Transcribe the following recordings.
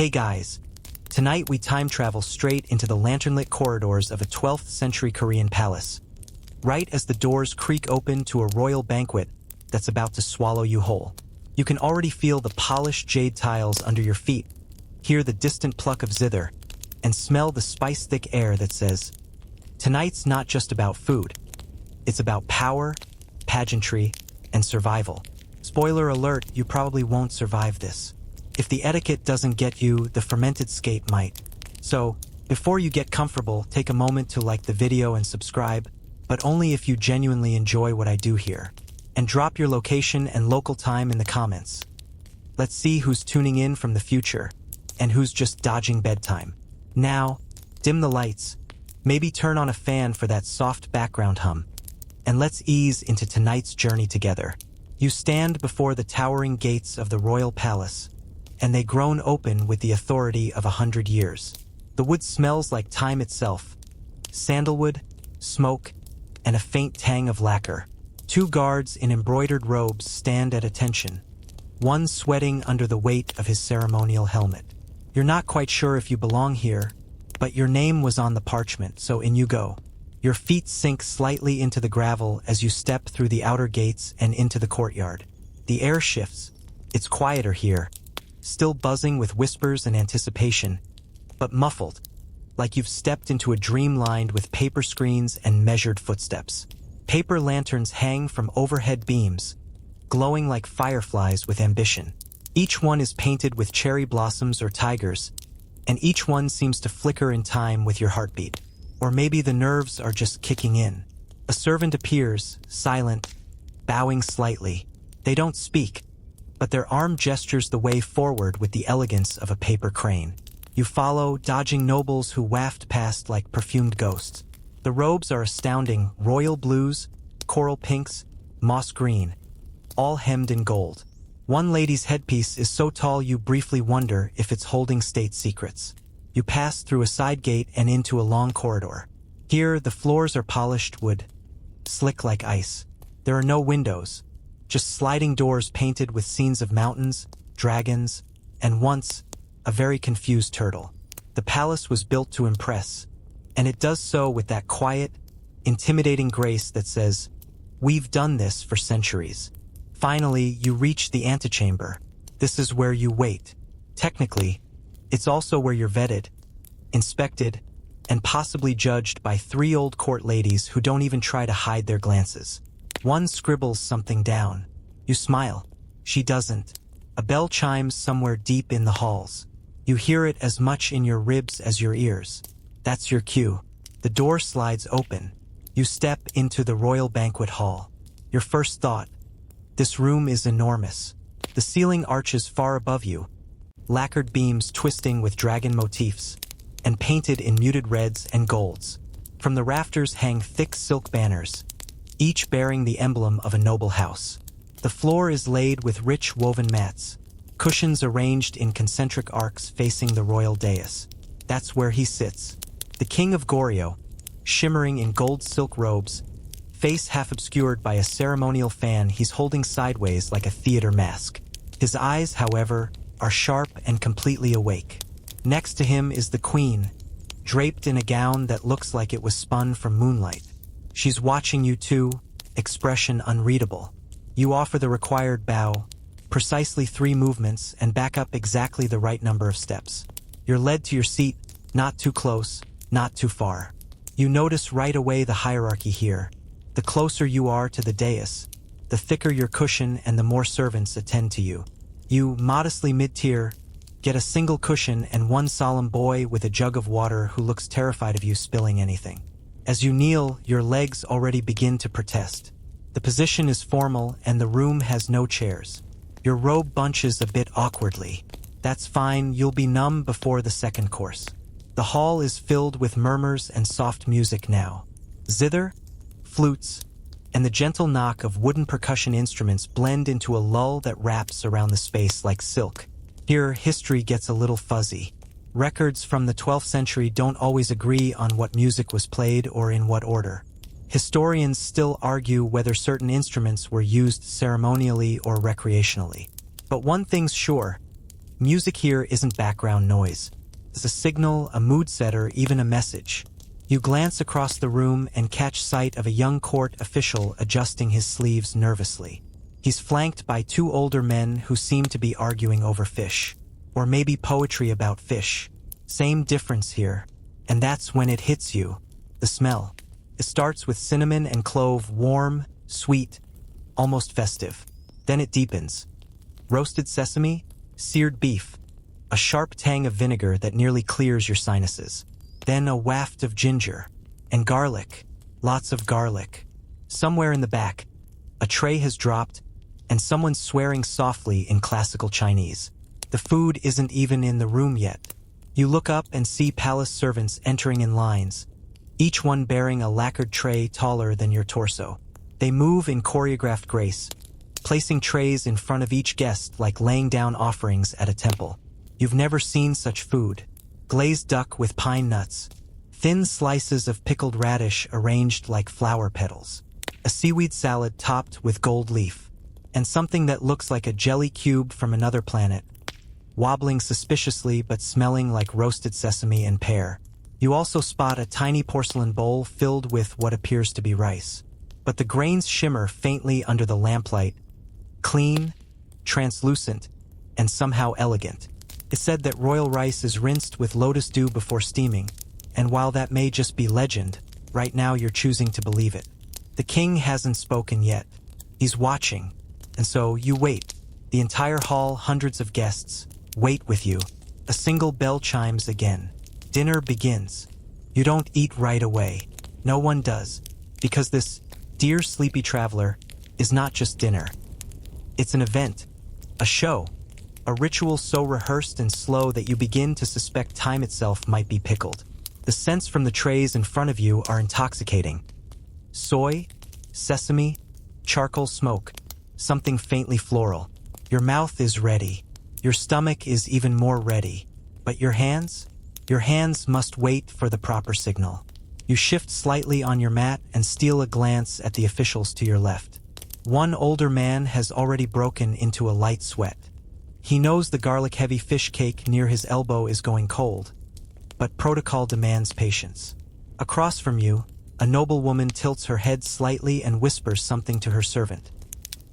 Hey guys, tonight we time travel straight into the lantern-lit corridors of a 12th century Korean palace, right as the doors creak open to a royal banquet that's about to swallow you whole. You can already feel the polished jade tiles under your feet, hear the distant pluck of zither, and smell the spice-thick air that says, tonight's not just about food, it's about power, pageantry, and survival. Spoiler alert, you probably won't survive this. If the etiquette doesn't get you, the fermented skate might. So, before you get comfortable, take a moment to like the video and subscribe, but only if you genuinely enjoy what I do here. And drop your location and local time in the comments. Let's see who's tuning in from the future, and who's just dodging bedtime. Now, dim the lights, maybe turn on a fan for that soft background hum, and let's ease into tonight's journey together. You stand before the towering gates of the royal palace, and they groan open with the authority of 100 years. The wood smells like time itself, sandalwood, smoke, and a faint tang of lacquer. Two guards in embroidered robes stand at attention, one sweating under the weight of his ceremonial helmet. You're not quite sure if you belong here, but your name was on the parchment, so in you go. Your feet sink slightly into the gravel as you step through the outer gates and into the courtyard. The air shifts. It's quieter here, still buzzing with whispers and anticipation, but muffled, like you've stepped into a dream lined with paper screens and measured footsteps. Paper lanterns hang from overhead beams, glowing like fireflies with ambition. Each one is painted with cherry blossoms or tigers, and each one seems to flicker in time with your heartbeat. Or maybe the nerves are just kicking in. A servant appears, silent, bowing slightly. They don't speak, but their arm gestures the way forward with the elegance of a paper crane. You follow, dodging nobles who waft past like perfumed ghosts. The robes are astounding, royal blues, coral pinks, moss green, all hemmed in gold. One lady's headpiece is so tall you briefly wonder if it's holding state secrets. You pass through a side gate and into a long corridor. Here, the floors are polished wood, slick like ice. There are no windows, just sliding doors painted with scenes of mountains, dragons, and once, a very confused turtle. The palace was built to impress, and it does so with that quiet, intimidating grace that says, we've done this for centuries. Finally, you reach the antechamber. This is where you wait. Technically, it's also where you're vetted, inspected, and possibly judged by three old court ladies who don't even try to hide their glances. One scribbles something down. You smile. She doesn't. A bell chimes somewhere deep in the halls. You hear it as much in your ribs as your ears. That's your cue. The door slides open. You step into the royal banquet hall. Your first thought, this room is enormous. The ceiling arches far above you, lacquered beams twisting with dragon motifs, and painted in muted reds and golds. From the rafters hang thick silk banners, each bearing the emblem of a noble house. The floor is laid with rich woven mats, cushions arranged in concentric arcs facing the royal dais. That's where he sits, the King of Goryeo, shimmering in gold silk robes, face half obscured by a ceremonial fan he's holding sideways like a theater mask. His eyes, however, are sharp and completely awake. Next to him is the queen, draped in a gown that looks like it was spun from moonlight. She's watching you too, expression unreadable. You offer the required bow, precisely 3 movements, and back up exactly the right number of steps. You're led to your seat, not too close, not too far. You notice right away the hierarchy here. The closer you are to the dais, the thicker your cushion and the more servants attend to you. You, modestly mid-tier, get a single cushion and one solemn boy with a jug of water who looks terrified of you spilling anything. As you kneel, your legs already begin to protest. The position is formal and the room has no chairs. Your robe bunches a bit awkwardly. That's fine, you'll be numb before the second course. The hall is filled with murmurs and soft music now. Zither, flutes, and the gentle knock of wooden percussion instruments blend into a lull that wraps around the space like silk. Here, history gets a little fuzzy. Records from the 12th century don't always agree on what music was played or in what order. Historians still argue whether certain instruments were used ceremonially or recreationally. But one thing's sure, Music here isn't background noise. It's a signal, a mood setter, even a message. You glance across the room and catch sight of a young court official adjusting his sleeves nervously. He's flanked by two older men who seem to be arguing over fish. Or maybe poetry about fish. Same difference here. And that's when it hits you. The smell. It starts with cinnamon and clove, warm, sweet, almost festive. Then it deepens. Roasted sesame, seared beef, a sharp tang of vinegar that nearly clears your sinuses. Then a waft of ginger. And garlic. Lots of garlic. Somewhere in the back, a tray has dropped, and someone's swearing softly in classical Chinese. The food isn't even in the room yet. You look up and see palace servants entering in lines, each one bearing a lacquered tray taller than your torso. They move in choreographed grace, placing trays in front of each guest like laying down offerings at a temple. You've never seen such food. Glazed duck with pine nuts, thin slices of pickled radish arranged like flower petals, a seaweed salad topped with gold leaf, and something that looks like a jelly cube from another planet, wobbling suspiciously but smelling like roasted sesame and pear. You also spot a tiny porcelain bowl filled with what appears to be rice. But the grains shimmer faintly under the lamplight, clean, translucent, and somehow elegant. It's said that royal rice is rinsed with lotus dew before steaming, and while that may just be legend, right now you're choosing to believe it. The king hasn't spoken yet. He's watching, and so you wait. The entire hall, hundreds of guests, wait with you. A single bell chimes again. Dinner begins. You don't eat right away. No one does. Because this, dear sleepy traveler, is not just dinner. It's an event. A show. A ritual so rehearsed and slow that you begin to suspect time itself might be pickled. The scents from the trays in front of you are intoxicating. Soy, sesame, charcoal smoke, something faintly floral. Your mouth is ready. Your stomach is even more ready. But your hands? Your hands must wait for the proper signal. You shift slightly on your mat and steal a glance at the officials to your left. One older man has already broken into a light sweat. He knows the garlic-heavy fish cake near his elbow is going cold, but protocol demands patience. Across from you, a noblewoman tilts her head slightly and whispers something to her servant,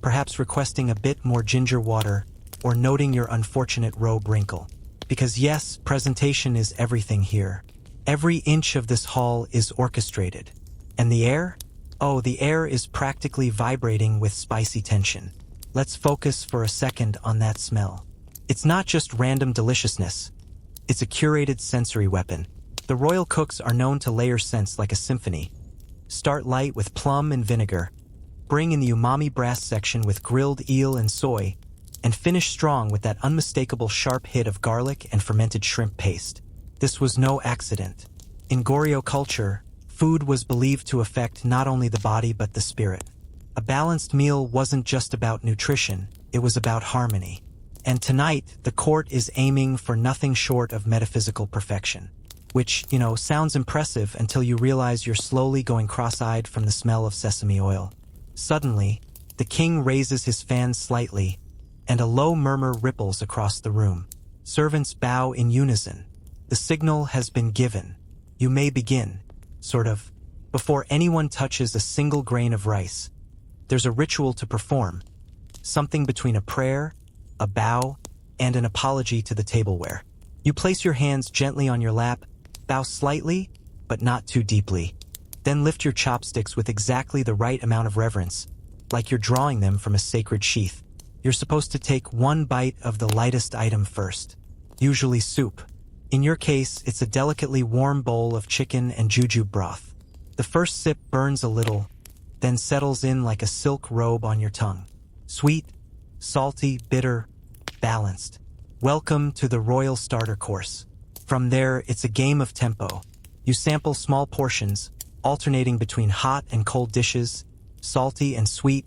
perhaps requesting a bit more ginger water or noting your unfortunate robe wrinkle. Because yes, presentation is everything here. Every inch of this hall is orchestrated. And the air? Oh, the air is practically vibrating with spicy tension. Let's focus for a second on that smell. It's not just random deliciousness. It's a curated sensory weapon. The royal cooks are known to layer scents like a symphony. Start light with plum and vinegar, bring in the umami brass section with grilled eel and soy, and finish strong with that unmistakable sharp hit of garlic and fermented shrimp paste. This was no accident. In Goryeo culture, food was believed to affect not only the body but the spirit. A balanced meal wasn't just about nutrition, it was about harmony. And tonight, the court is aiming for nothing short of metaphysical perfection. Which, sounds impressive until you realize you're slowly going cross-eyed from the smell of sesame oil. Suddenly, the king raises his fan slightly, and a low murmur ripples across the room. Servants bow in unison. The signal has been given. You may begin, sort of, before anyone touches a single grain of rice. There's a ritual to perform, something between a prayer, a bow, and an apology to the tableware. You place your hands gently on your lap, bow slightly, but not too deeply. Then lift your chopsticks with exactly the right amount of reverence, like you're drawing them from a sacred sheath. You're supposed to take one bite of the lightest item first, usually soup. In your case, it's a delicately warm bowl of chicken and jujube broth. The first sip burns a little, then settles in like a silk robe on your tongue. Sweet, salty, bitter, balanced. Welcome to the royal starter course. From there, it's a game of tempo. You sample small portions, alternating between hot and cold dishes, salty and sweet,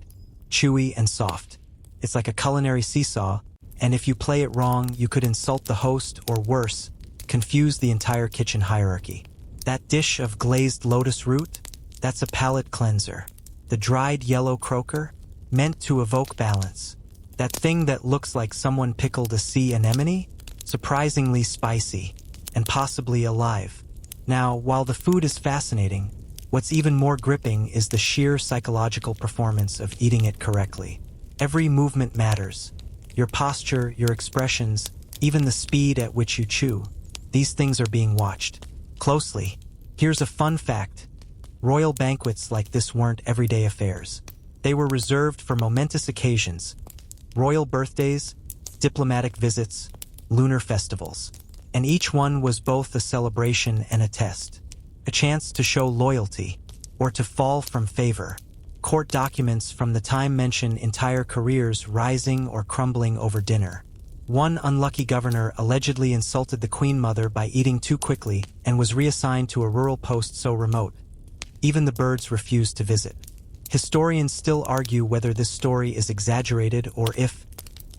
chewy and soft. It's like a culinary seesaw, and if you play it wrong, you could insult the host or worse, confuse the entire kitchen hierarchy. That dish of glazed lotus root? That's a palate cleanser. The dried yellow croaker? Meant to evoke balance. That thing that looks like someone pickled a sea anemone? Surprisingly spicy, and possibly alive. Now, while the food is fascinating, what's even more gripping is the sheer psychological performance of eating it correctly. Every movement matters. Your posture, your expressions, even the speed at which you chew. These things are being watched closely. Here's a fun fact. Royal banquets like this weren't everyday affairs. They were reserved for momentous occasions. Royal birthdays, diplomatic visits, lunar festivals. And each one was both a celebration and a test. A chance to show loyalty, or to fall from favor. Court documents from the time mention entire careers rising or crumbling over dinner. One unlucky governor allegedly insulted the Queen Mother by eating too quickly and was reassigned to a rural post so remote. Even the birds refused to visit. Historians still argue whether this story is exaggerated or if,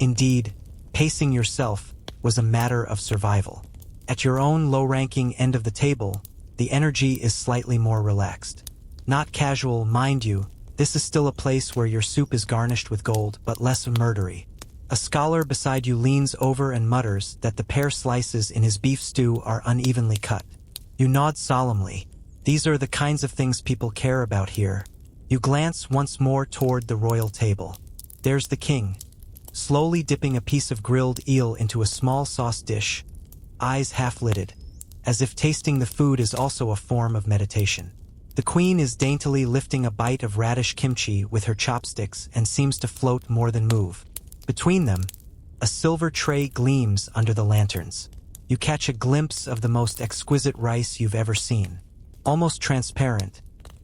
indeed, pacing yourself was a matter of survival. At your own low-ranking end of the table, the energy is slightly more relaxed. Not casual, mind you, this is still a place where your soup is garnished with gold, but less murdery. A scholar beside you leans over and mutters that the pear slices in his beef stew are unevenly cut. You nod solemnly. These are the kinds of things people care about here. You glance once more toward the royal table. There's the king, slowly dipping a piece of grilled eel into a small sauce dish, eyes half-lidded, as if tasting the food is also a form of meditation. The queen is daintily lifting a bite of radish kimchi with her chopsticks and seems to float more than move. Between them, a silver tray gleams under the lanterns. You catch a glimpse of the most exquisite rice you've ever seen, almost transparent,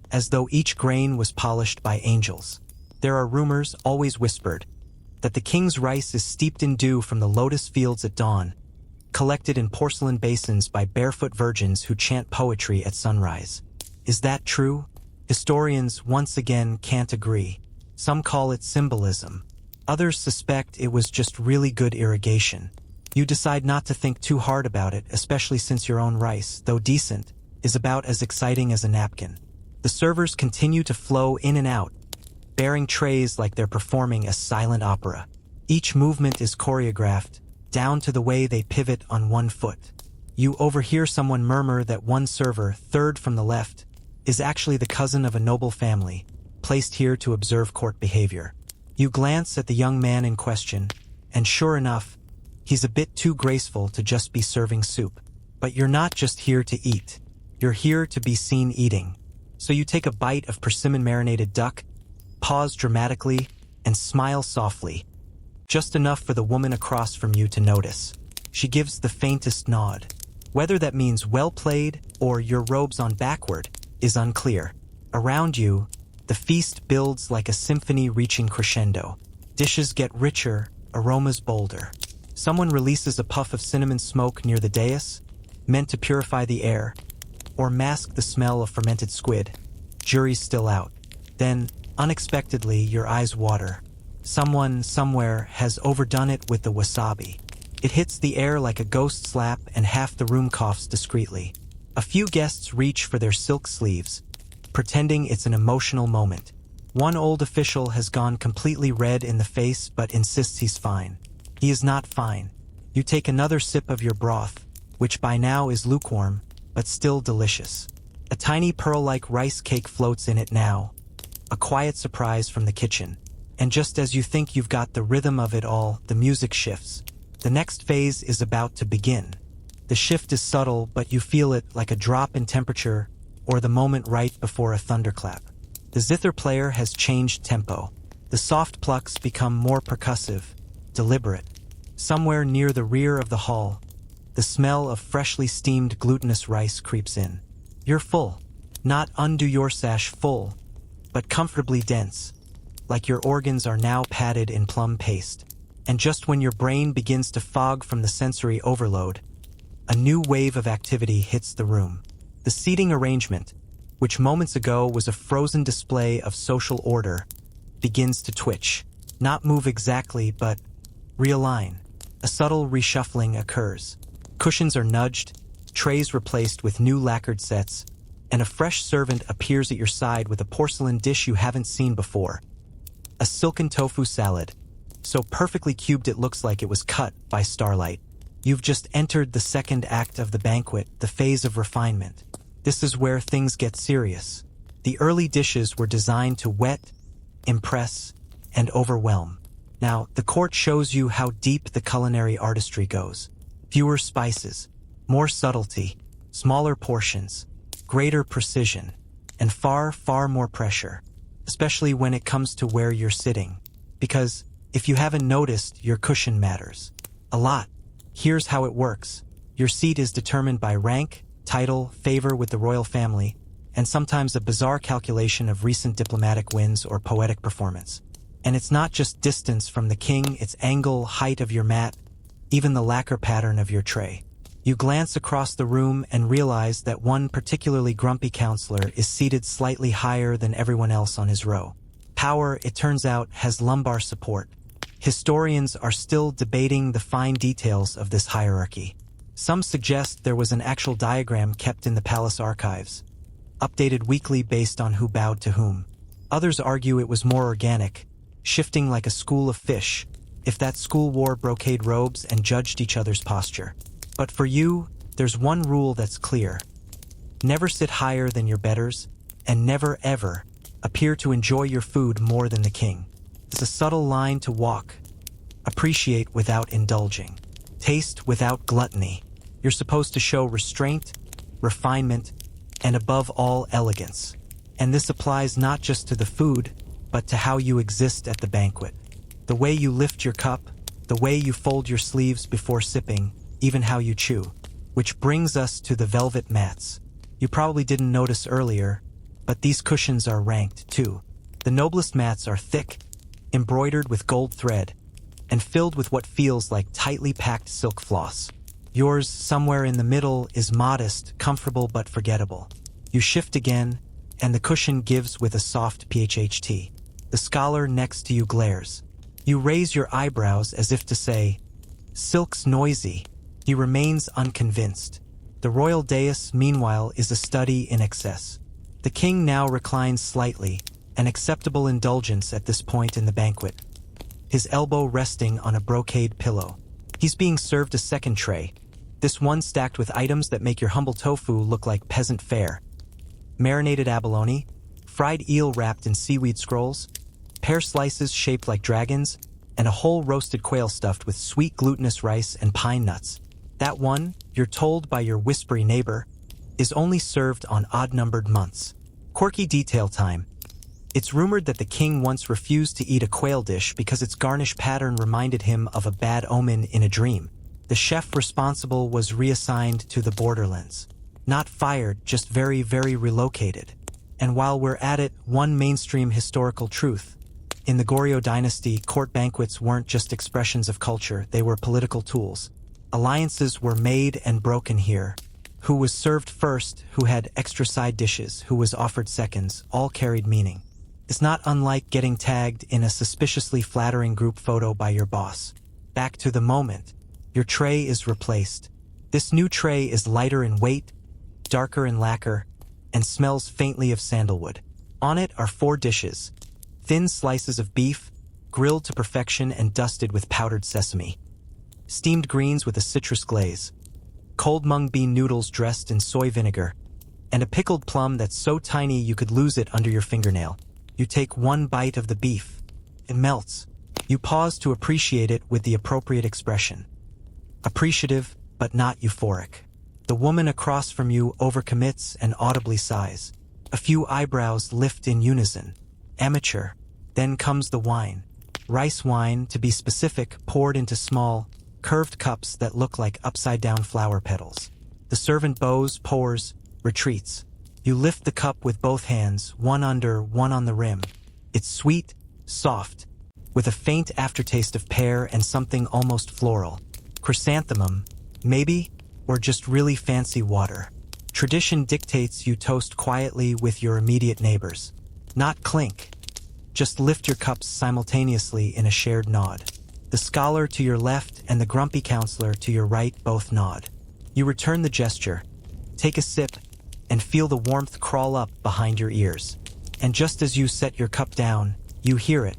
as though each grain was polished by angels. There are rumors, always whispered, that the king's rice is steeped in dew from the lotus fields at dawn, collected in porcelain basins by barefoot virgins who chant poetry at sunrise. Is that true? Historians once again can't agree. Some call it symbolism. Others suspect it was just really good irrigation. You decide not to think too hard about it, especially since your own rice, though decent, is about as exciting as a napkin. The servers continue to flow in and out, bearing trays like they're performing a silent opera. Each movement is choreographed, down to the way they pivot on one foot. You overhear someone murmur that one server, third from the left, is actually the cousin of a noble family, placed here to observe court behavior. You glance at the young man in question, and sure enough, he's a bit too graceful to just be serving soup. But you're not just here to eat. You're here to be seen eating. So you take a bite of persimmon-marinated duck, pause dramatically, and smile softly. Just enough for the woman across from you to notice. She gives the faintest nod. Whether that means well played or your robe's on backward is unclear. Around you, the feast builds like a symphony reaching crescendo. Dishes get richer, aromas bolder. Someone releases a puff of cinnamon smoke near the dais, meant to purify the air, or mask the smell of fermented squid. Jury's still out. Then, unexpectedly, your eyes water. Someone, somewhere, has overdone it with the wasabi. It hits the air like a ghost slap and half the room coughs discreetly. A few guests reach for their silk sleeves, pretending it's an emotional moment. One old official has gone completely red in the face but insists he's fine. He is not fine. You take another sip of your broth, which by now is lukewarm, but still delicious. A tiny pearl-like rice cake floats in it now, a quiet surprise from the kitchen. And just as you think you've got the rhythm of it all, the music shifts. The next phase is about to begin. The shift is subtle, but you feel it like a drop in temperature or the moment right before a thunderclap. The zither player has changed tempo. The soft plucks become more percussive, deliberate. Somewhere near the rear of the hall, the smell of freshly steamed glutinous rice creeps in. You're full. Not undo your sash full, but comfortably dense, like your organs are now padded in plum paste. And just when your brain begins to fog from the sensory overload, a new wave of activity hits the room. The seating arrangement, which moments ago was a frozen display of social order, begins to twitch. Not move exactly, but realign. A subtle reshuffling occurs. Cushions are nudged, trays replaced with new lacquered sets, and a fresh servant appears at your side with a porcelain dish you haven't seen before. A silken tofu salad, so perfectly cubed it looks like it was cut by starlight. You've just entered the second act of the banquet, the phase of refinement. This is where things get serious. The early dishes were designed to whet, impress, and overwhelm. Now, the court shows you how deep the culinary artistry goes. Fewer spices, more subtlety, smaller portions, greater precision, and far, far more pressure, especially when it comes to where you're sitting. Because, if you haven't noticed, your cushion matters. A lot. Here's how it works. Your seat is determined by rank, title, favor with the royal family, and sometimes a bizarre calculation of recent diplomatic wins or poetic performance. And it's not just distance from the king, it's angle, height of your mat, even the lacquer pattern of your tray. You glance across the room and realize that one particularly grumpy counselor is seated slightly higher than everyone else on his row. Power, it turns out, has lumbar support. Historians are still debating the fine details of this hierarchy. Some suggest there was an actual diagram kept in the palace archives, updated weekly based on who bowed to whom. Others argue it was more organic, shifting like a school of fish, if that school wore brocade robes and judged each other's posture. But for you, there's one rule that's clear. Never sit higher than your betters, and never ever appear to enjoy your food more than the king. It's a subtle line to walk. Appreciate without indulging. Taste without gluttony. You're supposed to show restraint, refinement, and above all, elegance. And this applies not just to the food, but to how you exist at the banquet. The way you lift your cup, the way you fold your sleeves before sipping, even how you chew. Which brings us to the velvet mats. You probably didn't notice earlier, but these cushions are ranked too. The noblest mats are thick, embroidered with gold thread, and filled with what feels like tightly packed silk floss. Yours, somewhere in the middle, is modest, comfortable but forgettable. You shift again, and the cushion gives with a soft phht. The scholar next to you glares. You raise your eyebrows as if to say, "Silk's noisy." He remains unconvinced. The royal dais, meanwhile, is a study in excess. The king now reclines slightly, an acceptable indulgence at this point in the banquet, his elbow resting on a brocade pillow. He's being served a second tray, this one stacked with items that make your humble tofu look like peasant fare. Marinated abalone, fried eel wrapped in seaweed scrolls, pear slices shaped like dragons, and a whole roasted quail stuffed with sweet glutinous rice and pine nuts. That one, you're told by your whispery neighbor, is only served on odd-numbered months. Quirky detail time. It's rumored that the king once refused to eat a quail dish because its garnish pattern reminded him of a bad omen in a dream. The chef responsible was reassigned to the borderlands. Not fired, just very, very relocated. And while we're at it, one mainstream historical truth. In the Goryeo dynasty, court banquets weren't just expressions of culture, they were political tools. Alliances were made and broken here. Who was served first, who had extra side dishes, who was offered seconds, all carried meaning. It's not unlike getting tagged in a suspiciously flattering group photo by your boss. Back to the moment. Your tray is replaced. This new tray is lighter in weight, darker in lacquer, and smells faintly of sandalwood. On it are 4 dishes. Thin slices of beef, grilled to perfection and dusted with powdered sesame. Steamed greens with a citrus glaze. Cold mung bean noodles dressed in soy vinegar. And a pickled plum that's so tiny you could lose it under your fingernail. You take one bite of the beef. It melts. You pause to appreciate it with the appropriate expression. Appreciative, but not euphoric. The woman across from you overcommits and audibly sighs. A few eyebrows lift in unison. Amateur. Then comes the wine. Rice wine, to be specific, poured into small, curved cups that look like upside-down flower petals. The servant bows, pours, retreats. You lift the cup with both hands, one under, one on the rim. It's sweet, soft, with a faint aftertaste of pear and something almost floral. Chrysanthemum, maybe, or just really fancy water. Tradition dictates you toast quietly with your immediate neighbors. Not clink. Just lift your cups simultaneously in a shared nod. The scholar to your left and the grumpy counselor to your right both nod. You return the gesture, take a sip, and feel the warmth crawl up behind your ears. And just as you set your cup down, you hear it.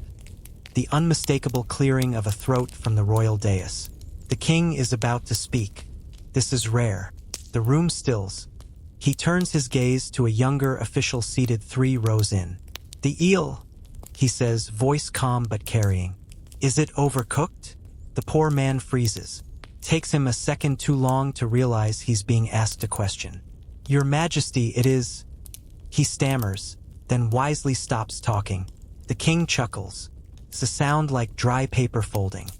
the unmistakable clearing of a throat from the royal dais. The king is about to speak. This is rare. The room stills. He turns his gaze to a younger official seated 3 rows in. "The eel," he says, voice calm but carrying. "Is it overcooked?" The poor man freezes. Takes him a second too long to realize he's being asked a question. "Your Majesty, it is..." He stammers, then wisely stops talking. The king chuckles. It's a sound like dry paper folding.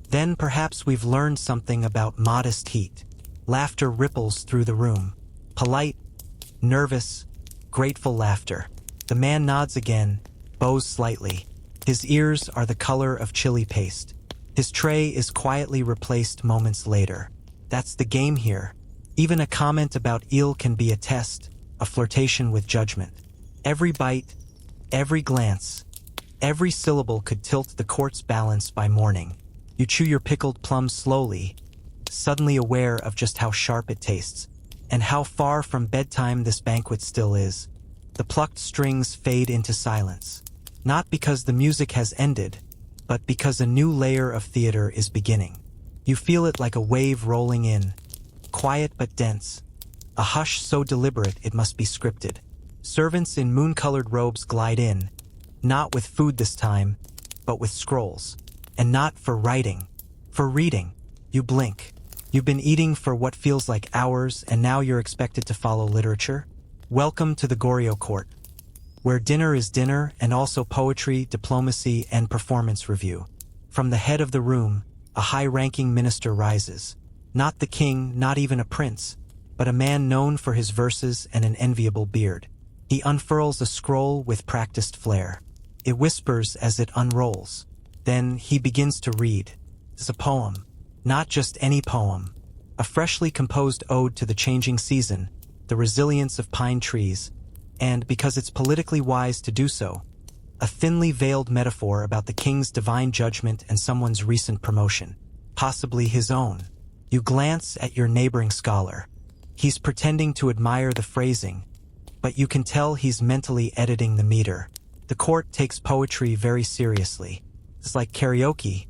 Then perhaps we've learned something about modest heat. Laughter ripples through the room. Polite, nervous, grateful laughter. The man nods again, bows slightly. His ears are the color of chili paste. His tray is quietly replaced moments later. That's the game here. Even a comment about eel can be a test, a flirtation with judgment. Every bite, every glance, every syllable could tilt the court's balance by morning. You chew your pickled plum slowly, suddenly aware of just how sharp it tastes, and how far from bedtime this banquet still is. The plucked strings fade into silence. Not because the music has ended, but because a new layer of theater is beginning. You feel it like a wave rolling in, quiet but dense, a hush so deliberate it must be scripted. Servants in moon-colored robes glide in, not with food this time, but with scrolls. And not for writing, for reading. You blink. You've been eating for what feels like hours, and now you're expected to follow literature? Welcome to the Goryeo court, where dinner is dinner and also poetry, diplomacy, and performance review. From the head of the room, a high-ranking minister rises. Not the king, not even a prince, but a man known for his verses and an enviable beard. He unfurls a scroll with practiced flair. It whispers as it unrolls. Then he begins to read. It's a poem. Not just any poem. A freshly composed ode to the changing season, the resilience of pine trees, and, because it's politically wise to do so, a thinly veiled metaphor about the king's divine judgment and someone's recent promotion, possibly his own. You glance at your neighboring scholar. He's pretending to admire the phrasing, but you can tell he's mentally editing the meter. The court takes poetry very seriously. It's like karaoke,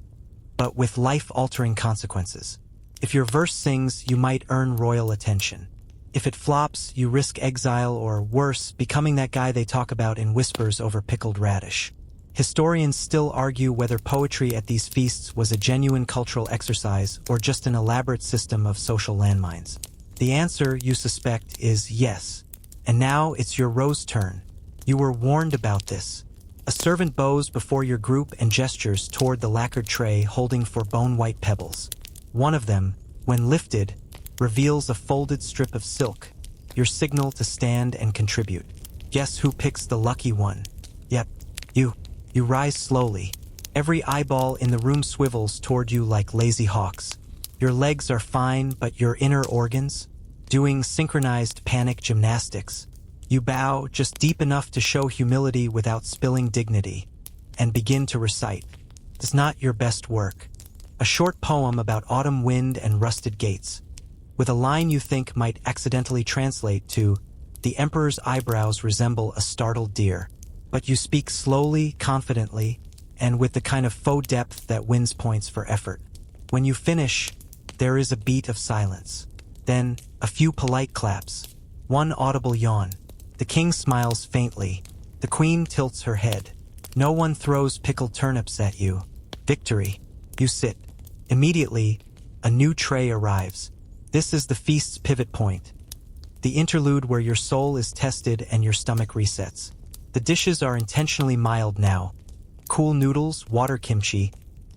but with life-altering consequences. If your verse sings, you might earn royal attention. If it flops, you risk exile or, worse, becoming that guy they talk about in whispers over pickled radish. Historians still argue whether poetry at these feasts was a genuine cultural exercise or just an elaborate system of social landmines. The answer, you suspect, is yes. And now it's your rose turn. You were warned about this. A servant bows before your group and gestures toward the lacquered tray holding 4 bone-white pebbles. One of them, when lifted, reveals a folded strip of silk, your signal to stand and contribute. Guess who picks the lucky one? Yep, you. You rise slowly. Every eyeball in the room swivels toward you like lazy hawks. Your legs are fine, but your inner organs? Doing synchronized panic gymnastics. You bow just deep enough to show humility without spilling dignity, and begin to recite. It's not your best work. A short poem about autumn wind and rusted gates, with a line you think might accidentally translate to, "The emperor's eyebrows resemble a startled deer." But you speak slowly, confidently, and with the kind of faux depth that wins points for effort. When you finish, there is a beat of silence. Then, a few polite claps. One audible yawn. The king smiles faintly. The queen tilts her head. No one throws pickled turnips at you. Victory. You sit. Immediately, a new tray arrives. This is the feast's pivot point. The interlude where your soul is tested and your stomach resets. The dishes are intentionally mild now. Cool noodles, water kimchi,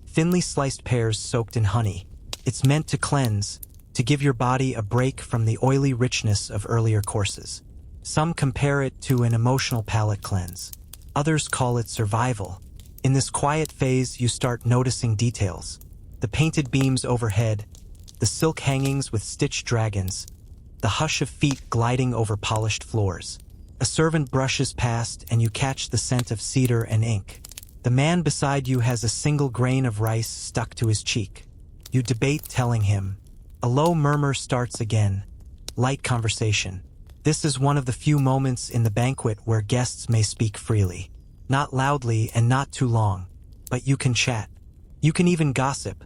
thinly sliced pears soaked in honey. It's meant to cleanse, to give your body a break from the oily richness of earlier courses. Some compare it to an emotional palate cleanse. Others call it survival. In this quiet phase, you start noticing details. The painted beams overhead, the silk hangings with stitched dragons, the hush of feet gliding over polished floors. A servant brushes past and you catch the scent of cedar and ink. The man beside you has a single grain of rice stuck to his cheek. You debate telling him. A low murmur starts again. Light conversation. This is one of the few moments in the banquet where guests may speak freely. Not loudly and not too long. but you can chat. You can even gossip,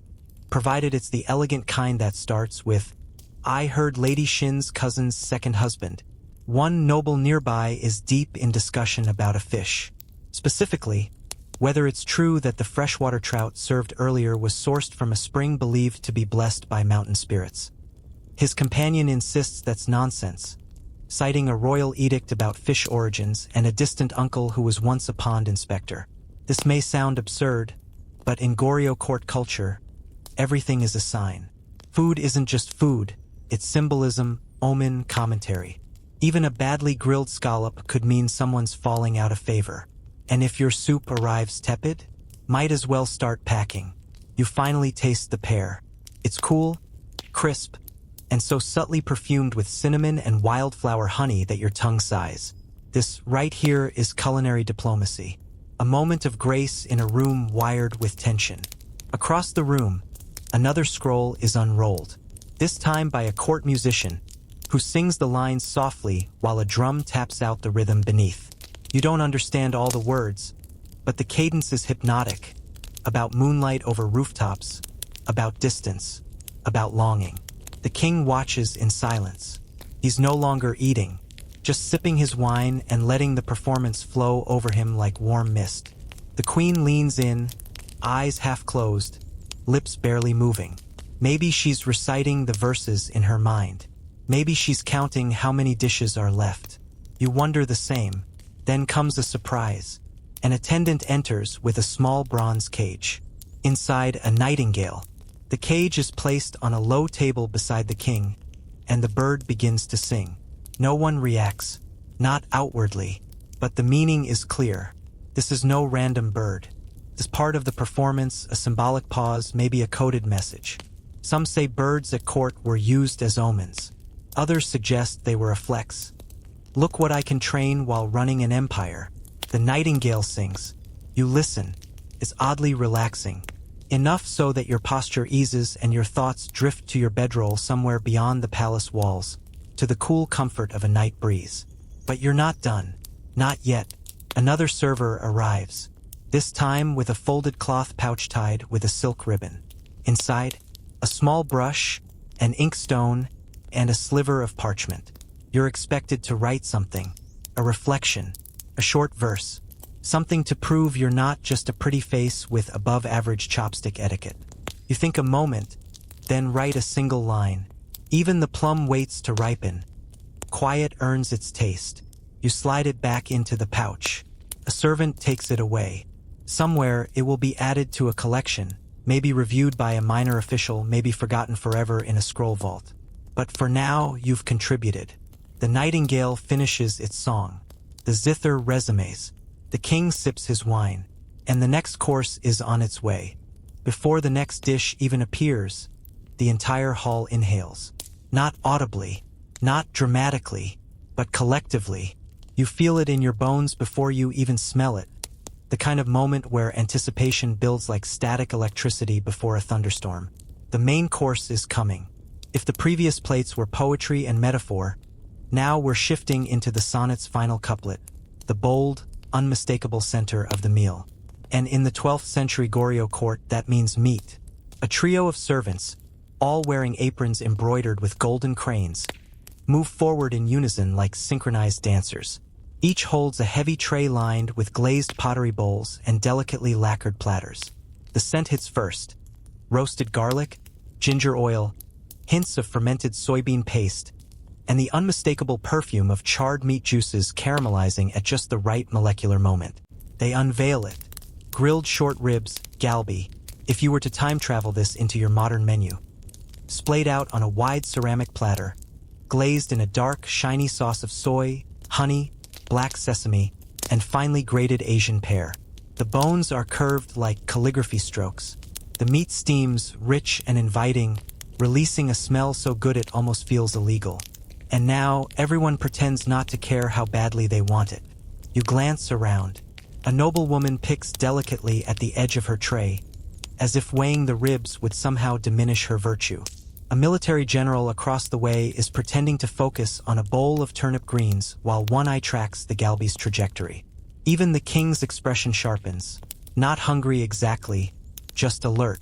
provided it's the elegant kind that starts with, "I heard Lady Shin's cousin's second husband." One noble nearby is deep in discussion about a fish. Specifically, whether it's true that the freshwater trout served earlier was sourced from a spring believed to be blessed by mountain spirits. His companion insists that's nonsense, citing a royal edict about fish origins and a distant uncle who was once a pond inspector. This may sound absurd, but in Goryeo court culture, everything is a sign. Food isn't just food, it's symbolism, omen, commentary. Even a badly grilled scallop could mean someone's falling out of favor. And if your soup arrives tepid, might as well start packing. You finally taste the pear. It's cool, crisp, and so subtly perfumed with cinnamon and wildflower honey that your tongue sighs. This right here is culinary diplomacy. A moment of grace in a room wired with tension. Across the room, another scroll is unrolled, this time by a court musician, who sings the lines softly while a drum taps out the rhythm beneath. You don't understand all the words, but the cadence is hypnotic, about moonlight over rooftops, about distance, about longing. The king watches in silence. He's no longer eating, just sipping his wine and letting the performance flow over him like warm mist. The queen leans in, eyes half closed, lips barely moving. Maybe she's reciting the verses in her mind. Maybe she's counting how many dishes are left. You wonder the same. Then comes a surprise. An attendant enters with a small bronze cage. Inside, a nightingale. The cage is placed on a low table beside the king, and the bird begins to sing. No one reacts, not outwardly, but the meaning is clear. This is no random bird. As part of the performance, a symbolic pause, maybe a coded message. Some say birds at court were used as omens. Others suggest they were a flex. Look what I can train while running an empire. The nightingale sings. You listen. It's oddly relaxing. Enough so that your posture eases and your thoughts drift to your bedroll somewhere beyond the palace walls, to the cool comfort of a night breeze. But you're not done. Not yet. Another server arrives. This time with a folded cloth pouch tied with a silk ribbon. Inside, a small brush, an inkstone, and a sliver of parchment. You're expected to write something, a reflection, a short verse, something to prove you're not just a pretty face with above-average chopstick etiquette. You think a moment, then write a single line. Even the plum waits to ripen. Quiet earns its taste. You slide it back into the pouch. A servant takes it away. Somewhere it will be added to a collection, maybe reviewed by a minor official, maybe forgotten forever in a scroll vault. But for now, you've contributed. The nightingale finishes its song. The zither resumes. The king sips his wine. And the next course is on its way. Before the next dish even appears, the entire hall inhales. Not audibly, not dramatically, but collectively. You feel it in your bones before you even smell it. The kind of moment where anticipation builds like static electricity before a thunderstorm. The main course is coming. If the previous plates were poetry and metaphor, now we're shifting into the sonnet's final couplet, the bold, unmistakable center of the meal. And in the 12th century Goryeo court, that means meat. A trio of servants, all wearing aprons embroidered with golden cranes, move forward in unison like synchronized dancers. Each holds a heavy tray lined with glazed pottery bowls and delicately lacquered platters. The scent hits first. Roasted garlic, ginger oil, hints of fermented soybean paste, and the unmistakable perfume of charred meat juices caramelizing at just the right molecular moment. They unveil it. Grilled short ribs, galbi, if you were to time travel this into your modern menu. Splayed out on a wide ceramic platter, glazed in a dark, shiny sauce of soy, honey, black sesame, and finely grated Asian pear. The bones are curved like calligraphy strokes. The meat steams, rich and inviting, releasing a smell so good it almost feels illegal. And now, everyone pretends not to care how badly they want it. You glance around. A noblewoman picks delicately at the edge of her tray, as if weighing the ribs would somehow diminish her virtue. A military general across the way is pretending to focus on a bowl of turnip greens while one eye tracks the galbi's trajectory. Even the king's expression sharpens. Not hungry exactly, just alert.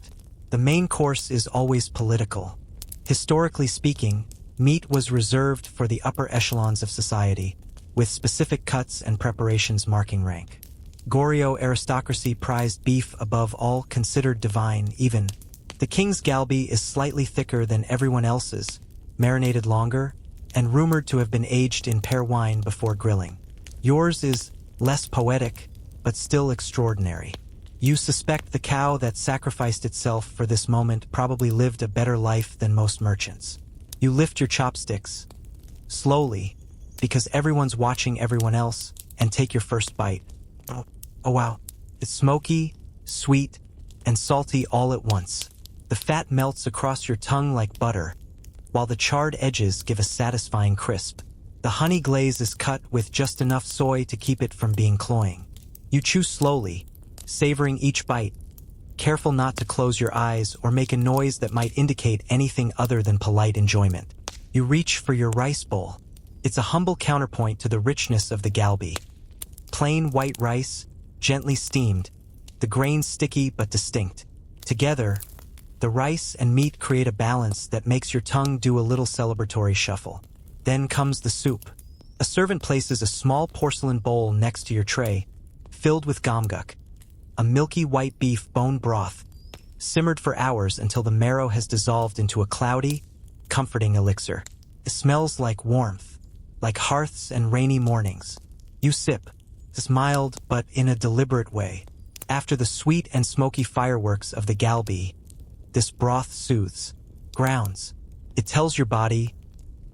The main course is always political. Historically speaking, meat was reserved for the upper echelons of society, with specific cuts and preparations marking rank. Goryeo aristocracy prized beef above all, considered divine even. The king's galbi is slightly thicker than everyone else's, marinated longer, and rumored to have been aged in pear wine before grilling. Yours is less poetic, but still extraordinary. You suspect the cow that sacrificed itself for this moment probably lived a better life than most merchants. You lift your chopsticks, slowly, because everyone's watching everyone else, and take your first bite. Oh wow. It's smoky, sweet, and salty all at once. The fat melts across your tongue like butter, while the charred edges give a satisfying crisp. The honey glaze is cut with just enough soy to keep it from being cloying. You chew slowly, savoring each bite, careful not to close your eyes or make a noise that might indicate anything other than polite enjoyment. You reach for your rice bowl. It's a humble counterpoint to the richness of the galbi. Plain white rice, gently steamed, the grains sticky but distinct. Together, the rice and meat create a balance that makes your tongue do a little celebratory shuffle. Then comes the soup. A servant places a small porcelain bowl next to your tray, filled with gamguk, a milky white beef bone broth, simmered for hours until the marrow has dissolved into a cloudy, comforting elixir. It smells like warmth, like hearths and rainy mornings. You sip, smiled but in a deliberate way. After the sweet and smoky fireworks of the galbi, this broth soothes, grounds. It tells your body,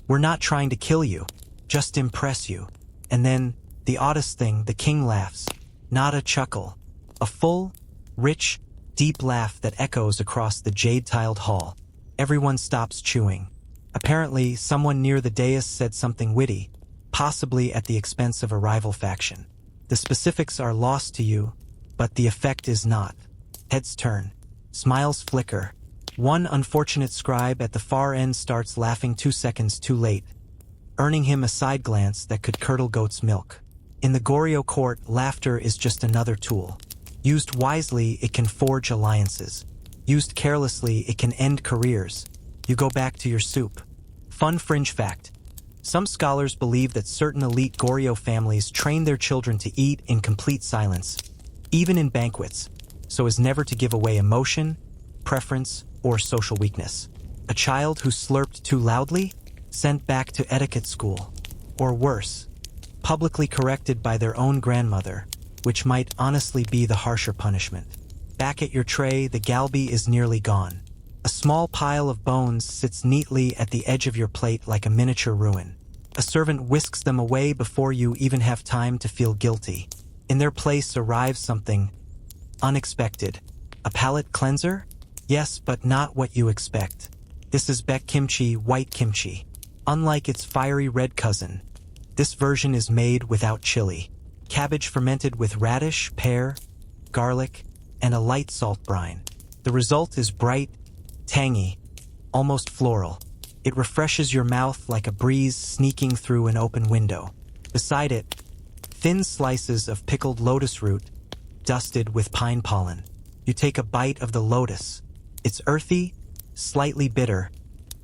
we're not trying to kill you, just impress you. And then, the oddest thing, the king laughs. Not a chuckle. A full, rich, deep laugh that echoes across the jade-tiled hall. Everyone stops chewing. Apparently, someone near the dais said something witty, possibly at the expense of a rival faction. The specifics are lost to you, but the effect is not. Heads turn. Smiles flicker. One unfortunate scribe at the far end starts laughing 2 seconds too late, earning him a side glance that could curdle goat's milk. In the Goryeo court, laughter is just another tool. Used wisely, it can forge alliances. Used carelessly, it can end careers. You go back to your soup. Fun fringe fact. Some scholars believe that certain elite Goryeo families train their children to eat in complete silence, even in banquets, so as never to give away emotion, preference, or social weakness. A child who slurped too loudly? Sent back to etiquette school. Or worse, publicly corrected by their own grandmother, which might honestly be the harsher punishment. Back at your tray, the galbi is nearly gone. A small pile of bones sits neatly at the edge of your plate like a miniature ruin. A servant whisks them away before you even have time to feel guilty. In their place arrives something unexpected. A palate cleanser? Yes, but not what you expect. This is baek kimchi, white kimchi. Unlike its fiery red cousin, this version is made without chili. Cabbage fermented with radish, pear, garlic, and a light salt brine. The result is bright, tangy, almost floral. It refreshes your mouth like a breeze sneaking through an open window. Beside it, thin slices of pickled lotus root, dusted with pine pollen. You take a bite of the lotus. It's earthy, slightly bitter,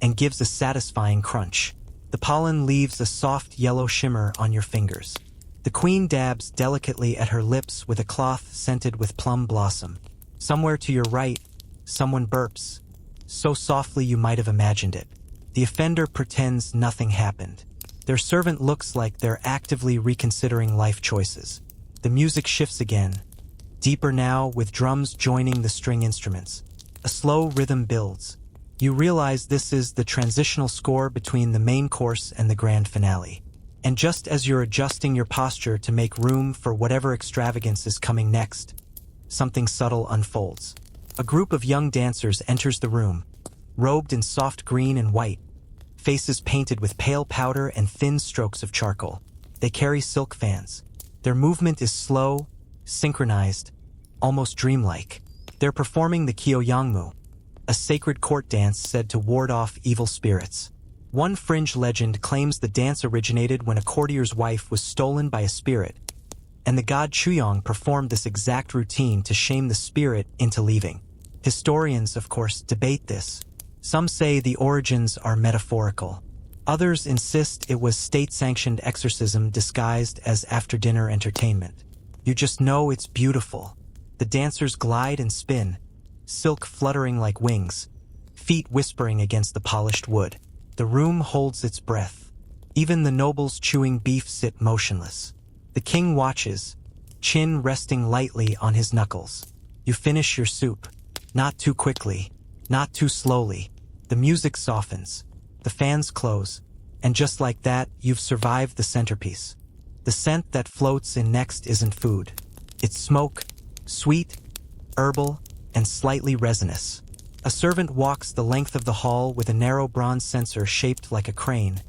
and gives a satisfying crunch. The pollen leaves a soft yellow shimmer on your fingers. The queen dabs delicately at her lips with a cloth scented with plum blossom. Somewhere to your right, someone burps, so softly you might have imagined it. The offender pretends nothing happened. Their servant looks like they're actively reconsidering life choices. The music shifts again, deeper now with drums joining the string instruments. A slow rhythm builds. You realize this is the transitional score between the main course and the grand finale. And just as you're adjusting your posture to make room for whatever extravagance is coming next, something subtle unfolds. A group of young dancers enters the room, robed in soft green and white, faces painted with pale powder and thin strokes of charcoal. They carry silk fans. Their movement is slow, synchronized, almost dreamlike. They're performing the Kyoyangmu, a sacred court dance said to ward off evil spirits. One fringe legend claims the dance originated when a courtier's wife was stolen by a spirit, and the god Chuyong performed this exact routine to shame the spirit into leaving. Historians, of course, debate this. Some say the origins are metaphorical. Others insist it was state-sanctioned exorcism disguised as after-dinner entertainment. You just know it's beautiful. The dancers glide and spin, silk fluttering like wings, feet whispering against the polished wood. The room holds its breath. Even the nobles chewing beef sit motionless. The king watches, chin resting lightly on his knuckles. You finish your soup. Not too quickly, not too slowly. The music softens, the fans close, and just like that, you've survived the centerpiece. The scent that floats in next isn't food. It's smoke, sweet, herbal, and slightly resinous. A servant walks the length of the hall with a narrow bronze censer shaped like a crane,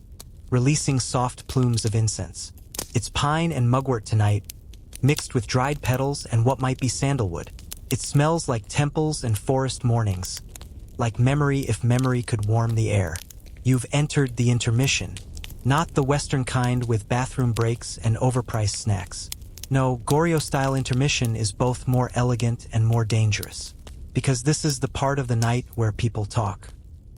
releasing soft plumes of incense. It's pine and mugwort tonight, mixed with dried petals and what might be sandalwood. It smells like temples and forest mornings, like memory if memory could warm the air. You've entered the intermission, not the Western kind with bathroom breaks and overpriced snacks. No, Goryeo-style intermission is both more elegant and more dangerous, because this is the part of the night where people talk.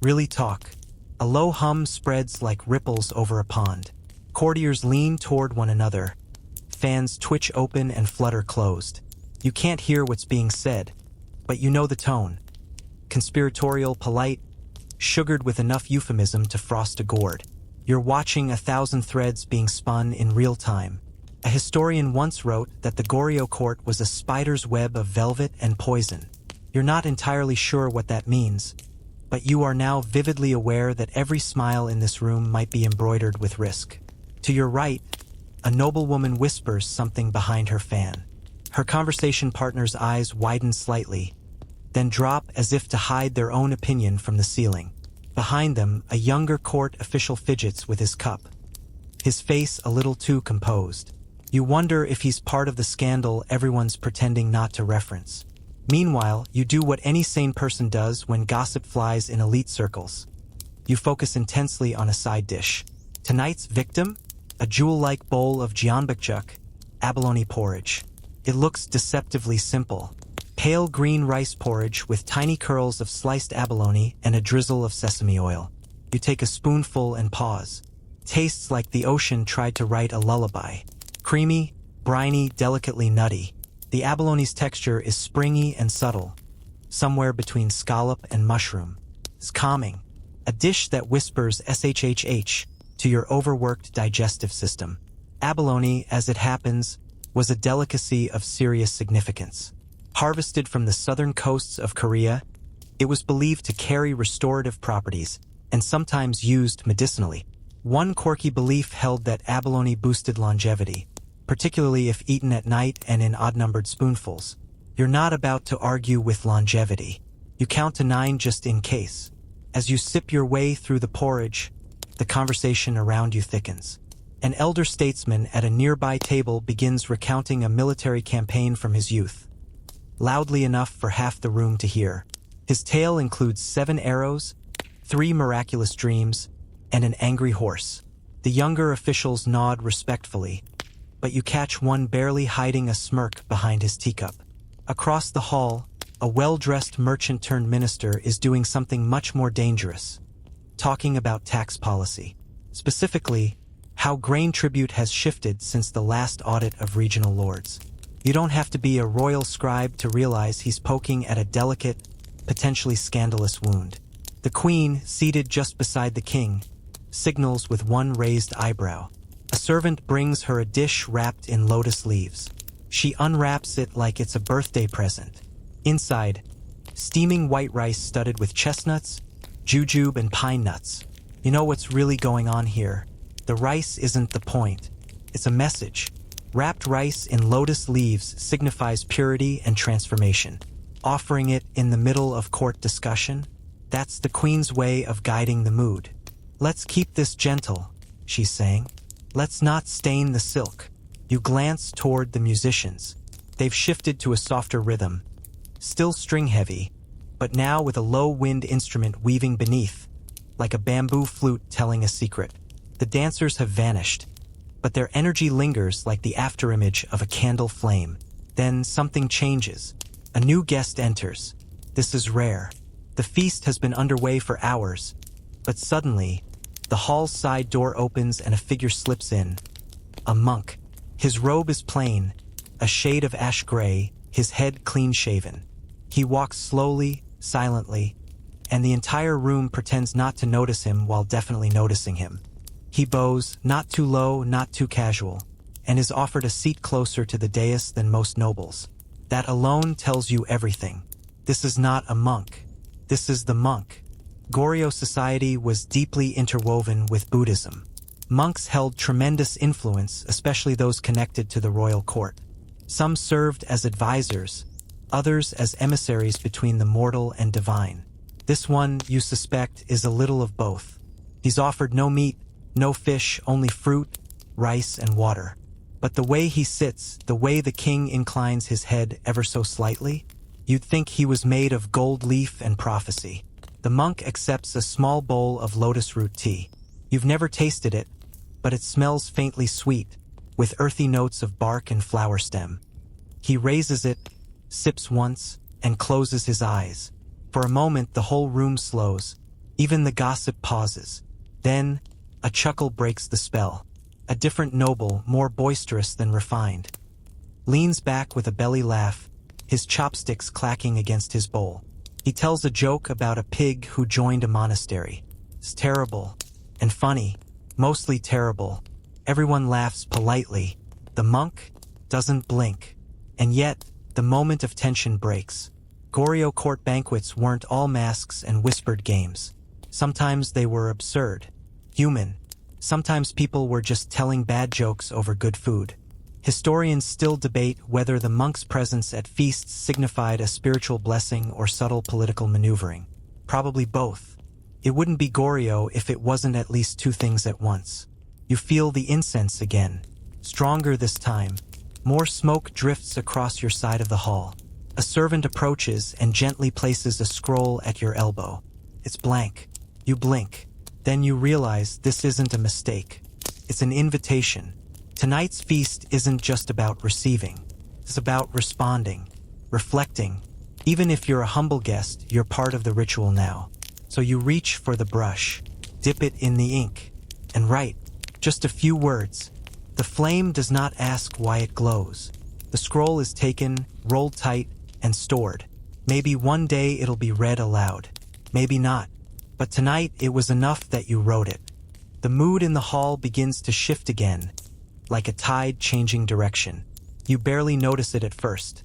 Really talk. A low hum spreads like ripples over a pond. Courtiers lean toward one another. Fans twitch open and flutter closed. You can't hear what's being said, but you know the tone. Conspiratorial, polite, sugared with enough euphemism to frost a gourd. You're watching 1,000 threads being spun in real time. A historian once wrote that the Goryeo court was a spider's web of velvet and poison. You're not entirely sure what that means, but you are now vividly aware that every smile in this room might be embroidered with risk. To your right, a noblewoman whispers something behind her fan. Her conversation partner's eyes widen slightly, then drop as if to hide their own opinion from the ceiling. Behind them, a younger court official fidgets with his cup, his face a little too composed. You wonder if he's part of the scandal everyone's pretending not to reference. Meanwhile, you do what any sane person does when gossip flies in elite circles. You focus intensely on a side dish. Tonight's victim? A jewel-like bowl of jeonbukjeok, abalone porridge. It looks deceptively simple. Pale green rice porridge with tiny curls of sliced abalone and a drizzle of sesame oil. You take a spoonful and pause. Tastes like the ocean tried to write a lullaby. Creamy, briny, delicately nutty. The abalone's texture is springy and subtle, somewhere between scallop and mushroom. It's calming. A dish that whispers shhh to your overworked digestive system. Abalone, as it happens, was a delicacy of serious significance. Harvested from the southern coasts of Korea, it was believed to carry restorative properties and sometimes used medicinally. One quirky belief held that abalone boosted longevity, particularly if eaten at night and in odd-numbered spoonfuls. You're not about to argue with longevity. You count to 9 just in case. As you sip your way through the porridge, the conversation around you thickens. An elder statesman at a nearby table begins recounting a military campaign from his youth, loudly enough for half the room to hear. His tale includes 7 arrows, 3 miraculous dreams, and an angry horse. The younger officials nod respectfully, but you catch one barely hiding a smirk behind his teacup. Across the hall, a well-dressed merchant-turned-minister is doing something much more dangerous, talking about tax policy. Specifically, how grain tribute has shifted since the last audit of regional lords. You don't have to be a royal scribe to realize he's poking at a delicate, potentially scandalous wound. The queen, seated just beside the king, signals with one raised eyebrow. A servant brings her a dish wrapped in lotus leaves. She unwraps it like it's a birthday present. Inside, steaming white rice studded with chestnuts, jujube, and pine nuts. You know what's really going on here? The rice isn't the point. It's a message. Wrapped rice in lotus leaves signifies purity and transformation. Offering it in the middle of court discussion? That's the queen's way of guiding the mood. Let's keep this gentle, she's saying. Let's not stain the silk. You glance toward the musicians. They've shifted to a softer rhythm, still string-heavy, but now with a low-wind instrument weaving beneath, like a bamboo flute telling a secret. The dancers have vanished. but their energy lingers like the afterimage of a candle flame. Then something changes. A new guest enters. This is rare. The feast has been underway for hours, but suddenly, the hall's side door opens and a figure slips in. A monk. His robe is plain, a shade of ash gray, his head clean-shaven. He walks slowly, silently, and the entire room pretends not to notice him while definitely noticing him. He bows, not too low, not too casual, and is offered a seat closer to the dais than most nobles. That alone tells you everything. This is not a monk. This is the monk. Goryeo society was deeply interwoven with Buddhism. Monks held tremendous influence, especially those connected to the royal court. Some served as advisors, others as emissaries between the mortal and divine. This one, you suspect, is a little of both. He's offered no meat, no fish, only fruit, rice, and water. But the way he sits, the way the king inclines his head ever so slightly, you'd think he was made of gold leaf and prophecy. The monk accepts a small bowl of lotus root tea. You've never tasted it, but it smells faintly sweet, with earthy notes of bark and flower stem. He raises it, sips once, and closes his eyes. For a moment the whole room slows. Even the gossip pauses. Then, a chuckle breaks the spell. A different noble, more boisterous than refined, leans back with a belly laugh, his chopsticks clacking against his bowl. He tells a joke about a pig who joined a monastery. It's terrible and funny, mostly terrible. Everyone laughs politely. The monk doesn't blink. And yet, the moment of tension breaks. Goryeo court banquets weren't all masks and whispered games. Sometimes they were absurd, human. Sometimes people were just telling bad jokes over good food. Historians still debate whether the monk's presence at feasts signified a spiritual blessing or subtle political maneuvering. Probably both. It wouldn't be Goryeo if it wasn't at least two things at once. You feel the incense again. Stronger this time. More smoke drifts across your side of the hall. A servant approaches and gently places a scroll at your elbow. It's blank. You blink. Then you realize this isn't a mistake. It's an invitation. Tonight's feast isn't just about receiving. It's about responding, reflecting. Even if you're a humble guest, you're part of the ritual now. So you reach for the brush, dip it in the ink, and write just a few words. The flame does not ask why it glows. The scroll is taken, rolled tight, and stored. Maybe one day it'll be read aloud. Maybe not. But tonight it was enough that you wrote it. The mood in the hall begins to shift again, like a tide changing direction. You barely notice it at first.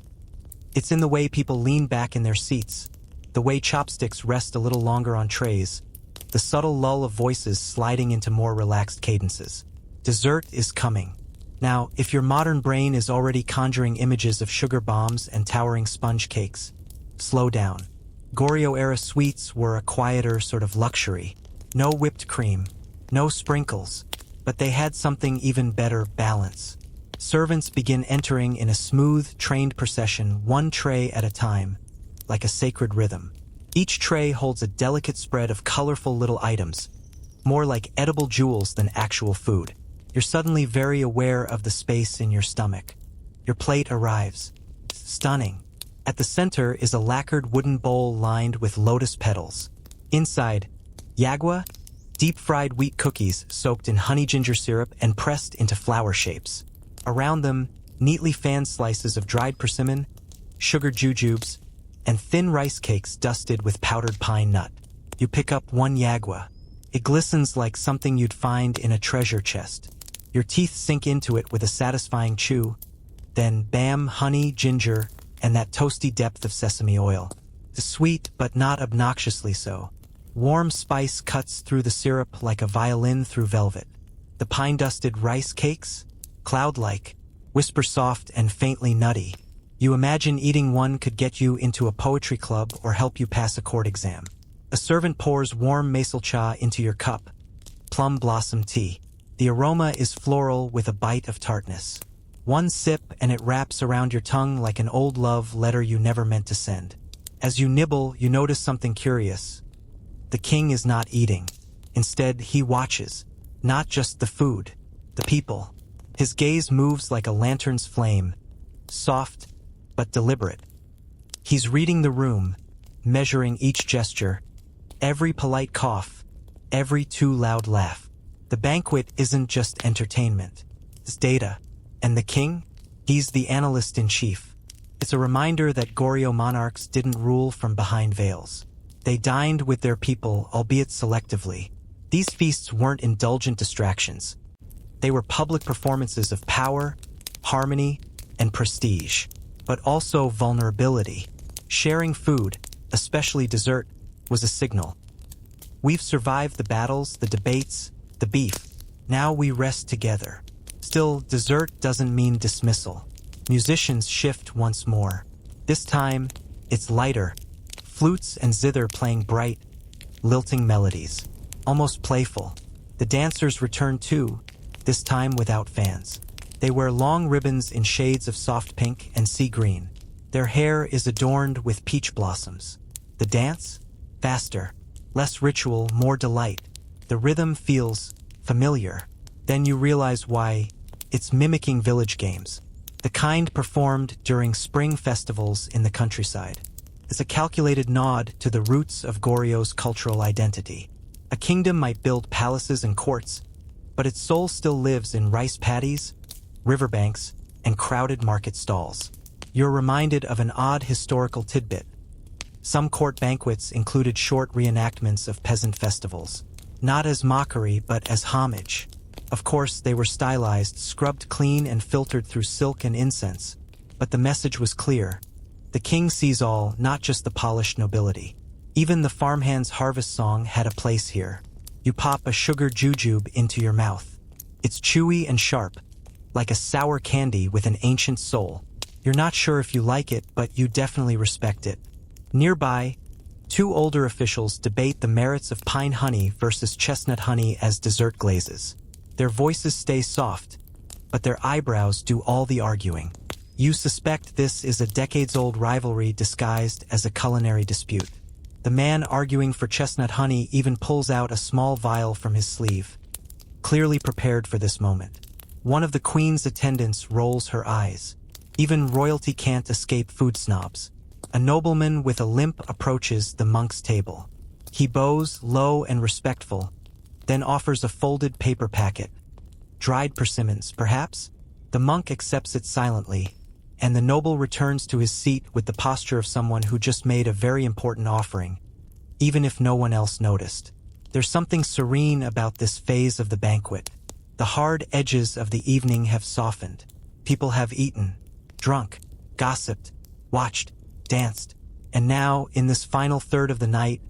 It's in the way people lean back in their seats, the way chopsticks rest a little longer on trays, the subtle lull of voices sliding into more relaxed cadences. Dessert is coming. Now, if your modern brain is already conjuring images of sugar bombs and towering sponge cakes, slow down. Goryeo-era sweets were a quieter sort of luxury. No whipped cream, no sprinkles, but they had something even better: balance. Servants begin entering in a smooth, trained procession, one tray at a time, like a sacred rhythm. Each tray holds a delicate spread of colorful little items, more like edible jewels than actual food. You're suddenly very aware of the space in your stomach. Your plate arrives. Stunning. At the center is a lacquered wooden bowl lined with lotus petals. Inside, yagwa, deep-fried wheat cookies soaked in honey ginger syrup and pressed into flower shapes. Around them, neatly fanned slices of dried persimmon, sugar jujubes, and thin rice cakes dusted with powdered pine nut. You pick up one yagwa. It glistens like something you'd find in a treasure chest. Your teeth sink into it with a satisfying chew. Then bam, honey, ginger, and that toasty depth of sesame oil. Sweet, but not obnoxiously so. Warm spice cuts through the syrup like a violin through velvet. The pine-dusted rice cakes? Cloud-like, whisper-soft and faintly nutty. You imagine eating one could get you into a poetry club or help you pass a court exam. A servant pours warm masil cha into your cup. Plum blossom tea. The aroma is floral with a bite of tartness. One sip and it wraps around your tongue like an old love letter you never meant to send. As you nibble, you notice something curious. The king is not eating. Instead, he watches. Not just the food, the people. His gaze moves like a lantern's flame, soft but deliberate. He's reading the room, measuring each gesture, every polite cough, every too loud laugh. The banquet isn't just entertainment. It's data. And the king? He's the analyst-in-chief. It's a reminder that Goryeo monarchs didn't rule from behind veils. They dined with their people, albeit selectively. These feasts weren't indulgent distractions. They were public performances of power, harmony, and prestige, but also vulnerability. Sharing food, especially dessert, was a signal. We've survived the battles, the debates, the beef. Now we rest together. Still, dessert doesn't mean dismissal. Musicians shift once more. This time, it's lighter. Flutes and zither playing bright, lilting melodies. Almost playful. The dancers return too, this time without fans. They wear long ribbons in shades of soft pink and sea green. Their hair is adorned with peach blossoms. The dance? Faster. Less ritual, more delight. The rhythm feels familiar. Then you realize why. It's mimicking village games. The kind performed during spring festivals in the countryside. It's a calculated nod to the roots of Goryeo's cultural identity. A kingdom might build palaces and courts, but its soul still lives in rice paddies, riverbanks, and crowded market stalls. You're reminded of an odd historical tidbit. Some court banquets included short reenactments of peasant festivals, not as mockery but as homage. Of course, they were stylized, scrubbed clean and filtered through silk and incense, but the message was clear. The king sees all, not just the polished nobility. Even the farmhand's harvest song had a place here. You pop a sugar jujube into your mouth. It's chewy and sharp, like a sour candy with an ancient soul. You're not sure if you like it, but you definitely respect it. Nearby, two older officials debate the merits of pine honey versus chestnut honey as dessert glazes. Their voices stay soft, but their eyebrows do all the arguing. You suspect this is a decades-old rivalry disguised as a culinary dispute. The man arguing for chestnut honey even pulls out a small vial from his sleeve, clearly prepared for this moment. One of the queen's attendants rolls her eyes. Even royalty can't escape food snobs. A nobleman with a limp approaches the monk's table. He bows, low and respectful, then offers a folded paper packet. Dried persimmons, perhaps? The monk accepts it silently, and the noble returns to his seat with the posture of someone who just made a very important offering, even if no one else noticed. There's something serene about this phase of the banquet. The hard edges of the evening have softened. People have eaten, drunk, gossiped, watched, danced, and now, in this final third of the night,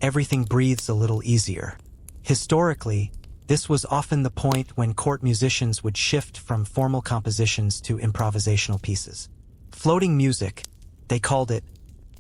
everything breathes a little easier. Historically, this was often the point when court musicians would shift from formal compositions to improvisational pieces. Floating music, they called it,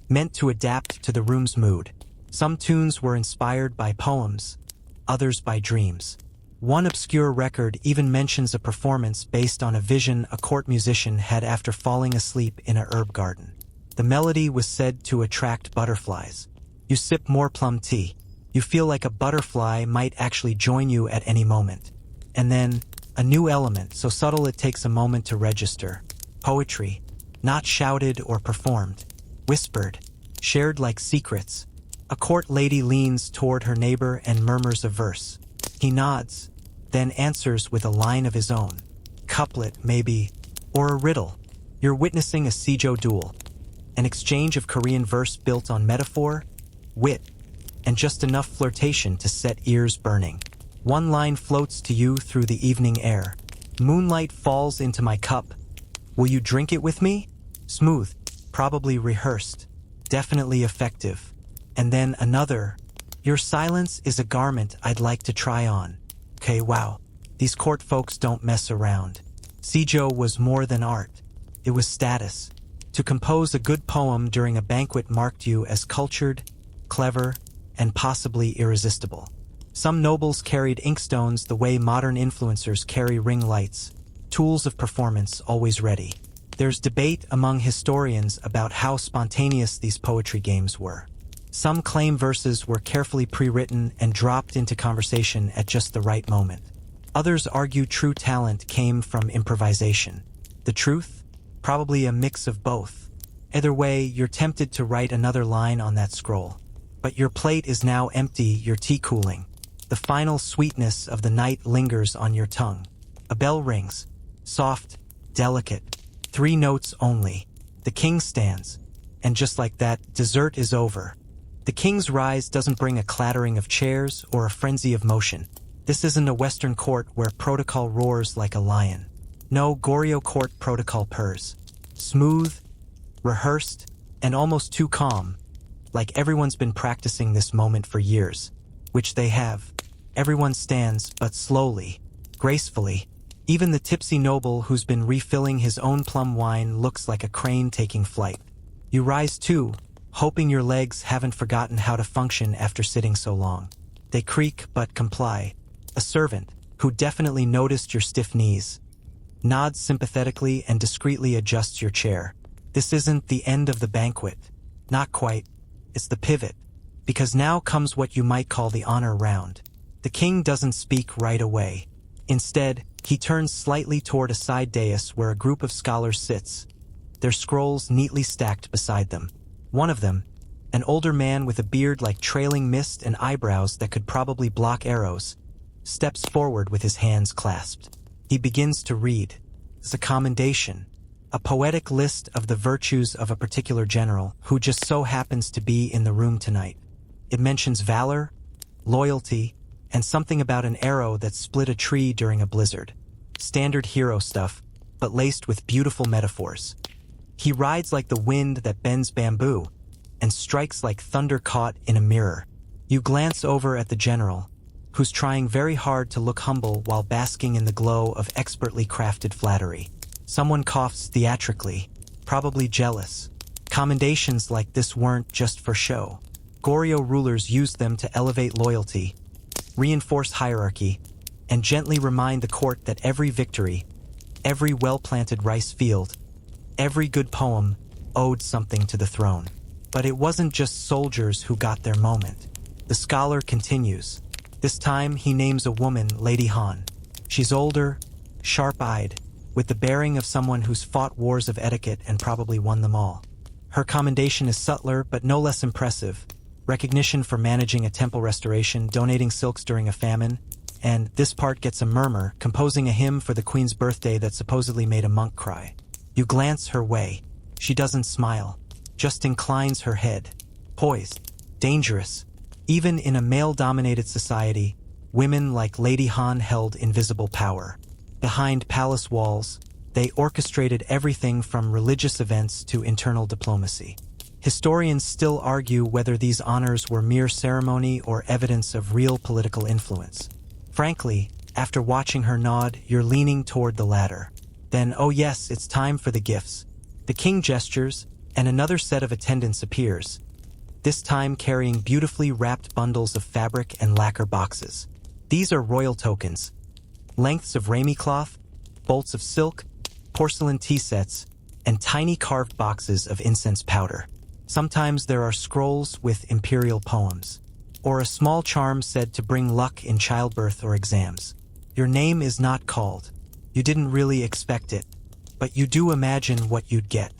meant to adapt to the room's mood. Some tunes were inspired by poems, others by dreams. One obscure record even mentions a performance based on a vision a court musician had after falling asleep in a herb garden. The melody was said to attract butterflies. You sip more plum tea. You feel like a butterfly might actually join you at any moment. And then, a new element, so subtle it takes a moment to register. Poetry, not shouted or performed. Whispered, shared like secrets. A court lady leans toward her neighbor and murmurs a verse. He nods, then answers with a line of his own. Couplet, maybe, or a riddle. You're witnessing a Seijo duel. An exchange of Korean verse built on metaphor, wit, and just enough flirtation to set ears burning. One line floats to you through the evening air. Moonlight falls into my cup. Will you drink it with me? Smooth, probably rehearsed, definitely effective. And then another. Your silence is a garment I'd like to try on. Okay, wow. These court folks don't mess around. Seijo was more than art. It was status. To compose a good poem during a banquet marked you as cultured, clever, and possibly irresistible. Some nobles carried inkstones the way modern influencers carry ring lights, tools of performance always ready. There's debate among historians about how spontaneous these poetry games were. Some claim verses were carefully pre-written and dropped into conversation at just the right moment. Others argue true talent came from improvisation. The truth? Probably a mix of both. Either way, you're tempted to write another line on that scroll. But your plate is now empty, your tea cooling. The final sweetness of the night lingers on your tongue. A bell rings. Soft, delicate. 3 notes only. The king stands. And just like that, dessert is over. The king's rise doesn't bring a clattering of chairs or a frenzy of motion. This isn't a Western court where protocol roars like a lion. No, Goryeo court protocol purrs. Smooth, rehearsed, and almost too calm. Like everyone's been practicing this moment for years. Which they have. Everyone stands, but slowly, gracefully. Even the tipsy noble who's been refilling his own plum wine looks like a crane taking flight. You rise too, hoping your legs haven't forgotten how to function after sitting so long. They creak but comply. A servant, who definitely noticed your stiff knees, nods sympathetically and discreetly adjusts your chair. This isn't the end of the banquet. Not quite. It's the pivot. Because now comes what you might call the honor round. The king doesn't speak right away. Instead, he turns slightly toward a side dais where a group of scholars sits, their scrolls neatly stacked beside them. One of them, an older man with a beard like trailing mist and eyebrows that could probably block arrows, steps forward with his hands clasped. He begins to read. It's a commendation, a poetic list of the virtues of a particular general who just so happens to be in the room tonight. It mentions valor, loyalty, and something about an arrow that split a tree during a blizzard. Standard hero stuff, but laced with beautiful metaphors. He rides like the wind that bends bamboo, and strikes like thunder caught in a mirror. You glance over at the general, who's trying very hard to look humble while basking in the glow of expertly crafted flattery. Someone coughs theatrically, probably jealous. Commendations like this weren't just for show. Goryeo rulers used them to elevate loyalty, reinforce hierarchy, and gently remind the court that every victory, every well-planted rice field, every good poem owed something to the throne. But it wasn't just soldiers who got their moment. The scholar continues. This time he names a woman, Lady Han. She's older, sharp-eyed, with the bearing of someone who's fought wars of etiquette and probably won them all. Her commendation is subtler but no less impressive. Recognition for managing a temple restoration, donating silks during a famine, and this part gets a murmur, composing a hymn for the queen's birthday that supposedly made a monk cry. You glance her way. She doesn't smile, just inclines her head. Poised, dangerous. Even in a male-dominated society, women like Lady Han held invisible power. Behind palace walls, they orchestrated everything from religious events to internal diplomacy. Historians still argue whether these honors were mere ceremony or evidence of real political influence. Frankly, after watching her nod, you're leaning toward the latter. Then, oh yes, it's time for the gifts. The king gestures, and another set of attendants appears, this time carrying beautifully wrapped bundles of fabric and lacquer boxes. These are royal tokens, lengths of ramie cloth, bolts of silk, porcelain tea sets, and tiny carved boxes of incense powder. Sometimes there are scrolls with imperial poems, or a small charm said to bring luck in childbirth or exams. Your name is not called. You didn't really expect it, but you do imagine what you'd get.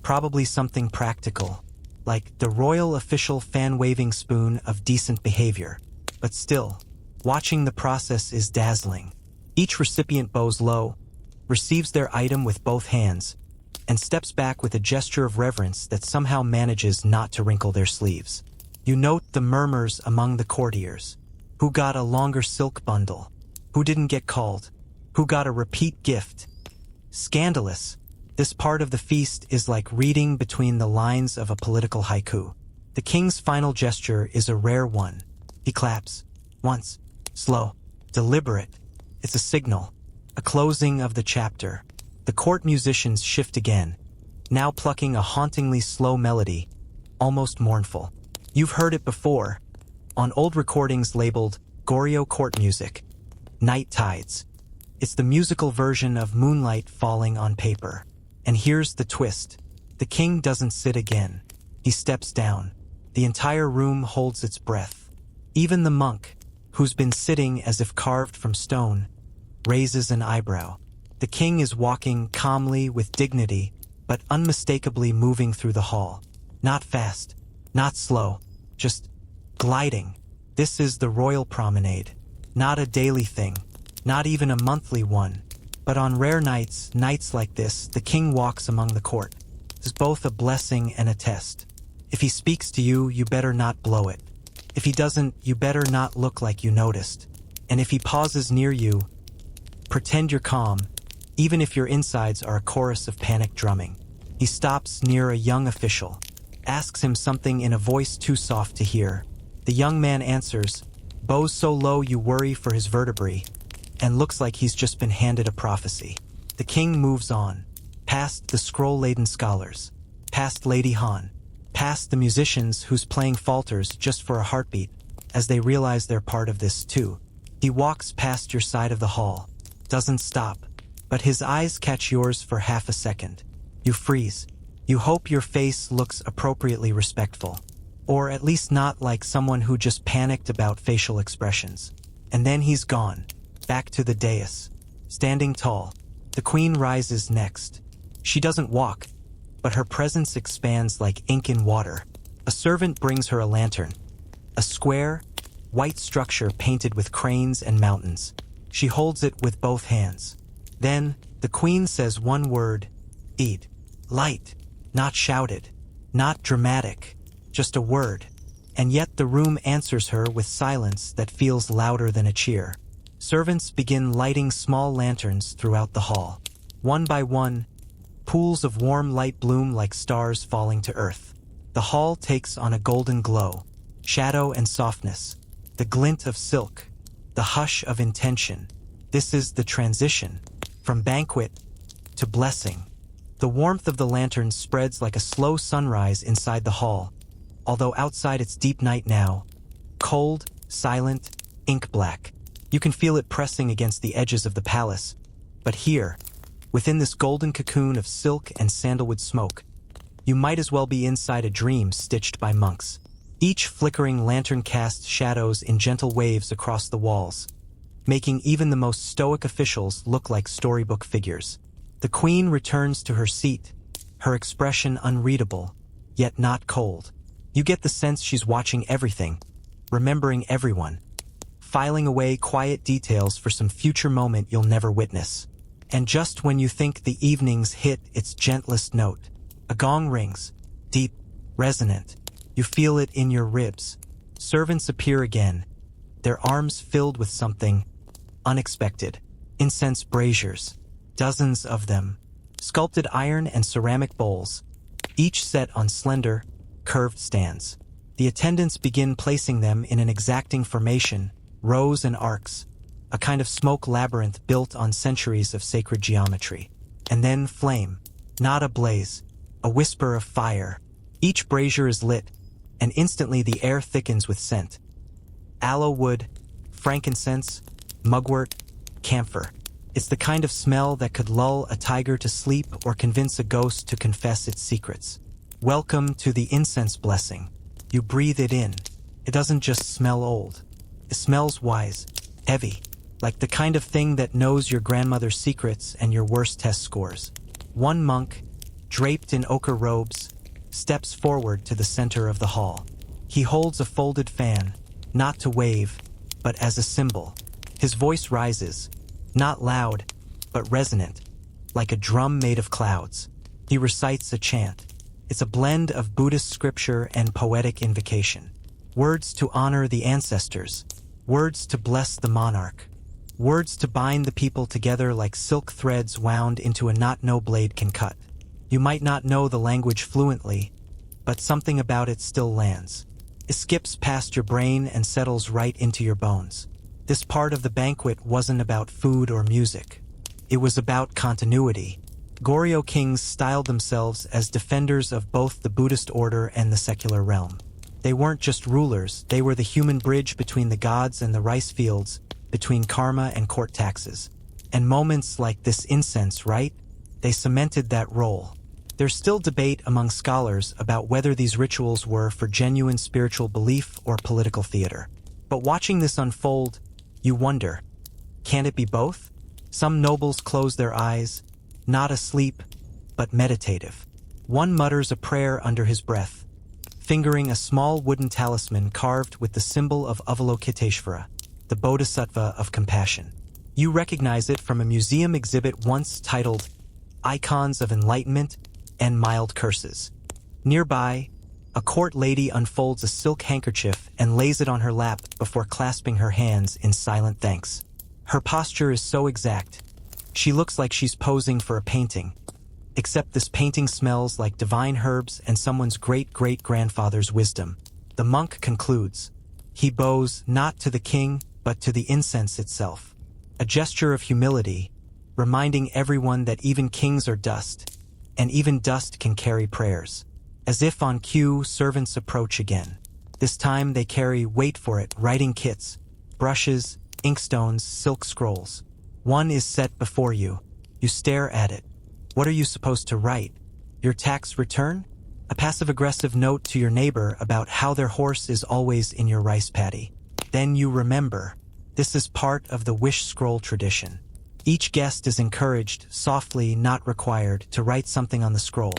Probably something practical, like the royal official fan-waving spoon of decent behavior. But still, watching the process is dazzling. Each recipient bows low, receives their item with both hands, and steps back with a gesture of reverence that somehow manages not to wrinkle their sleeves. You note the murmurs among the courtiers. Who got a longer silk bundle? Who didn't get called? Who got a repeat gift? Scandalous. This part of the feast is like reading between the lines of a political haiku. The king's final gesture is a rare one. He claps. Once. Slow. Deliberate. It's a signal. A closing of the chapter. The court musicians shift again, now plucking a hauntingly slow melody, almost mournful. You've heard it before, on old recordings labeled Goryeo court music. Night Tides. It's the musical version of moonlight falling on paper. And here's the twist. The king doesn't sit again. He steps down. The entire room holds its breath. Even the monk, who's been sitting as if carved from stone, raises an eyebrow. The king is walking calmly with dignity, but unmistakably moving through the hall. Not fast, not slow, just gliding. This is the royal promenade. Not a daily thing, not even a monthly one. But on rare nights like this, the king walks among the court. It's both a blessing and a test. If he speaks to you, you better not blow it. If he doesn't, you better not look like you noticed. And if he pauses near you, pretend you're calm, even if your insides are a chorus of panic drumming. He stops near a young official, asks him something in a voice too soft to hear. The young man answers, bows so low you worry for his vertebrae, and looks like he's just been handed a prophecy. The king moves on, past the scroll-laden scholars, past Lady Han, past the musicians whose playing falters just for a heartbeat, as they realize they're part of this too. He walks past your side of the hall, doesn't stop, but his eyes catch yours for half a second. You freeze. You hope your face looks appropriately respectful, or at least not like someone who just panicked about facial expressions. And then he's gone, back to the dais, standing tall. The queen rises next. She doesn't walk, but her presence expands like ink in water. A servant brings her a lantern, a square, white structure painted with cranes and mountains. She holds it with both hands. Then, the queen says one word, "Eat." Light, not shouted, not dramatic, just a word. And yet the room answers her with silence that feels louder than a cheer. Servants begin lighting small lanterns throughout the hall. One by one, pools of warm light bloom like stars falling to earth. The hall takes on a golden glow, shadow and softness, the glint of silk, the hush of intention. This is the transition, from banquet to blessing. The warmth of the lanterns spreads like a slow sunrise inside the hall, although outside it's deep night now. Cold, silent, ink black. You can feel it pressing against the edges of the palace. But here, within this golden cocoon of silk and sandalwood smoke, you might as well be inside a dream stitched by monks. Each flickering lantern casts shadows in gentle waves across the walls, making even the most stoic officials look like storybook figures. The queen returns to her seat, her expression unreadable, yet not cold. You get the sense she's watching everything, remembering everyone, filing away quiet details for some future moment you'll never witness. And just when you think the evening's hit its gentlest note, a gong rings, deep, resonant. You feel it in your ribs. Servants appear again, their arms filled with something unexpected. Incense braziers, dozens of them, sculpted iron and ceramic bowls, each set on slender, curved stands. The attendants begin placing them in an exacting formation, rows and arcs, a kind of smoke labyrinth built on centuries of sacred geometry. And then flame, not a blaze, a whisper of fire. Each brazier is lit, and instantly the air thickens with scent. Aloe wood, frankincense, mugwort, camphor. It's the kind of smell that could lull a tiger to sleep or convince a ghost to confess its secrets. Welcome to the incense blessing. You breathe it in. It doesn't just smell old. It smells wise, heavy, like the kind of thing that knows your grandmother's secrets and your worst test scores. One monk, draped in ochre robes, steps forward to the center of the hall. He holds a folded fan, not to wave, but as a symbol. His voice rises, not loud, but resonant, like a drum made of clouds. He recites a chant. It's a blend of Buddhist scripture and poetic invocation. Words to honor the ancestors, words to bless the monarch, words to bind the people together like silk threads wound into a knot no blade can cut. You might not know the language fluently, but something about it still lands. It skips past your brain and settles right into your bones. This part of the banquet wasn't about food or music. It was about continuity. Goryeo kings styled themselves as defenders of both the Buddhist order and the secular realm. They weren't just rulers, they were the human bridge between the gods and the rice fields, between karma and court taxes. And moments like this incense, right? They cemented that role. There's still debate among scholars about whether these rituals were for genuine spiritual belief or political theater. But watching this unfold, you wonder, can it be both? Some nobles close their eyes, not asleep, but meditative. One mutters a prayer under his breath, fingering a small wooden talisman carved with the symbol of Avalokiteshvara, the Bodhisattva of compassion. You recognize it from a museum exhibit once titled Icons of Enlightenment and Mild Curses. Nearby, a court lady unfolds a silk handkerchief and lays it on her lap before clasping her hands in silent thanks. Her posture is so exact. She looks like she's posing for a painting, except this painting smells like divine herbs and someone's great-great-grandfather's wisdom. The monk concludes. He bows not to the king, but to the incense itself. A gesture of humility, reminding everyone that even kings are dust, and even dust can carry prayers. As if on cue, servants approach again. This time they carry, wait for it, writing kits, brushes, inkstones, silk scrolls. One is set before you. You stare at it. What are you supposed to write? Your tax return? A passive-aggressive note to your neighbor about how their horse is always in your rice paddy. Then you remember. This is part of the wish scroll tradition. Each guest is encouraged, softly, not required, to write something on the scroll.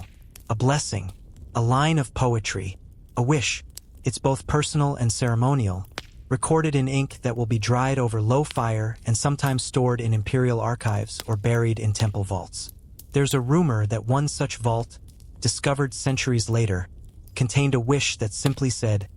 A blessing, a line of poetry, a wish. It's both personal and ceremonial, recorded in ink that will be dried over low fire and sometimes stored in imperial archives or buried in temple vaults. There's a rumor that one such vault, discovered centuries later, contained a wish that simply said,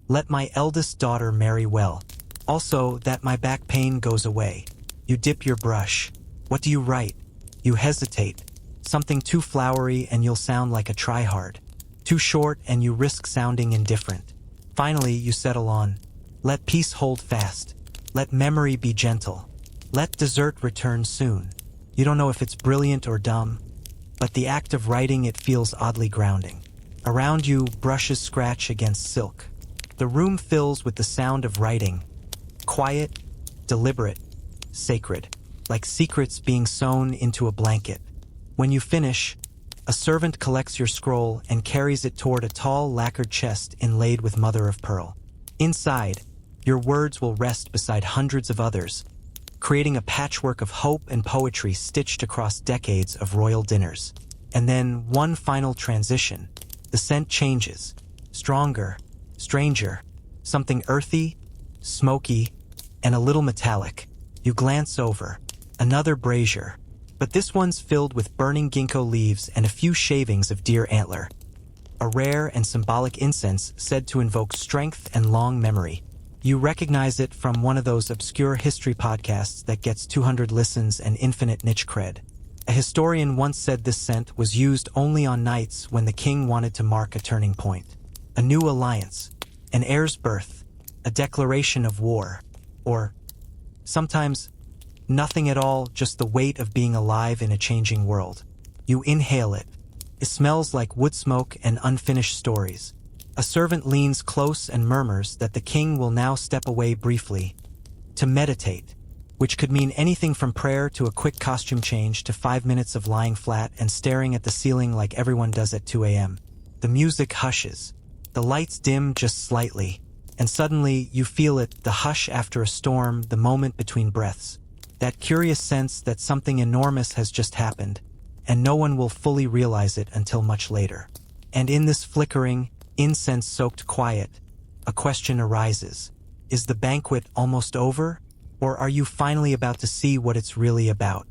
"Let my eldest daughter marry well. Also, that my back pain goes away." You dip your brush. What do you write? You hesitate. Something too flowery and you'll sound like a tryhard. Too short and you risk sounding indifferent. Finally, you settle on, "Let peace hold fast. Let memory be gentle. Let dessert return soon." You don't know if it's brilliant or dumb, but the act of writing it feels oddly grounding. Around you, brushes scratch against silk. The room fills with the sound of writing. Quiet, deliberate, sacred, like secrets being sewn into a blanket. When you finish, a servant collects your scroll and carries it toward a tall lacquered chest inlaid with mother of pearl. Inside, your words will rest beside hundreds of others, creating a patchwork of hope and poetry stitched across decades of royal dinners. And then one final transition. The scent changes. Stronger, stranger, something earthy, smoky, and a little metallic. You glance over. Another brazier. But this one's filled with burning ginkgo leaves and a few shavings of deer antler. A rare and symbolic incense said to invoke strength and long memory. You recognize it from one of those obscure history podcasts that gets 200 listens and infinite niche cred. A historian once said this scent was used only on nights when the king wanted to mark a turning point. A new alliance, an heir's birth, a declaration of war, or sometimes nothing at all, just the weight of being alive in a changing world. You inhale it. It smells like wood smoke and unfinished stories. A servant leans close and murmurs that the king will now step away briefly to meditate, which could mean anything from prayer to a quick costume change to 5 minutes of lying flat and staring at the ceiling like everyone does at 2 a.m. The music hushes. The lights dim just slightly, and suddenly you feel it, the hush after a storm, the moment between breaths. That curious sense that something enormous has just happened, and no one will fully realize it until much later. And in this flickering, incense-soaked quiet, a question arises. Is the banquet almost over? Or are you finally about to see what it's really about?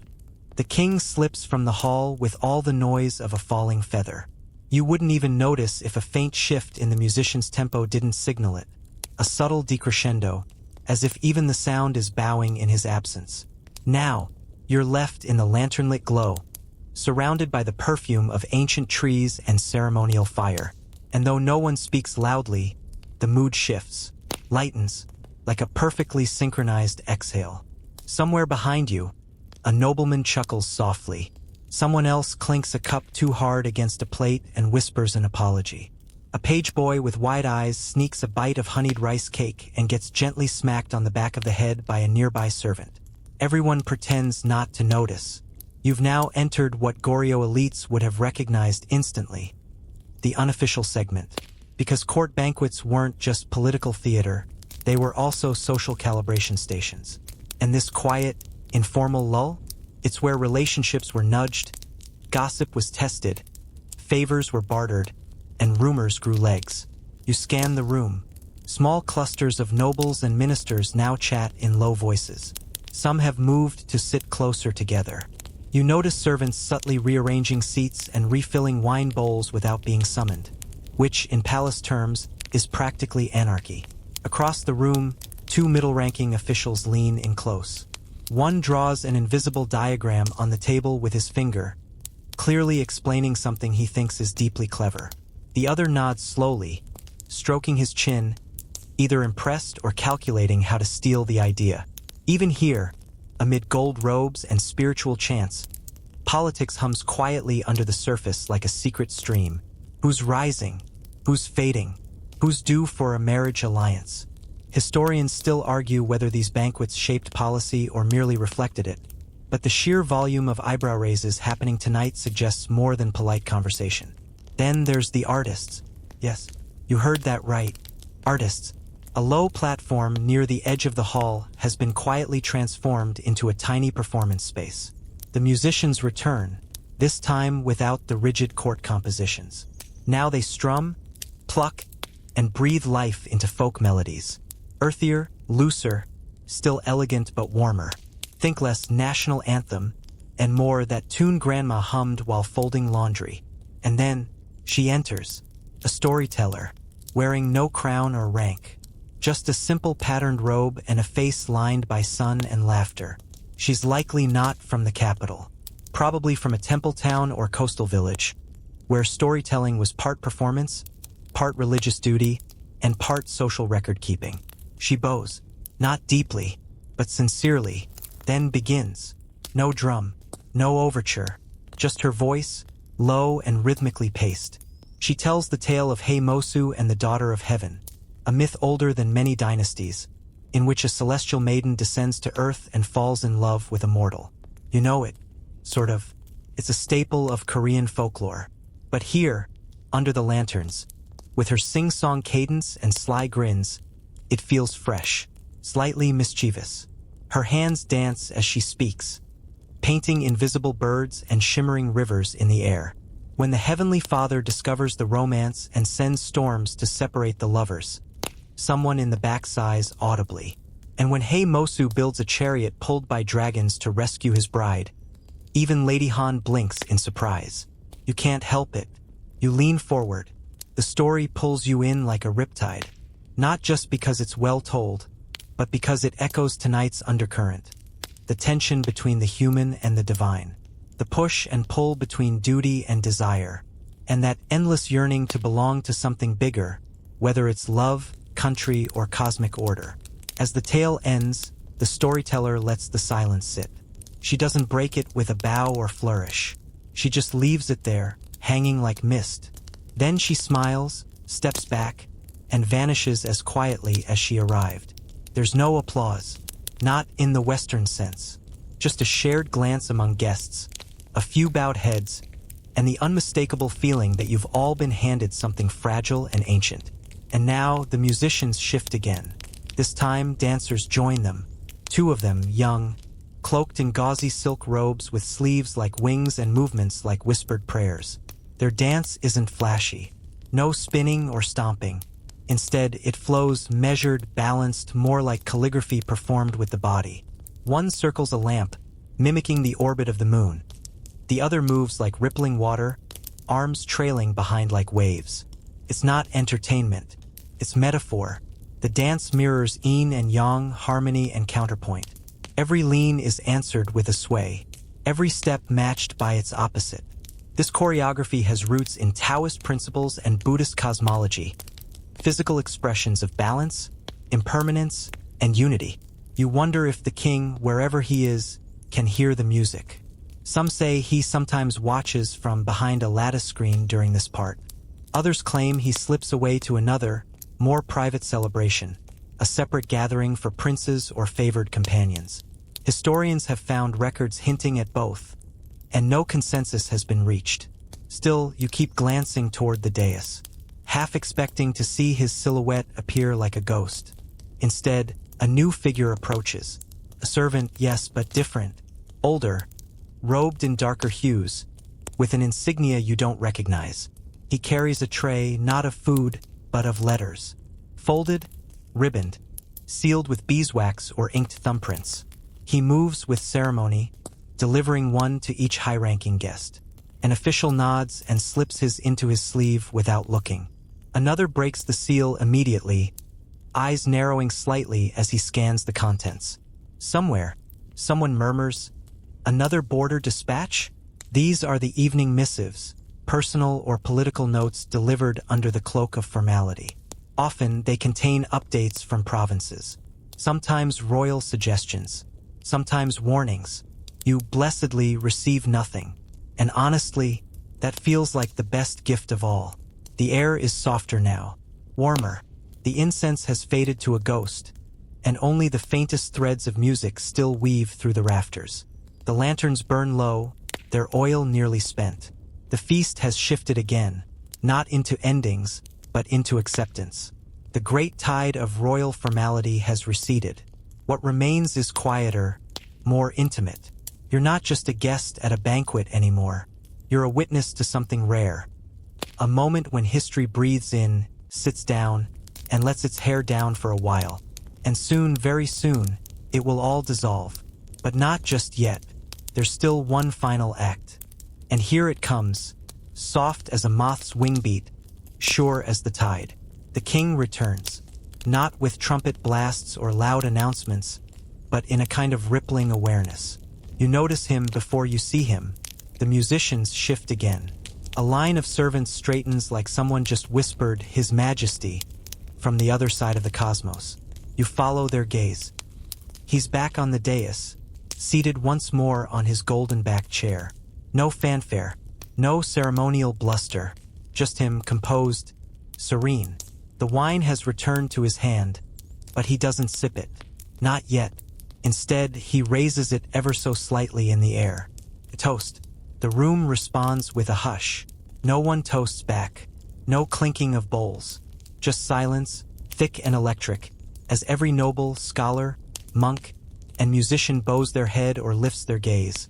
The king slips from the hall with all the noise of a falling feather. You wouldn't even notice if a faint shift in the musician's tempo didn't signal it. A subtle decrescendo, as if even the sound is bowing in his absence. Now, you're left in the lantern-lit glow, surrounded by the perfume of ancient trees and ceremonial fire. And though no one speaks loudly, the mood shifts, lightens, like a perfectly synchronized exhale. Somewhere behind you, a nobleman chuckles softly. Someone else clinks a cup too hard against a plate and whispers an apology. A page boy with wide eyes sneaks a bite of honeyed rice cake and gets gently smacked on the back of the head by a nearby servant. Everyone pretends not to notice. You've now entered what Goryeo elites would have recognized instantly. The unofficial segment. Because court banquets weren't just political theater, they were also social calibration stations. And this quiet, informal lull? It's where relationships were nudged, gossip was tested, favors were bartered, and rumors grew legs. You scan the room. Small clusters of nobles and ministers now chat in low voices. Some have moved to sit closer together. You notice servants subtly rearranging seats and refilling wine bowls without being summoned, which, in palace terms, is practically anarchy. Across the room, two middle-ranking officials lean in close. One draws an invisible diagram on the table with his finger, clearly explaining something he thinks is deeply clever. The other nods slowly, stroking his chin, either impressed or calculating how to steal the idea. Even here, amid gold robes and spiritual chants, politics hums quietly under the surface like a secret stream. Who's rising? Who's fading? Who's due for a marriage alliance? Historians still argue whether these banquets shaped policy or merely reflected it, but the sheer volume of eyebrow raises happening tonight suggests more than polite conversation. Then there's the artists. Yes, you heard that right. Artists. A low platform near the edge of the hall has been quietly transformed into a tiny performance space. The musicians return, this time without the rigid court compositions. Now they strum, pluck, and breathe life into folk melodies. Earthier, looser, still elegant but warmer. Think less national anthem, and more that tune grandma hummed while folding laundry. And then, she enters, a storyteller, wearing no crown or rank. Just a simple patterned robe and a face lined by sun and laughter. She's likely not from the capital, probably from a temple town or coastal village, where storytelling was part performance, part religious duty, and part social record-keeping. She bows, not deeply, but sincerely, then begins. No drum, no overture, just her voice, low and rhythmically paced. She tells the tale of Mosu and the Daughter of Heaven, a myth older than many dynasties, in which a celestial maiden descends to earth and falls in love with a mortal. You know it, sort of. It's a staple of Korean folklore. But here, under the lanterns, with her sing-song cadence and sly grins, it feels fresh, slightly mischievous. Her hands dance as she speaks, painting invisible birds and shimmering rivers in the air. When the Heavenly Father discovers the romance and sends storms to separate the lovers, someone in the back sighs audibly. And when Mosu builds a chariot pulled by dragons to rescue his bride, even Lady Han blinks in surprise. You can't help it. You lean forward. The story pulls you in like a riptide, not just because it's well told, but because it echoes tonight's undercurrent, the tension between the human and the divine, the push and pull between duty and desire, and that endless yearning to belong to something bigger, whether it's love, country, or cosmic order. As the tale ends, the storyteller lets the silence sit. She doesn't break it with a bow or flourish. She just leaves it there, hanging like mist. Then she smiles, steps back, and vanishes as quietly as she arrived. There's no applause, not in the Western sense. Just a shared glance among guests, a few bowed heads, and the unmistakable feeling that you've all been handed something fragile and ancient. And now the musicians shift again. This time dancers join them, two of them young, cloaked in gauzy silk robes with sleeves like wings and movements like whispered prayers. Their dance isn't flashy, no spinning or stomping. Instead, it flows measured, balanced, more like calligraphy performed with the body. One circles a lamp, mimicking the orbit of the moon. The other moves like rippling water, arms trailing behind like waves. It's not entertainment, it's metaphor. The dance mirrors yin and yang, harmony and counterpoint. Every lean is answered with a sway, every step matched by its opposite. This choreography has roots in Taoist principles and Buddhist cosmology, physical expressions of balance, impermanence, and unity. You wonder if the king, wherever he is, can hear the music. Some say he sometimes watches from behind a lattice screen during this part. Others claim he slips away to another, more private celebration, a separate gathering for princes or favored companions. Historians have found records hinting at both, and no consensus has been reached. Still, you keep glancing toward the dais, half expecting to see his silhouette appear like a ghost. Instead, a new figure approaches, A servant, yes, but different. Older, robed in darker hues, with an insignia you don't recognize. He carries a tray not of food, but of letters. Folded, ribboned, sealed with beeswax or inked thumbprints. He moves with ceremony, delivering one to each high-ranking guest. An official nods and slips his into his sleeve without looking. Another breaks the seal immediately, eyes narrowing slightly as he scans the contents. Somewhere, someone murmurs, "Another border dispatch?" These are the evening missives, personal or political notes delivered under the cloak of formality. Often they contain updates from provinces, sometimes royal suggestions, sometimes warnings. You blessedly receive nothing, and honestly, that feels like the best gift of all. The air is softer now, warmer. The incense has faded to a ghost, and only the faintest threads of music still weave through the rafters. The lanterns burn low, their oil nearly spent. The feast has shifted again, not into endings, but into acceptance. The great tide of royal formality has receded. What remains is quieter, more intimate. You're not just a guest at a banquet anymore. You're a witness to something rare. A moment when history breathes in, sits down, and lets its hair down for a while. And soon, very soon, it will all dissolve. But not just yet. There's still one final act. And here it comes, soft as a moth's wingbeat, sure as the tide. The king returns, not with trumpet blasts or loud announcements, but in a kind of rippling awareness. You notice him before you see him. The musicians shift again. A line of servants straightens like someone just whispered, "His Majesty," from the other side of the cosmos. You follow their gaze. He's back on the dais, seated once more on his golden-backed chair. No fanfare, no ceremonial bluster, just him composed, serene. The wine has returned to his hand, but he doesn't sip it. Not yet. Instead, he raises it ever so slightly in the air. A toast. The room responds with a hush. No one toasts back. No clinking of bowls. Just silence, thick and electric, as every noble, scholar, monk, and musician bows their head or lifts their gaze.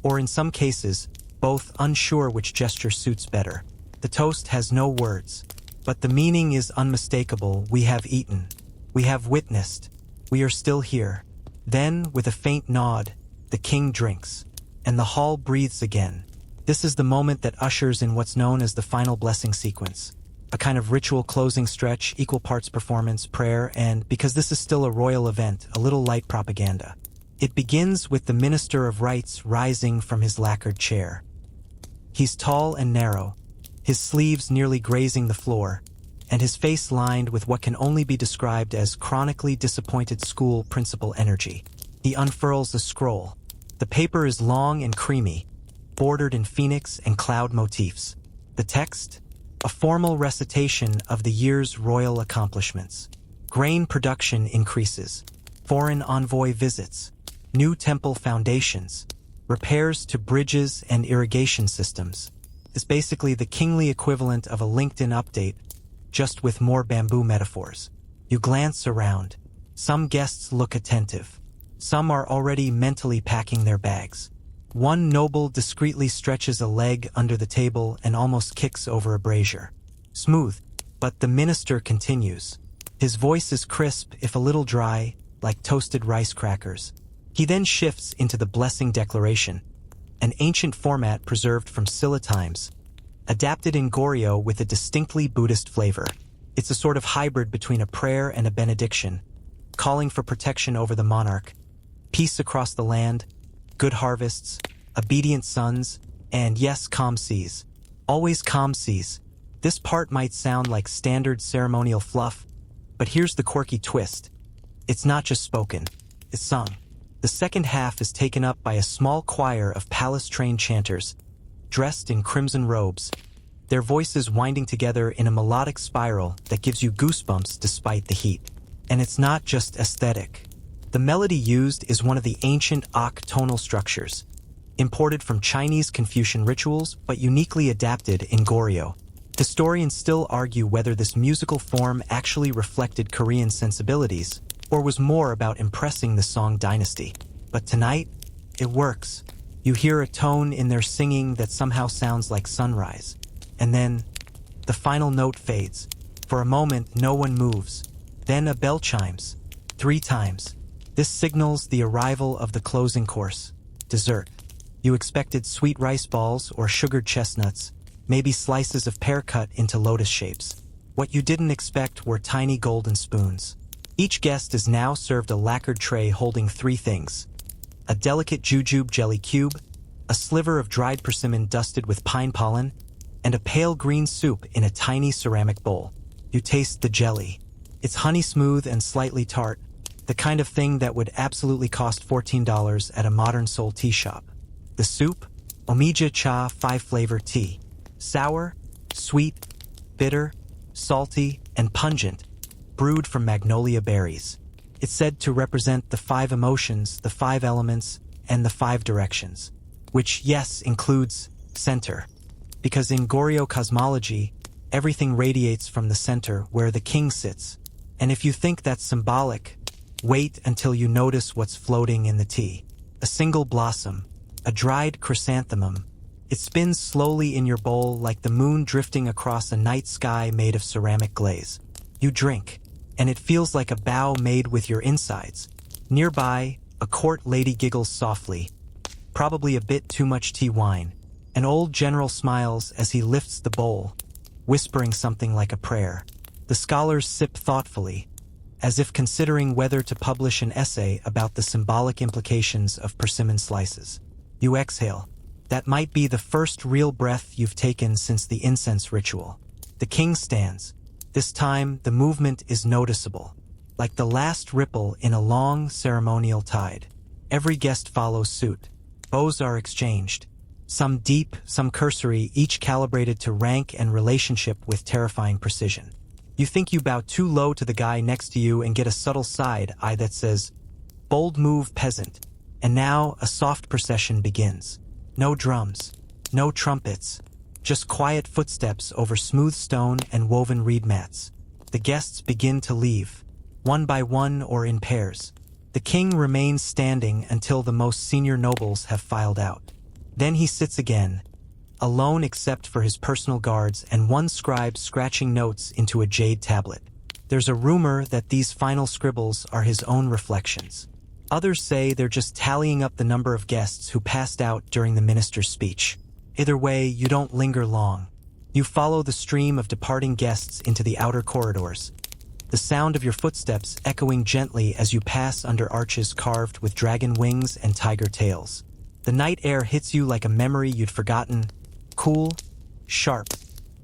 Or in some cases, both unsure which gesture suits better. The toast has no words, but the meaning is unmistakable. We have eaten. We have witnessed. We are still here. Then, with a faint nod, the king drinks, and the hall breathes again. This is the moment that ushers in what's known as the final blessing sequence. A kind of ritual closing stretch, equal parts performance, prayer, and, because this is still a royal event, a little light propaganda. It begins with the Minister of Rites rising from his lacquered chair. He's tall and narrow, his sleeves nearly grazing the floor, and his face lined with what can only be described as chronically disappointed school principal energy. He unfurls a scroll. The paper is long and creamy, bordered in phoenix and cloud motifs. The text? A formal recitation of the year's royal accomplishments. Grain production increases, foreign envoy visits, new temple foundations, repairs to bridges and irrigation systems. It's basically the kingly equivalent of a LinkedIn update, just with more bamboo metaphors. You glance around. Some guests look attentive. Some are already mentally packing their bags. One noble discreetly stretches a leg under the table and almost kicks over a brazier. Smooth, but the minister continues. His voice is crisp, if a little dry, like toasted rice crackers. He then shifts into the blessing declaration, an ancient format preserved from Silla times, adapted in Goryeo with a distinctly Buddhist flavor. It's a sort of hybrid between a prayer and a benediction, calling for protection over the monarch, peace across the land, good harvests, obedient sons, and yes, calm seas. Always calm seas. This part might sound like standard ceremonial fluff, but here's the quirky twist. It's not just spoken, it's sung. The second half is taken up by a small choir of palace-trained chanters, dressed in crimson robes, their voices winding together in a melodic spiral that gives you goosebumps despite the heat. And it's not just aesthetic. The melody used is one of the ancient octonal structures, imported from Chinese Confucian rituals but uniquely adapted in Goryeo. Historians still argue whether this musical form actually reflected Korean sensibilities, or was more about impressing the Song dynasty. But tonight, it works. You hear a tone in their singing that somehow sounds like sunrise. And then, the final note fades. For a moment, no one moves. Then a bell chimes. 3 times. This signals the arrival of the closing course, dessert. You expected sweet rice balls or sugared chestnuts, maybe slices of pear cut into lotus shapes. What you didn't expect were tiny golden spoons. Each guest is now served a lacquered tray holding 3 things: a delicate jujube jelly cube, a sliver of dried persimmon dusted with pine pollen, and a pale green soup in a tiny ceramic bowl. You taste the jelly. It's honey smooth and slightly tart, the kind of thing that would absolutely cost $14 at a modern Seoul tea shop. The soup? Omija cha 5-flavor tea. Sour, sweet, bitter, salty, and pungent, brewed from magnolia berries. It's said to represent the 5 emotions, the 5 elements, and the 5 directions, which, yes, includes center. Because in Goryeo cosmology, everything radiates from the center where the king sits. And if you think that's symbolic, wait until you notice what's floating in the tea. A single blossom, a dried chrysanthemum. It spins slowly in your bowl like the moon drifting across a night sky made of ceramic glaze. You drink, and it feels like a bow made with your insides. Nearby, a court lady giggles softly, probably a bit too much tea wine. An old general smiles as he lifts the bowl, whispering something like a prayer. The scholars sip thoughtfully, as if considering whether to publish an essay about the symbolic implications of persimmon slices. You exhale. That might be the first real breath you've taken since the incense ritual. The king stands. This time, the movement is noticeable, like the last ripple in a long ceremonial tide. Every guest follows suit. Bows are exchanged. Some deep, some cursory, each calibrated to rank and relationship with terrifying precision. You think you bow too low to the guy next to you and get a subtle side eye that says, "Bold move, peasant." And now a soft procession begins. No drums, no trumpets, just quiet footsteps over smooth stone and woven reed mats. The guests begin to leave, one by one or in pairs. The king remains standing until the most senior nobles have filed out. Then he sits again, alone except for his personal guards and one scribe scratching notes into a jade tablet. There's a rumor that these final scribbles are his own reflections. Others say they're just tallying up the number of guests who passed out during the minister's speech. Either way, you don't linger long. You follow the stream of departing guests into the outer corridors, the sound of your footsteps echoing gently as you pass under arches carved with dragon wings and tiger tails. The night air hits you like a memory you'd forgotten, cool, sharp,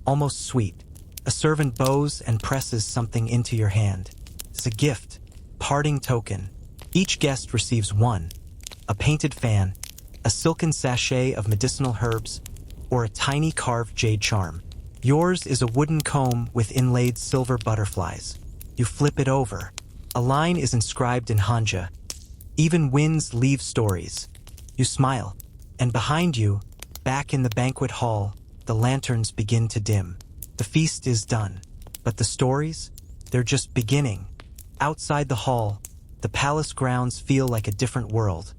almost sweet. A servant bows and presses something into your hand. It's a gift, parting token. Each guest receives one: a painted fan, a silken sachet of medicinal herbs, or a tiny carved jade charm. Yours is a wooden comb with inlaid silver butterflies. You flip it over. A line is inscribed in Hanja. Even winds leave stories. You smile, and behind you, back in the banquet hall, the lanterns begin to dim. The feast is done, but the stories? They're just beginning. Outside the hall, the palace grounds feel like a different world.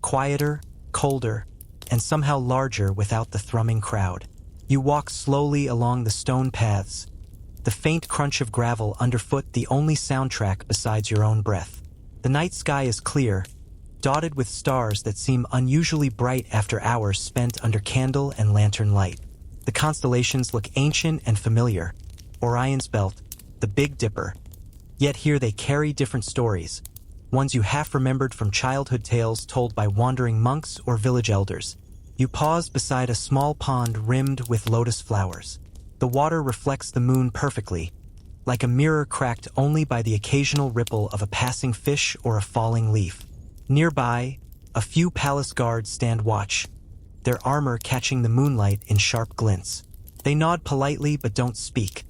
Quieter, colder, and somehow larger without the thrumming crowd. You walk slowly along the stone paths, the faint crunch of gravel underfoot the only soundtrack besides your own breath. The night sky is clear, dotted with stars that seem unusually bright after hours spent under candle and lantern light. The constellations look ancient and familiar. Orion's Belt, the Big Dipper. Yet here they carry different stories, ones you half remembered from childhood tales told by wandering monks or village elders. You pause beside a small pond rimmed with lotus flowers. The water reflects the moon perfectly, like a mirror cracked only by the occasional ripple of a passing fish or a falling leaf. Nearby, a few palace guards stand watch, their armor catching the moonlight in sharp glints. They nod politely but don't speak,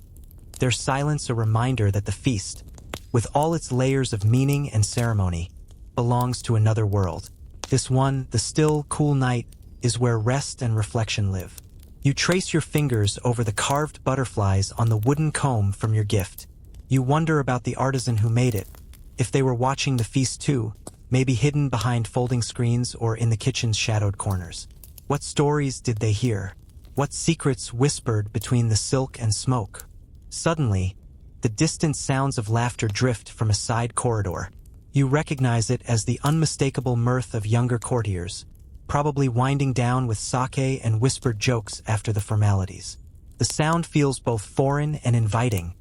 their silence a reminder that the feast, with all its layers of meaning and ceremony, belongs to another world. This one, the still, cool night, is where rest and reflection live. You trace your fingers over the carved butterflies on the wooden comb from your gift. You wonder about the artisan who made it. if they were watching the feast too, maybe hidden behind folding screens or in the kitchen's shadowed corners. What stories did they hear? What secrets whispered between the silk and smoke? Suddenly, the distant sounds of laughter drift from a side corridor. You recognize it as the unmistakable mirth of younger courtiers, probably winding down with sake and whispered jokes after the formalities. The sound feels both foreign and inviting,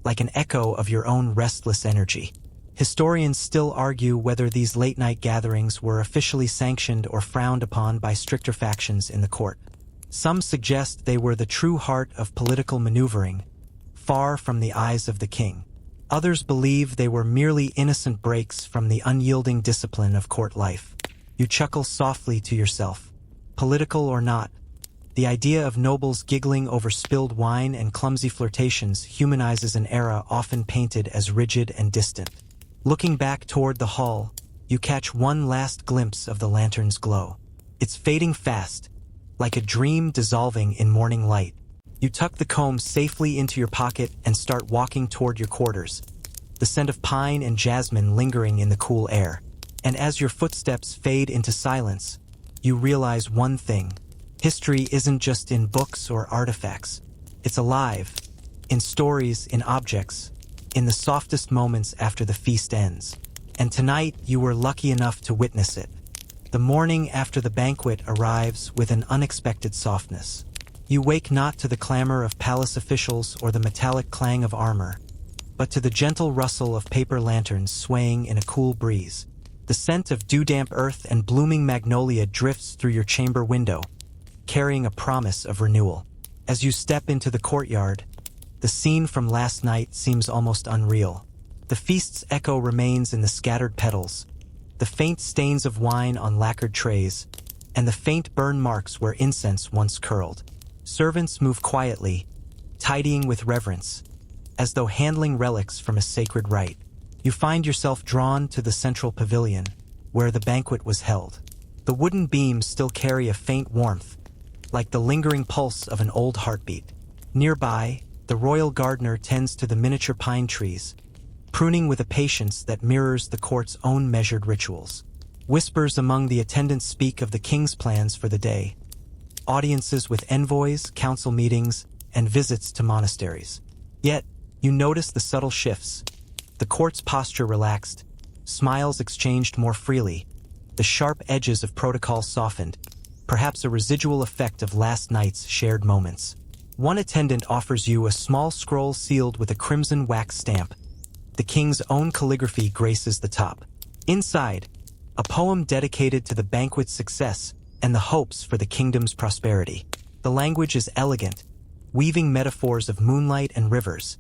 like an echo of your own restless energy. Historians still argue whether these late-night gatherings were officially sanctioned or frowned upon by stricter factions in the court. Some suggest they were the true heart of political maneuvering, far from the eyes of the king. Others believe they were merely innocent breaks from the unyielding discipline of court life. You chuckle softly to yourself. Political or not, the idea of nobles giggling over spilled wine and clumsy flirtations humanizes an era often painted as rigid and distant. Looking back toward the hall, you catch one last glimpse of the lantern's glow. It's fading fast, like a dream dissolving in morning light. You tuck the comb safely into your pocket and start walking toward your quarters, the scent of pine and jasmine lingering in the cool air. And as your footsteps fade into silence, you realize one thing. History isn't just in books or artifacts. It's alive, in stories, in objects, in the softest moments after the feast ends. And tonight, you were lucky enough to witness it. The morning after the banquet arrives with an unexpected softness. You wake not to the clamor of palace officials or the metallic clang of armor, but to the gentle rustle of paper lanterns swaying in a cool breeze. The scent of dew-damp earth and blooming magnolia drifts through your chamber window, carrying a promise of renewal. As you step into the courtyard, the scene from last night seems almost unreal. The feast's echo remains in the scattered petals, the faint stains of wine on lacquered trays, and the faint burn marks where incense once curled. Servants move quietly, tidying with reverence, as though handling relics from a sacred rite. You find yourself drawn to the central pavilion, where the banquet was held. The wooden beams still carry a faint warmth, like the lingering pulse of an old heartbeat. Nearby, the royal gardener tends to the miniature pine trees, pruning with a patience that mirrors the court's own measured rituals. Whispers among the attendants speak of the king's plans for the day, audiences with envoys, council meetings, and visits to monasteries. Yet, you notice the subtle shifts. The court's posture relaxed, smiles exchanged more freely, the sharp edges of protocol softened, perhaps a residual effect of last night's shared moments. One attendant offers you a small scroll sealed with a crimson wax stamp. The king's own calligraphy graces the top. Inside, a poem dedicated to the banquet's success and the hopes for the kingdom's prosperity. The language is elegant, weaving metaphors of moonlight and rivers,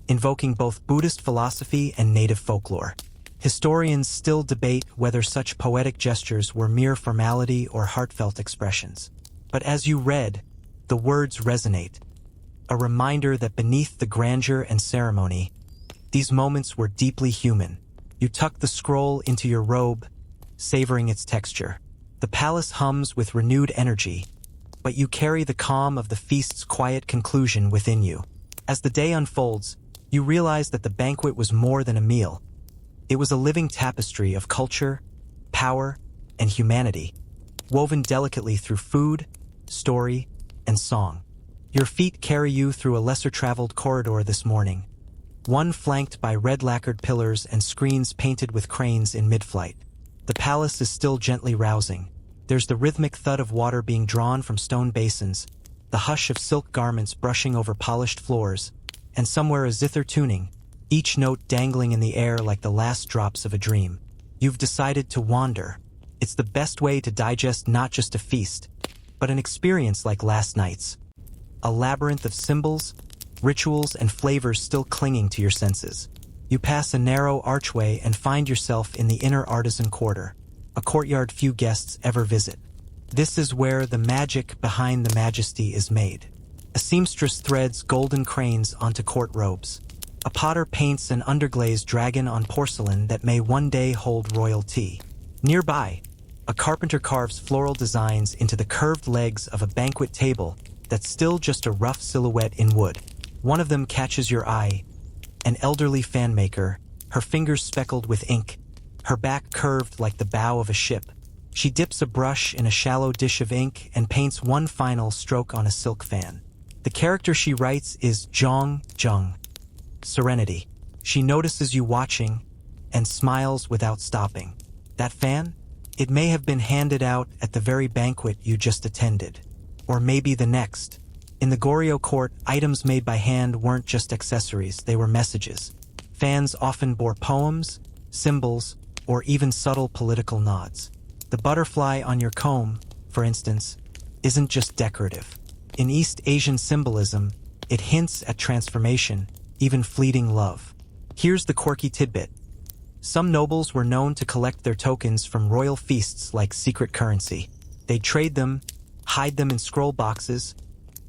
invoking both Buddhist philosophy and native folklore. Historians still debate whether such poetic gestures were mere formality or heartfelt expressions. But as you read, the words resonate, a reminder that beneath the grandeur and ceremony, these moments were deeply human. You tuck the scroll into your robe, savoring its texture. The palace hums with renewed energy, but you carry the calm of the feast's quiet conclusion within you. As the day unfolds, you realize that the banquet was more than a meal. It was a living tapestry of culture, power, and humanity, woven delicately through food, story, and song. Your feet carry you through a lesser-traveled corridor this morning, one flanked by red lacquered pillars and screens painted with cranes in mid-flight. The palace is still gently rousing. There's the rhythmic thud of water being drawn from stone basins, the hush of silk garments brushing over polished floors, and somewhere a zither tuning, each note dangling in the air like the last drops of a dream. You've decided to wander. It's the best way to digest not just a feast, but an experience like last night's. A labyrinth of symbols, rituals, and flavors still clinging to your senses. You pass a narrow archway and find yourself in the inner artisan quarter, a courtyard few guests ever visit. This is where the magic behind the majesty is made. A seamstress threads golden cranes onto court robes. A potter paints an underglazed dragon on porcelain that may one day hold royalty. Nearby, a carpenter carves floral designs into the curved legs of a banquet table that's still just a rough silhouette in wood. One of them catches your eye, an elderly fan maker, her fingers speckled with ink, her back curved like the bow of a ship. She dips a brush in a shallow dish of ink and paints one final stroke on a silk fan. The character she writes is Jong Jung, Serenity. She notices you watching and smiles without stopping. That fan? It may have been handed out at the very banquet you just attended. Or maybe the next. In the Goryeo court, items made by hand weren't just accessories, they were messages. Fans often bore poems, symbols, or even subtle political nods. The butterfly on your comb, for instance, isn't just decorative. In East Asian symbolism, it hints at transformation, even fleeting love. Here's the quirky tidbit. Some nobles were known to collect their tokens from royal feasts like secret currency. They'd trade them, hide them in scroll boxes,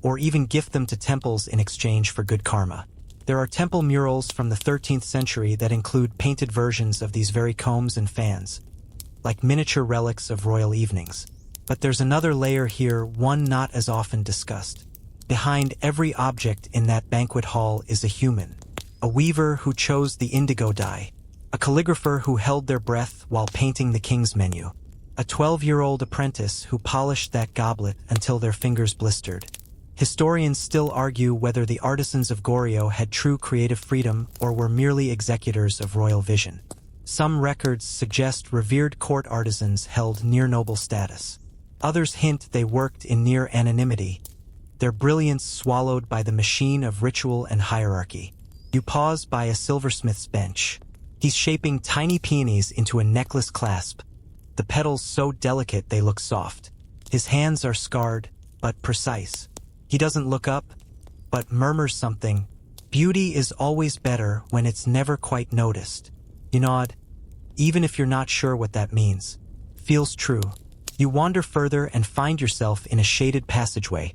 or even gift them to temples in exchange for good karma. There are temple murals from the 13th century that include painted versions of these very combs and fans, like miniature relics of royal evenings. But there's another layer here, one not as often discussed. Behind every object in that banquet hall is a human. A weaver who chose the indigo dye. A calligrapher who held their breath while painting the king's menu. A 12-year-old apprentice who polished that goblet until their fingers blistered. Historians still argue whether the artisans of Goryeo had true creative freedom or were merely executors of royal vision. Some records suggest revered court artisans held near-noble status. Others hint they worked in near anonymity, their brilliance swallowed by the machine of ritual and hierarchy. You pause by a silversmith's bench. He's shaping tiny peonies into a necklace clasp, the petals so delicate they look soft. His hands are scarred, but precise. He doesn't look up, but murmurs something. Beauty is always better when it's never quite noticed. You nod, even if you're not sure what that means. Feels true. You wander further and find yourself in a shaded passageway,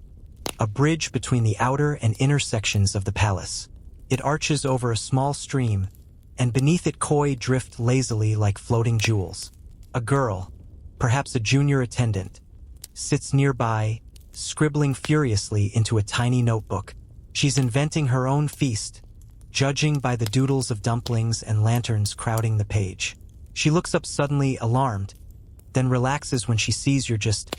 a bridge between the outer and inner sections of the palace. It arches over a small stream, and beneath it koi drift lazily like floating jewels. A girl, perhaps a junior attendant, sits nearby, scribbling furiously into a tiny notebook. She's inventing her own feast, judging by the doodles of dumplings and lanterns crowding the page. She looks up suddenly, alarmed, then relaxes when she sees you're just,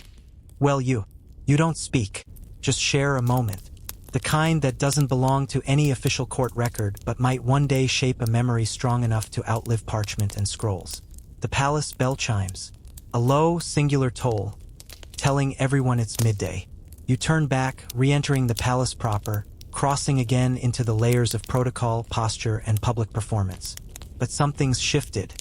well, you don't speak, just share a moment. The kind that doesn't belong to any official court record but might one day shape a memory strong enough to outlive parchment and scrolls. The palace bell chimes, a low, singular toll, telling everyone it's midday. You turn back, re-entering the palace proper, crossing again into the layers of protocol, posture, and public performance. But something's shifted.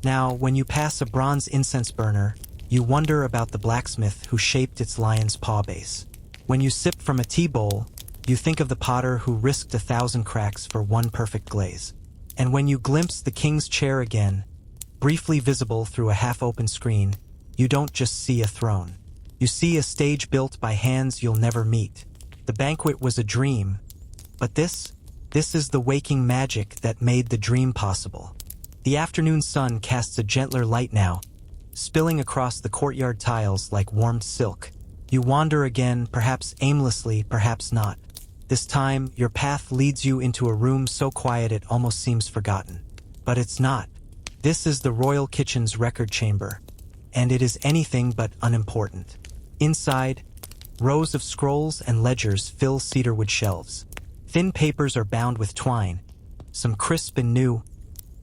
Now, when you pass a bronze incense burner, you wonder about the blacksmith who shaped its lion's paw base. When you sip from a tea bowl, you think of the potter who risked 1,000 cracks for one perfect glaze. And when you glimpse the king's chair again, briefly visible through a half-open screen, you don't just see a throne. You see a stage built by hands you'll never meet. The banquet was a dream, but this is the waking magic that made the dream possible. The afternoon sun casts a gentler light now, spilling across the courtyard tiles like warmed silk. You wander again, perhaps aimlessly, perhaps not. This time, your path leads you into a room so quiet it almost seems forgotten. But it's not. This is the royal kitchen's record chamber, and it is anything but unimportant. Inside, rows of scrolls and ledgers fill cedarwood shelves. Thin papers are bound with twine, some crisp and new,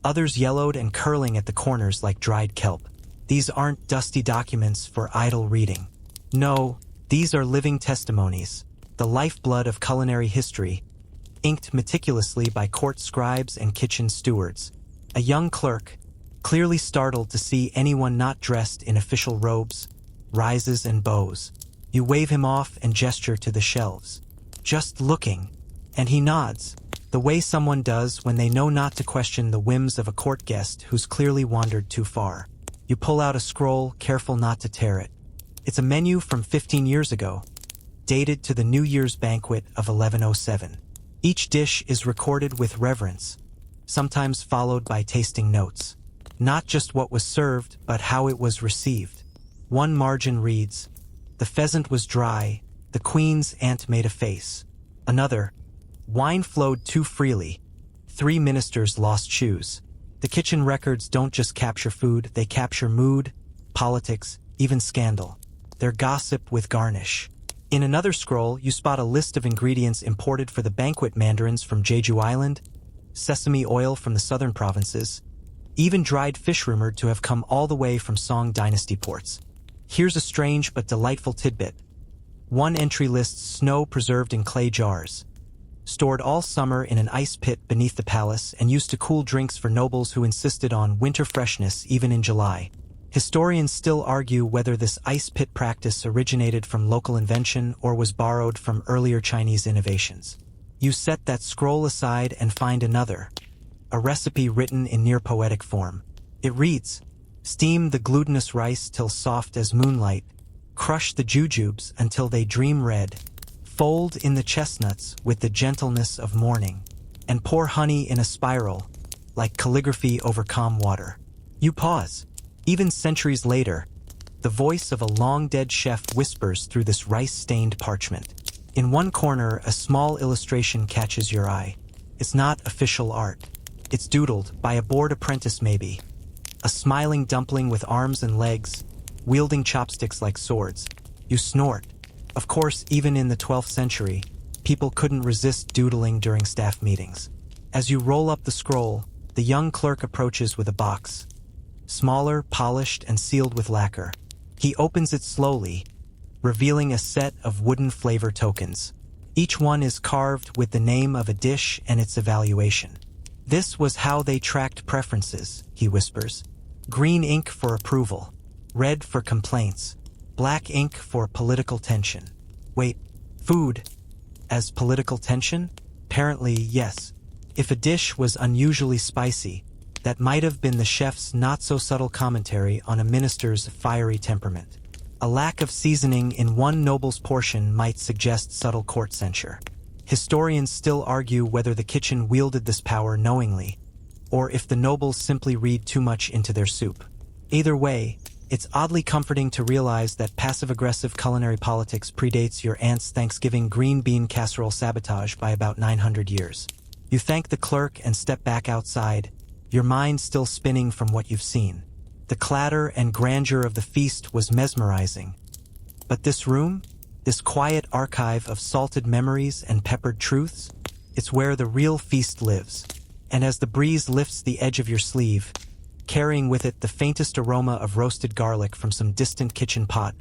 others yellowed and curling at the corners like dried kelp. These aren't dusty documents for idle reading. No, these are living testimonies, the lifeblood of culinary history, inked meticulously by court scribes and kitchen stewards. A young clerk, clearly startled to see anyone not dressed in official robes, rises and bows. You wave him off and gesture to the shelves. Just looking, and he nods, the way someone does when they know not to question the whims of a court guest who's clearly wandered too far. You pull out a scroll, careful not to tear it. It's a menu from 15 years ago, dated to the New Year's banquet of 1107. Each dish is recorded with reverence, sometimes followed by tasting notes. Not just what was served, but how it was received. One margin reads, "The pheasant was dry, the queen's aunt made a face." Another, "Wine flowed too freely, 3 ministers lost shoes." The kitchen records don't just capture food, they capture mood, politics, even scandal. They're gossip with garnish. In another scroll, you spot a list of ingredients imported for the banquet mandarins from Jeju Island, sesame oil from the southern provinces, even dried fish rumored to have come all the way from Song Dynasty ports. Here's a strange but delightful tidbit. One entry lists snow preserved in clay jars, stored all summer in an ice pit beneath the palace and used to cool drinks for nobles who insisted on winter freshness even in July. Historians still argue whether this ice pit practice originated from local invention or was borrowed from earlier Chinese innovations. You set that scroll aside and find another, a recipe written in near poetic form. It reads, "Steam the glutinous rice till soft as moonlight, crush the jujubes until they dream red, fold in the chestnuts with the gentleness of morning, and pour honey in a spiral, like calligraphy over calm water." You pause. Even centuries later, the voice of a long-dead chef whispers through this rice-stained parchment. In one corner, a small illustration catches your eye. It's not official art. It's doodled by a bored apprentice maybe. A smiling dumpling with arms and legs, wielding chopsticks like swords. You snort. Of course, even in the 12th century, people couldn't resist doodling during staff meetings. As you roll up the scroll, the young clerk approaches with a box. Smaller, polished, and sealed with lacquer. He opens it slowly, revealing a set of wooden flavor tokens. Each one is carved with the name of a dish and its evaluation. "This was how they tracked preferences," he whispers. "Green ink for approval, red for complaints, black ink for political tension." Wait, food as political tension? Apparently, yes. If a dish was unusually spicy, that might have been the chef's not-so-subtle commentary on a minister's fiery temperament. A lack of seasoning in one noble's portion might suggest subtle court censure. Historians still argue whether the kitchen wielded this power knowingly, or if the nobles simply read too much into their soup. Either way, it's oddly comforting to realize that passive-aggressive culinary politics predates your aunt's Thanksgiving green bean casserole sabotage by about 900 years. You thank the clerk and step back outside, your mind still spinning from what you've seen. The clatter and grandeur of the feast was mesmerizing. But this room? This quiet archive of salted memories and peppered truths? It's where the real feast lives. And as the breeze lifts the edge of your sleeve, carrying with it the faintest aroma of roasted garlic from some distant kitchen pot,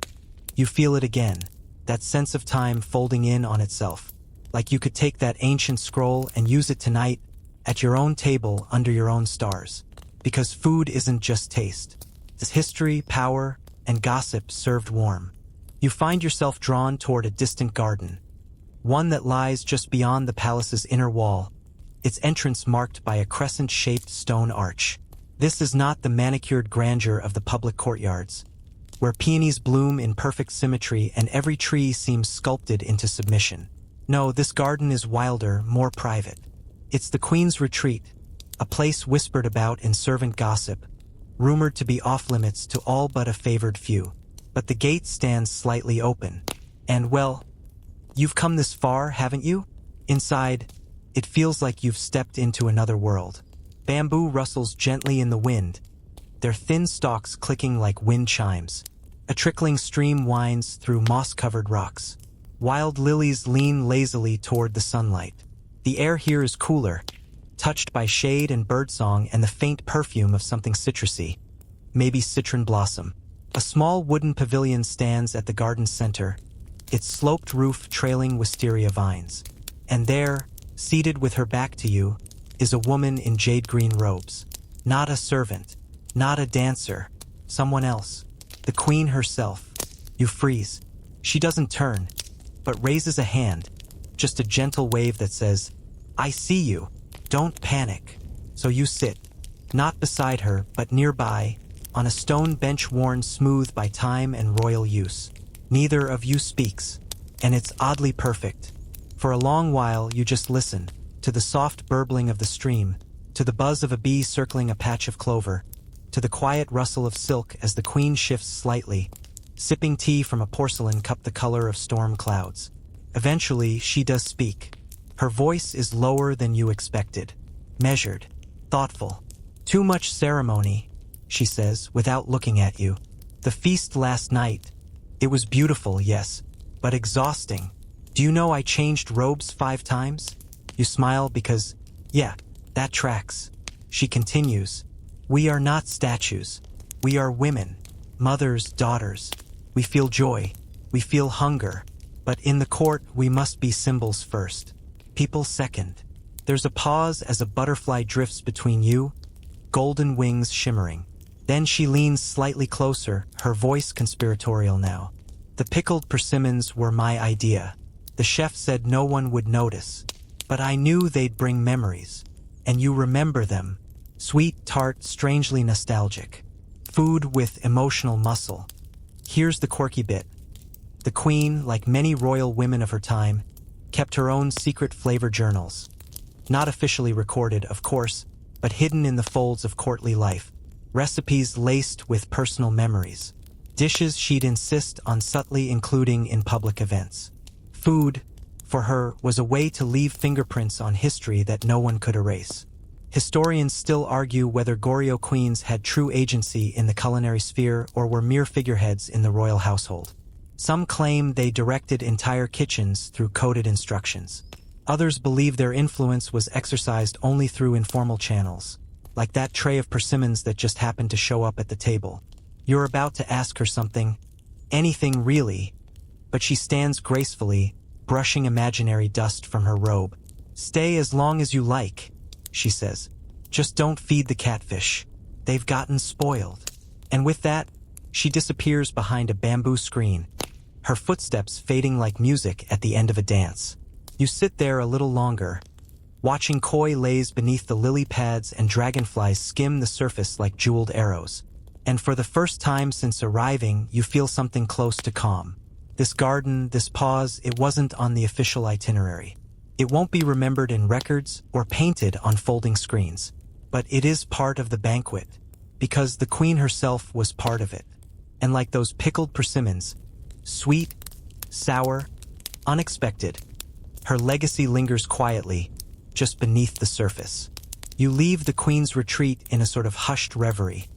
you feel it again, that sense of time folding in on itself. Like you could take that ancient scroll and use it tonight, at your own table under your own stars. Because food isn't just taste. It's history, power, and gossip served warm. You find yourself drawn toward a distant garden, one that lies just beyond the palace's inner wall, its entrance marked by a crescent-shaped stone arch. This is not the manicured grandeur of the public courtyards, where peonies bloom in perfect symmetry and every tree seems sculpted into submission. No, this garden is wilder, more private. It's the Queen's Retreat, a place whispered about in servant gossip, rumored to be off-limits to all but a favored few. But the gate stands slightly open. And, well, you've come this far, haven't you? Inside, it feels like you've stepped into another world. Bamboo rustles gently in the wind, their thin stalks clicking like wind chimes. A trickling stream winds through moss-covered rocks. Wild lilies lean lazily toward the sunlight. The air here is cooler, touched by shade and birdsong and the faint perfume of something citrusy, maybe citron blossom. A small wooden pavilion stands at the garden's center, its sloped roof trailing wisteria vines. And there, seated with her back to you, is a woman in jade-green robes. Not a servant, not a dancer, someone else. The queen herself. You freeze. She doesn't turn, but raises a hand, just a gentle wave that says, "I see you. Don't panic." So you sit, not beside her, but nearby, on a stone bench worn smooth by time and royal use. Neither of you speaks, and it's oddly perfect. For a long while you just listen, to the soft burbling of the stream, to the buzz of a bee circling a patch of clover, to the quiet rustle of silk as the queen shifts slightly, sipping tea from a porcelain cup the color of storm clouds. Eventually, she does speak. Her voice is lower than you expected, measured, thoughtful. Too much ceremony, she says, without looking at you. The feast last night, it was beautiful, yes, but exhausting. Do you know I changed robes 5 times? You smile because, yeah, that tracks. She continues, we are not statues. We are women, mothers, daughters. We feel joy, we feel hunger, but in the court we must be symbols first, people second. There's a pause as a butterfly drifts between you, golden wings shimmering. Then she leans slightly closer, her voice conspiratorial now. The pickled persimmons were my idea. The chef said no one would notice, but I knew they'd bring memories. And you remember them. Sweet, tart, strangely nostalgic. Food with emotional muscle. Here's the quirky bit. The queen, like many royal women of her time, kept her own secret flavor journals. Not officially recorded, of course, but hidden in the folds of courtly life. Recipes laced with personal memories. Dishes she'd insist on subtly including in public events. Food, for her, was a way to leave fingerprints on history that no one could erase. Historians still argue whether Goryeo queens had true agency in the culinary sphere or were mere figureheads in the royal household. Some claim they directed entire kitchens through coded instructions. Others believe their influence was exercised only through informal channels, like that tray of persimmons that just happened to show up at the table. You're about to ask her something, anything really, but she stands gracefully, brushing imaginary dust from her robe. Stay as long as you like, she says. Just don't feed the catfish. They've gotten spoiled. And with that, she disappears behind a bamboo screen, her footsteps fading like music at the end of a dance. You sit there a little longer, watching koi lays beneath the lily pads and dragonflies skim the surface like jeweled arrows. And for the first time since arriving, you feel something close to calm. This garden, this pause, it wasn't on the official itinerary. It won't be remembered in records or painted on folding screens. But it is part of the banquet, because the queen herself was part of it. And like those pickled persimmons, sweet, sour, unexpected, her legacy lingers quietly, just beneath the surface. You leave the queen's retreat in a sort of hushed reverie,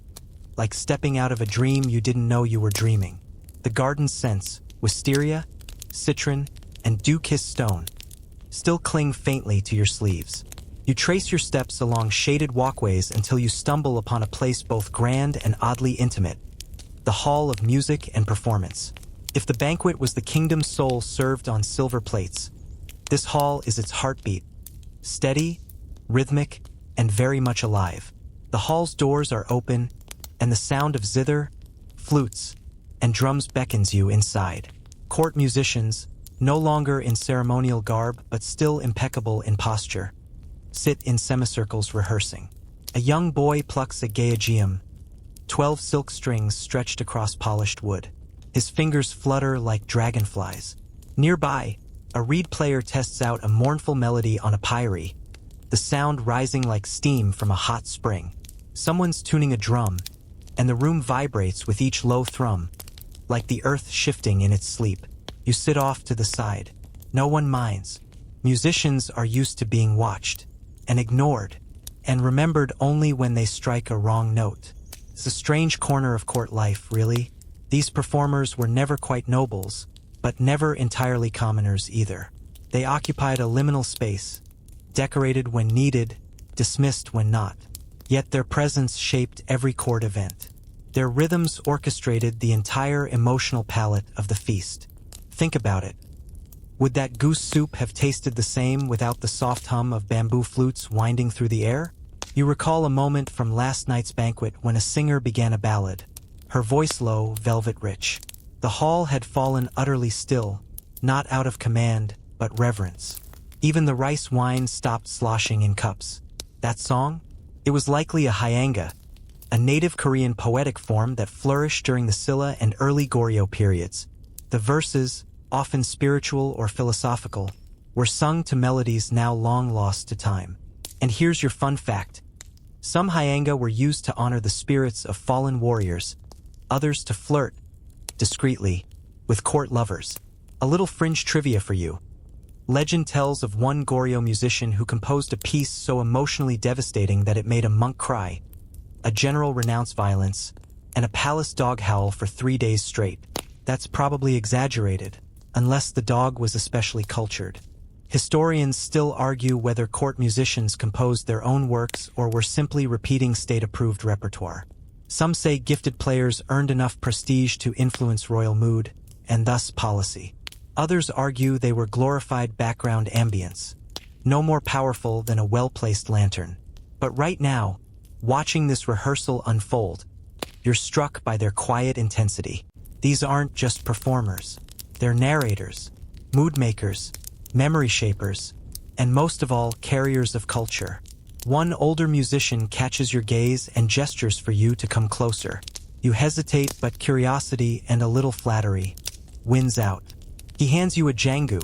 like stepping out of a dream you didn't know you were dreaming. The garden scents, wisteria, citron, and dew-kissed stone, still cling faintly to your sleeves. You trace your steps along shaded walkways until you stumble upon a place both grand and oddly intimate, the hall of music and performance. If the banquet was the kingdom's soul served on silver plates, this hall is its heartbeat, steady, rhythmic, and very much alive. The hall's doors are open, and the sound of zither, flutes, and drums beckons you inside. Court musicians, no longer in ceremonial garb but still impeccable in posture, sit in semicircles rehearsing. A young boy plucks a gayageum, 12 silk strings stretched across polished wood. His fingers flutter like dragonflies. Nearby, a reed player tests out a mournful melody on a pyre, the sound rising like steam from a hot spring. Someone's tuning a drum, and the room vibrates with each low thrum, like the earth shifting in its sleep. You sit off to the side. No one minds. Musicians are used to being watched, and ignored, and remembered only when they strike a wrong note. It's a strange corner of court life, really. These performers were never quite nobles, but never entirely commoners either. They occupied a liminal space, decorated when needed, dismissed when not. Yet their presence shaped every court event. Their rhythms orchestrated the entire emotional palette of the feast. Think about it. Would that goose soup have tasted the same without the soft hum of bamboo flutes winding through the air? You recall a moment from last night's banquet when a singer began a ballad, her voice low, velvet rich. The hall had fallen utterly still, not out of command, but reverence. Even the rice wine stopped sloshing in cups. That song? It was likely a hyanga, a native Korean poetic form that flourished during the Silla and early Goryeo periods. The verses, often spiritual or philosophical, were sung to melodies now long lost to time. And here's your fun fact. Some hyanga were used to honor the spirits of fallen warriors, others to flirt, discreetly, with court lovers. A little fringe trivia for you. Legend tells of one Goryeo musician who composed a piece so emotionally devastating that it made a monk cry. a general renounce violence, and a palace dog howl for 3 days straight. That's probably exaggerated, unless the dog was especially cultured. Historians still argue whether court musicians composed their own works or were simply repeating state-approved repertoire. Some say gifted players earned enough prestige to influence royal mood, and thus policy. Others argue they were glorified background ambience, no more powerful than a well-placed lantern. But right now, watching this rehearsal unfold, you're struck by their quiet intensity. These aren't just performers. They're narrators, mood makers, memory shapers, and most of all, carriers of culture. One older musician catches your gaze and gestures for you to come closer. You hesitate, but curiosity and a little flattery wins out. He hands you a jangu,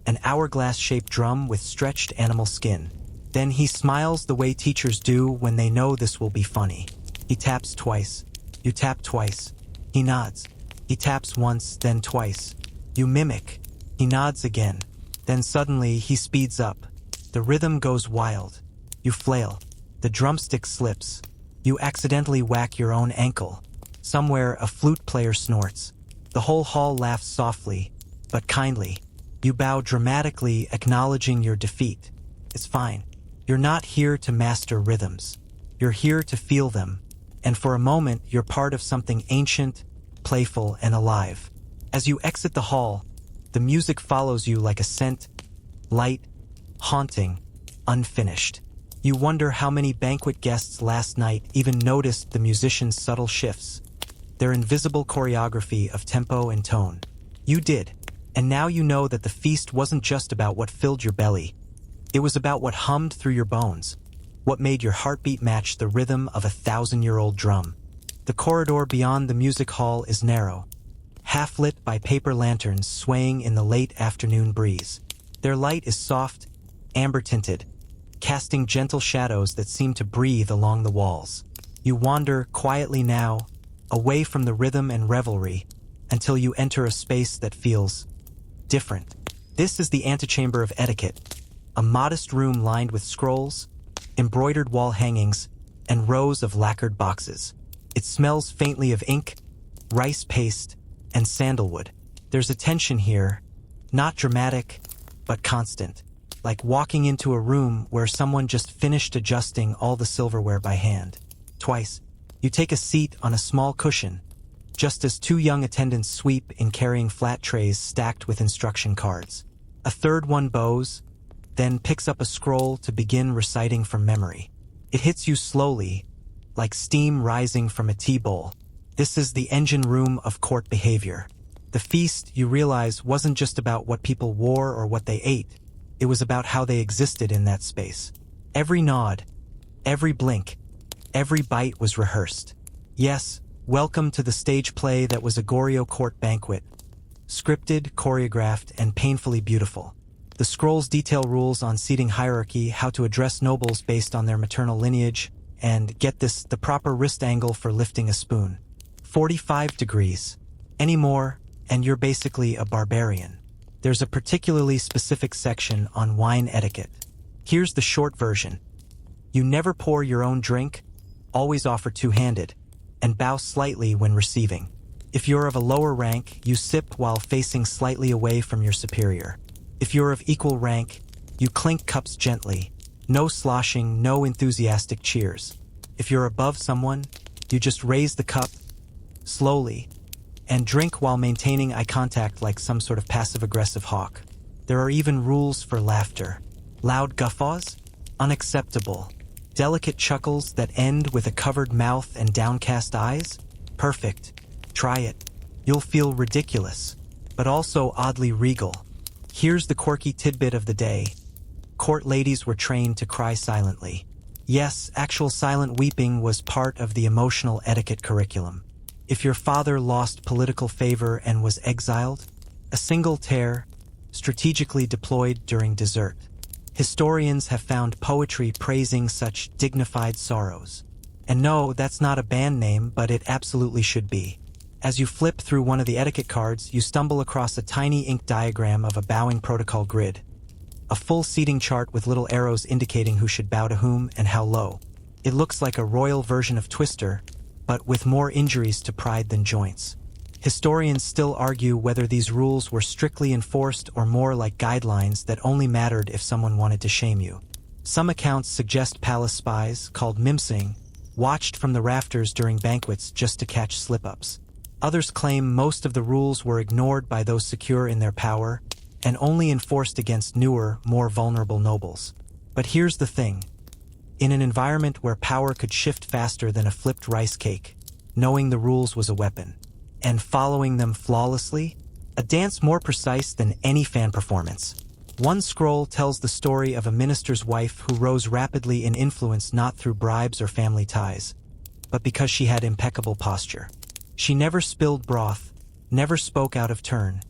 an hourglass-shaped drum with stretched animal skin. Then he smiles the way teachers do when they know this will be funny. He taps twice. You tap twice. He nods. He taps once, then twice. You mimic. He nods again. Then suddenly he speeds up. The rhythm goes wild. You flail. The drumstick slips. You accidentally whack your own ankle. Somewhere a flute player snorts. The whole hall laughs softly, but kindly. You bow dramatically, acknowledging your defeat. It's fine. You're not here to master rhythms. You're here to feel them. And for a moment, you're part of something ancient, playful, and alive. As you exit the hall, the music follows you like a scent, light, haunting, unfinished. You wonder how many banquet guests last night even noticed the musicians' subtle shifts, their invisible choreography of tempo and tone. You did, and now you know that the feast wasn't just about what filled your belly. It was about what hummed through your bones, what made your heartbeat match the rhythm of a 1,000-year-old drum. The corridor beyond the music hall is narrow, half-lit by paper lanterns swaying in the late afternoon breeze. Their light is soft, amber-tinted, casting gentle shadows that seem to breathe along the walls. You wander quietly now, away from the rhythm and revelry, until you enter a space that feels different. This is the antechamber of etiquette, a modest room lined with scrolls, embroidered wall hangings, and rows of lacquered boxes. It smells faintly of ink, rice paste, and sandalwood. There's a tension here, not dramatic, but constant, like walking into a room where someone just finished adjusting all the silverware by hand. Twice, you take a seat on a small cushion, just as two young attendants sweep in carrying flat trays stacked with instruction cards. A third one bows, then picks up a scroll to begin reciting from memory. It hits you slowly, like steam rising from a tea bowl. This is the engine room of court behavior. The feast, you realize, wasn't just about what people wore or what they ate. It was about how they existed in that space. Every nod, every blink, every bite was rehearsed. Yes, welcome to the stage play that was a Goryeo court banquet. Scripted, choreographed, and painfully beautiful. The scrolls detail rules on seating hierarchy, how to address nobles based on their maternal lineage, and, get this, the proper wrist angle for lifting a spoon. 45 degrees. Any more, and you're basically a barbarian. There's a particularly specific section on wine etiquette. Here's the short version. You never pour your own drink, always offer two-handed, and bow slightly when receiving. If you're of a lower rank, you sip while facing slightly away from your superior. If you're of equal rank, you clink cups gently. No sloshing, no enthusiastic cheers. If you're above someone, you just raise the cup, slowly, and drink while maintaining eye contact like some sort of passive-aggressive hawk. There are even rules for laughter. Loud guffaws? Unacceptable. Delicate chuckles that end with a covered mouth and downcast eyes? Perfect. Try it. You'll feel ridiculous, but also oddly regal. Here's the quirky tidbit of the day. Court ladies were trained to cry silently. Yes, actual silent weeping was part of the emotional etiquette curriculum. If your father lost political favor and was exiled, a single tear, strategically deployed during dessert. Historians have found poetry praising such dignified sorrows. And no, that's not a band name, but it absolutely should be. As you flip through one of the etiquette cards, you stumble across a tiny ink diagram of a bowing protocol grid. A full seating chart with little arrows indicating who should bow to whom and how low. It looks like a royal version of Twister, but with more injuries to pride than joints. Historians still argue whether these rules were strictly enforced or more like guidelines that only mattered if someone wanted to shame you. Some accounts suggest palace spies, called mimsing, watched from the rafters during banquets just to catch slip-ups. Others claim most of the rules were ignored by those secure in their power and only enforced against newer, more vulnerable nobles. But here's the thing. In an environment where power could shift faster than a flipped rice cake, knowing the rules was a weapon, and following them flawlessly, a dance more precise than any fan performance. One scroll tells the story of a minister's wife who rose rapidly in influence not through bribes or family ties, but because she had impeccable posture. She never spilled broth, never spoke out of turn,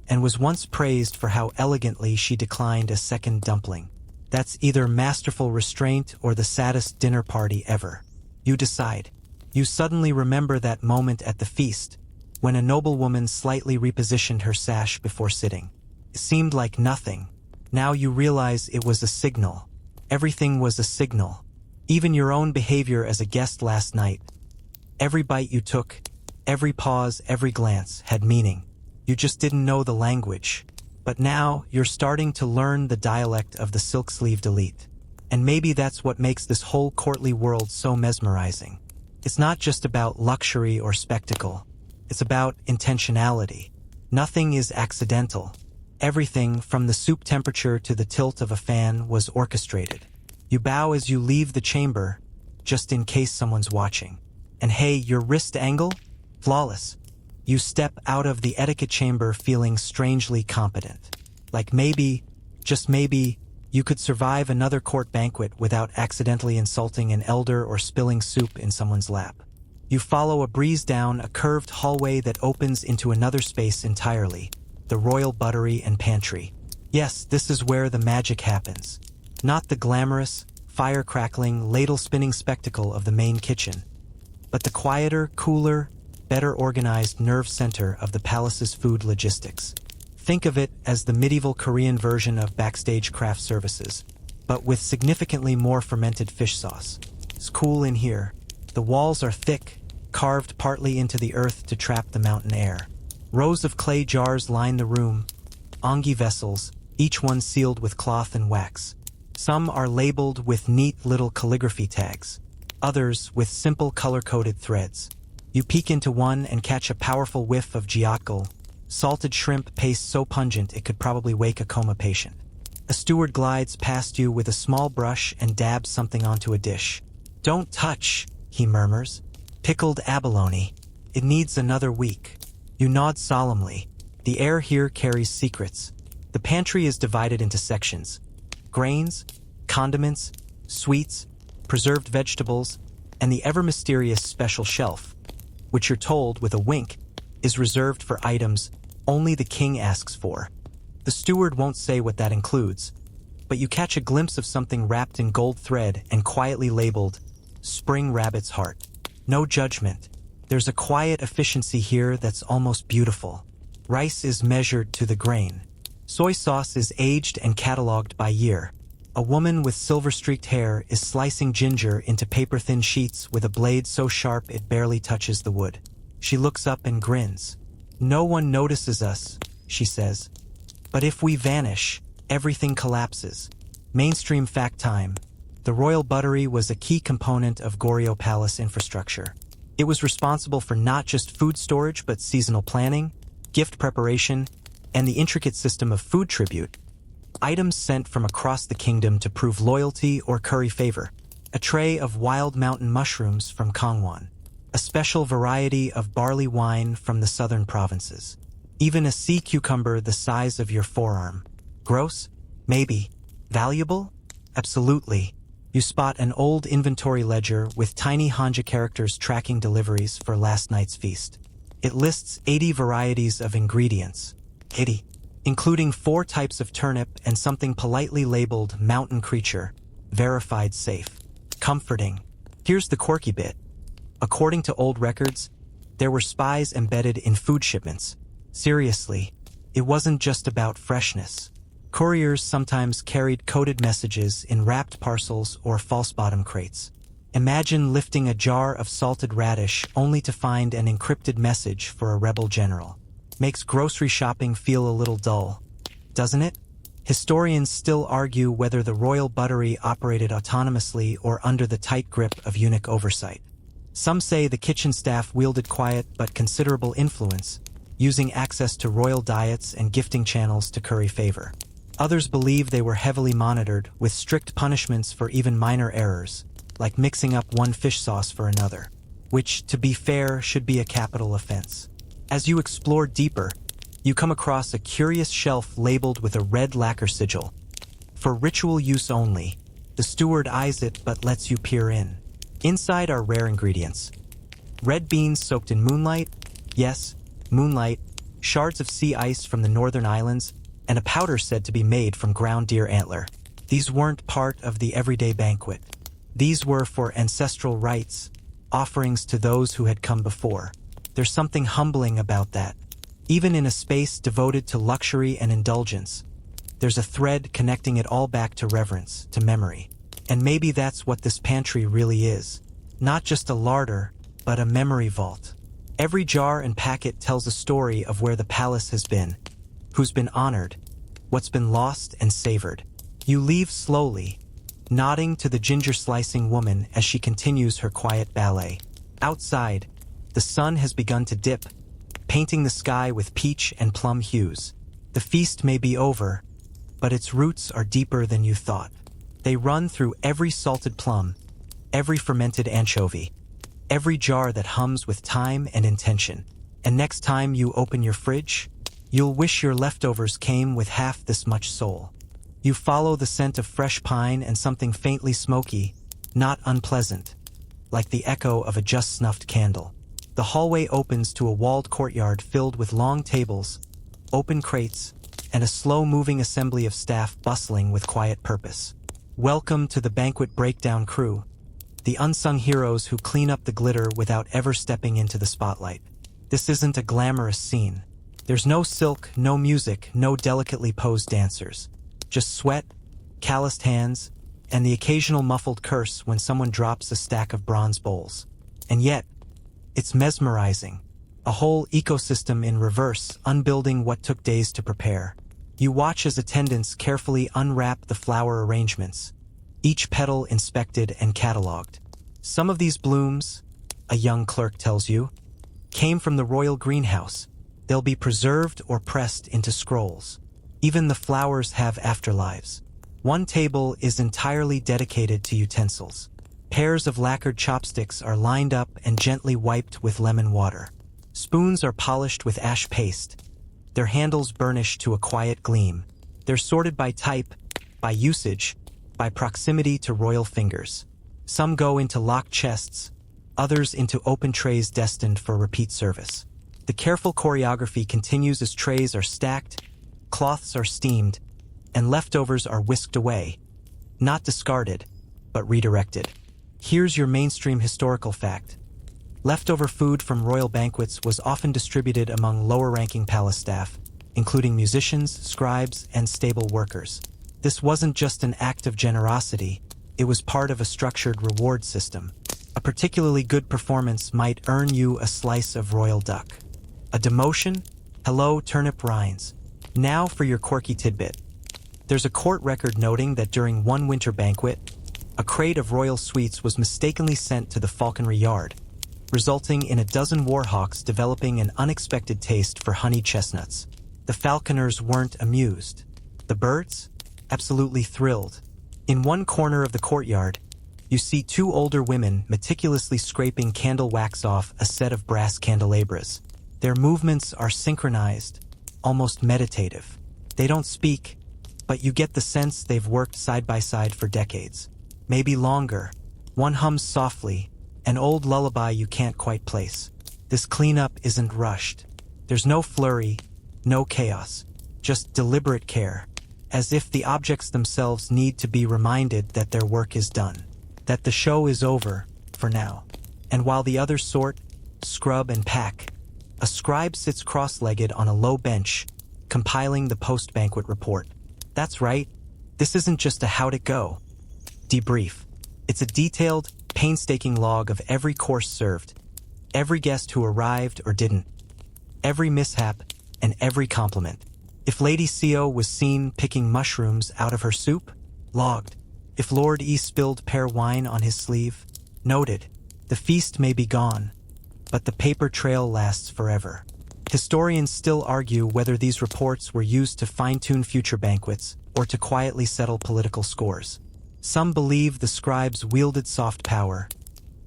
and was once praised for how elegantly she declined a second dumpling. That's either masterful restraint or the saddest dinner party ever. You decide. You suddenly remember that moment at the feast, when a noblewoman slightly repositioned her sash before sitting. It seemed like nothing. Now you realize it was a signal. Everything was a signal. Even your own behavior as a guest last night. Every bite you took, every pause, every glance had meaning. You just didn't know the language. But now you're starting to learn the dialect of the silk-sleeved elite. And maybe that's what makes this whole courtly world so mesmerizing. It's not just about luxury or spectacle. It's about intentionality. Nothing is accidental. Everything, from the soup temperature to the tilt of a fan, was orchestrated. You bow as you leave the chamber, just in case someone's watching. And hey, your wrist angle? Flawless. You step out of the etiquette chamber feeling strangely competent. Like maybe, just maybe, you could survive another court banquet without accidentally insulting an elder or spilling soup in someone's lap. You follow a breeze down a curved hallway that opens into another space entirely, the royal buttery and pantry. Yes, this is where the magic happens. Not the glamorous, fire-crackling, ladle-spinning spectacle of the main kitchen, but the quieter, cooler, better organized nerve center of the palace's food logistics. Think of it as the medieval Korean version of backstage craft services, but with significantly more fermented fish sauce. It's cool in here. The walls are thick, carved partly into the earth to trap the mountain air. Rows of clay jars line the room, ongi vessels, each one sealed with cloth and wax. Some are labeled with neat little calligraphy tags, others with simple color-coded threads. You peek into one and catch a powerful whiff of jiakol, salted shrimp paste so pungent it could probably wake a coma patient. A steward glides past you with a small brush and dabs something onto a dish. "Don't touch," he murmurs. "Pickled abalone. It needs another week." You nod solemnly. The air here carries secrets. The pantry is divided into sections. Grains, condiments, sweets, preserved vegetables, and the ever-mysterious special shelf, which you're told, with a wink, is reserved for items only the king asks for. The steward won't say what that includes, but you catch a glimpse of something wrapped in gold thread and quietly labeled, "Spring Rabbit's Heart." No judgment. There's a quiet efficiency here that's almost beautiful. Rice is measured to the grain. Soy sauce is aged and cataloged by year. A woman with silver-streaked hair is slicing ginger into paper-thin sheets with a blade so sharp it barely touches the wood. She looks up and grins. "No one notices us," she says. "But if we vanish, everything collapses." Mainstream fact time. The royal buttery was a key component of Goryeo Palace infrastructure. It was responsible for not just food storage but seasonal planning, gift preparation, and the intricate system of food tribute, items sent from across the kingdom to prove loyalty or curry favor. A tray of wild mountain mushrooms from Kangwon, a special variety of barley wine from the southern provinces, even a sea cucumber the size of your forearm. Gross? Maybe. Valuable? Absolutely. You spot an old inventory ledger with tiny Hanja characters tracking deliveries for last night's feast. It lists 80 varieties of ingredients. 80. Including 4 types of turnip and something politely labeled mountain creature, verified safe. Comforting. Here's the quirky bit. According to old records, there were spies embedded in food shipments. Seriously, it wasn't just about freshness. Couriers sometimes carried coded messages in wrapped parcels or false bottom crates. Imagine lifting a jar of salted radish only to find an encrypted message for a rebel general. Makes grocery shopping feel a little dull, doesn't it? Historians still argue whether the royal buttery operated autonomously or under the tight grip of eunuch oversight. Some say the kitchen staff wielded quiet but considerable influence, using access to royal diets and gifting channels to curry favor. Others believe they were heavily monitored, with strict punishments for even minor errors, like mixing up one fish sauce for another, which, to be fair, should be a capital offense. As you explore deeper, you come across a curious shelf labeled with a red lacquer sigil. For ritual use only, the steward eyes it but lets you peer in. Inside are rare ingredients. Red beans soaked in moonlight, yes, moonlight, shards of sea ice from the northern islands, and a powder said to be made from ground deer antler. These weren't part of the everyday banquet. These were for ancestral rites, offerings to those who had come before. There's something humbling about that. Even in a space devoted to luxury and indulgence, there's a thread connecting it all back to reverence, to memory. And maybe that's what this pantry really is. Not just a larder, but a memory vault. Every jar and packet tells a story of where the palace has been, who's been honored, what's been lost and savored. You leave slowly, nodding to the ginger-slicing woman as she continues her quiet ballet. Outside, the sun has begun to dip, painting the sky with peach and plum hues. The feast may be over, but its roots are deeper than you thought. They run through every salted plum, every fermented anchovy, every jar that hums with time and intention. And next time you open your fridge, you'll wish your leftovers came with half this much soul. You follow the scent of fresh pine and something faintly smoky, not unpleasant, like the echo of a just-snuffed candle. The hallway opens to a walled courtyard filled with long tables, open crates, and a slow-moving assembly of staff bustling with quiet purpose. Welcome to the banquet breakdown crew, the unsung heroes who clean up the glitter without ever stepping into the spotlight. This isn't a glamorous scene. There's no silk, no music, no delicately posed dancers. Just sweat, calloused hands, and the occasional muffled curse when someone drops a stack of bronze bowls. And yet, it's mesmerizing. A whole ecosystem in reverse, unbuilding what took days to prepare. You watch as attendants carefully unwrap the flower arrangements, each petal inspected and catalogued. Some of these blooms, a young clerk tells you, came from the royal greenhouse. They'll be preserved or pressed into scrolls. Even the flowers have afterlives. One table is entirely dedicated to utensils. Pairs of lacquered chopsticks are lined up and gently wiped with lemon water. Spoons are polished with ash paste, their handles burnished to a quiet gleam. They're sorted by type, by usage, by proximity to royal fingers. Some go into locked chests, others into open trays destined for repeat service. The careful choreography continues as trays are stacked, cloths are steamed, and leftovers are whisked away, not discarded, but redirected. Here's your mainstream historical fact. Leftover food from royal banquets was often distributed among lower-ranking palace staff, including musicians, scribes, and stable workers. This wasn't just an act of generosity, it was part of a structured reward system. A particularly good performance might earn you a slice of royal duck. A demotion? Hello, turnip rinds. Now for your quirky tidbit. There's a court record noting that during one winter banquet, a crate of royal sweets was mistakenly sent to the falconry yard, resulting in a dozen warhawks developing an unexpected taste for honey chestnuts. The falconers weren't amused. The birds? Absolutely thrilled. In one corner of the courtyard, you see two older women meticulously scraping candle wax off a set of brass candelabras. Their movements are synchronized, almost meditative. They don't speak, but you get the sense they've worked side by side for decades. Maybe longer. One hums softly, an old lullaby you can't quite place. This cleanup isn't rushed. There's no flurry, no chaos, just deliberate care, as if the objects themselves need to be reminded that their work is done, that the show is over, for now. And while the others sort, scrub, and pack, a scribe sits cross-legged on a low bench, compiling the post-banquet report. That's right, this isn't just a how'd it go debrief. It's a detailed, painstaking log of every course served, every guest who arrived or didn't, every mishap, and every compliment. If Lady Co was seen picking mushrooms out of her soup, logged. If Lord E spilled pear wine on his sleeve, noted. The feast may be gone, but the paper trail lasts forever. Historians still argue whether these reports were used to fine-tune future banquets or to quietly settle political scores. Some believe the scribes wielded soft power,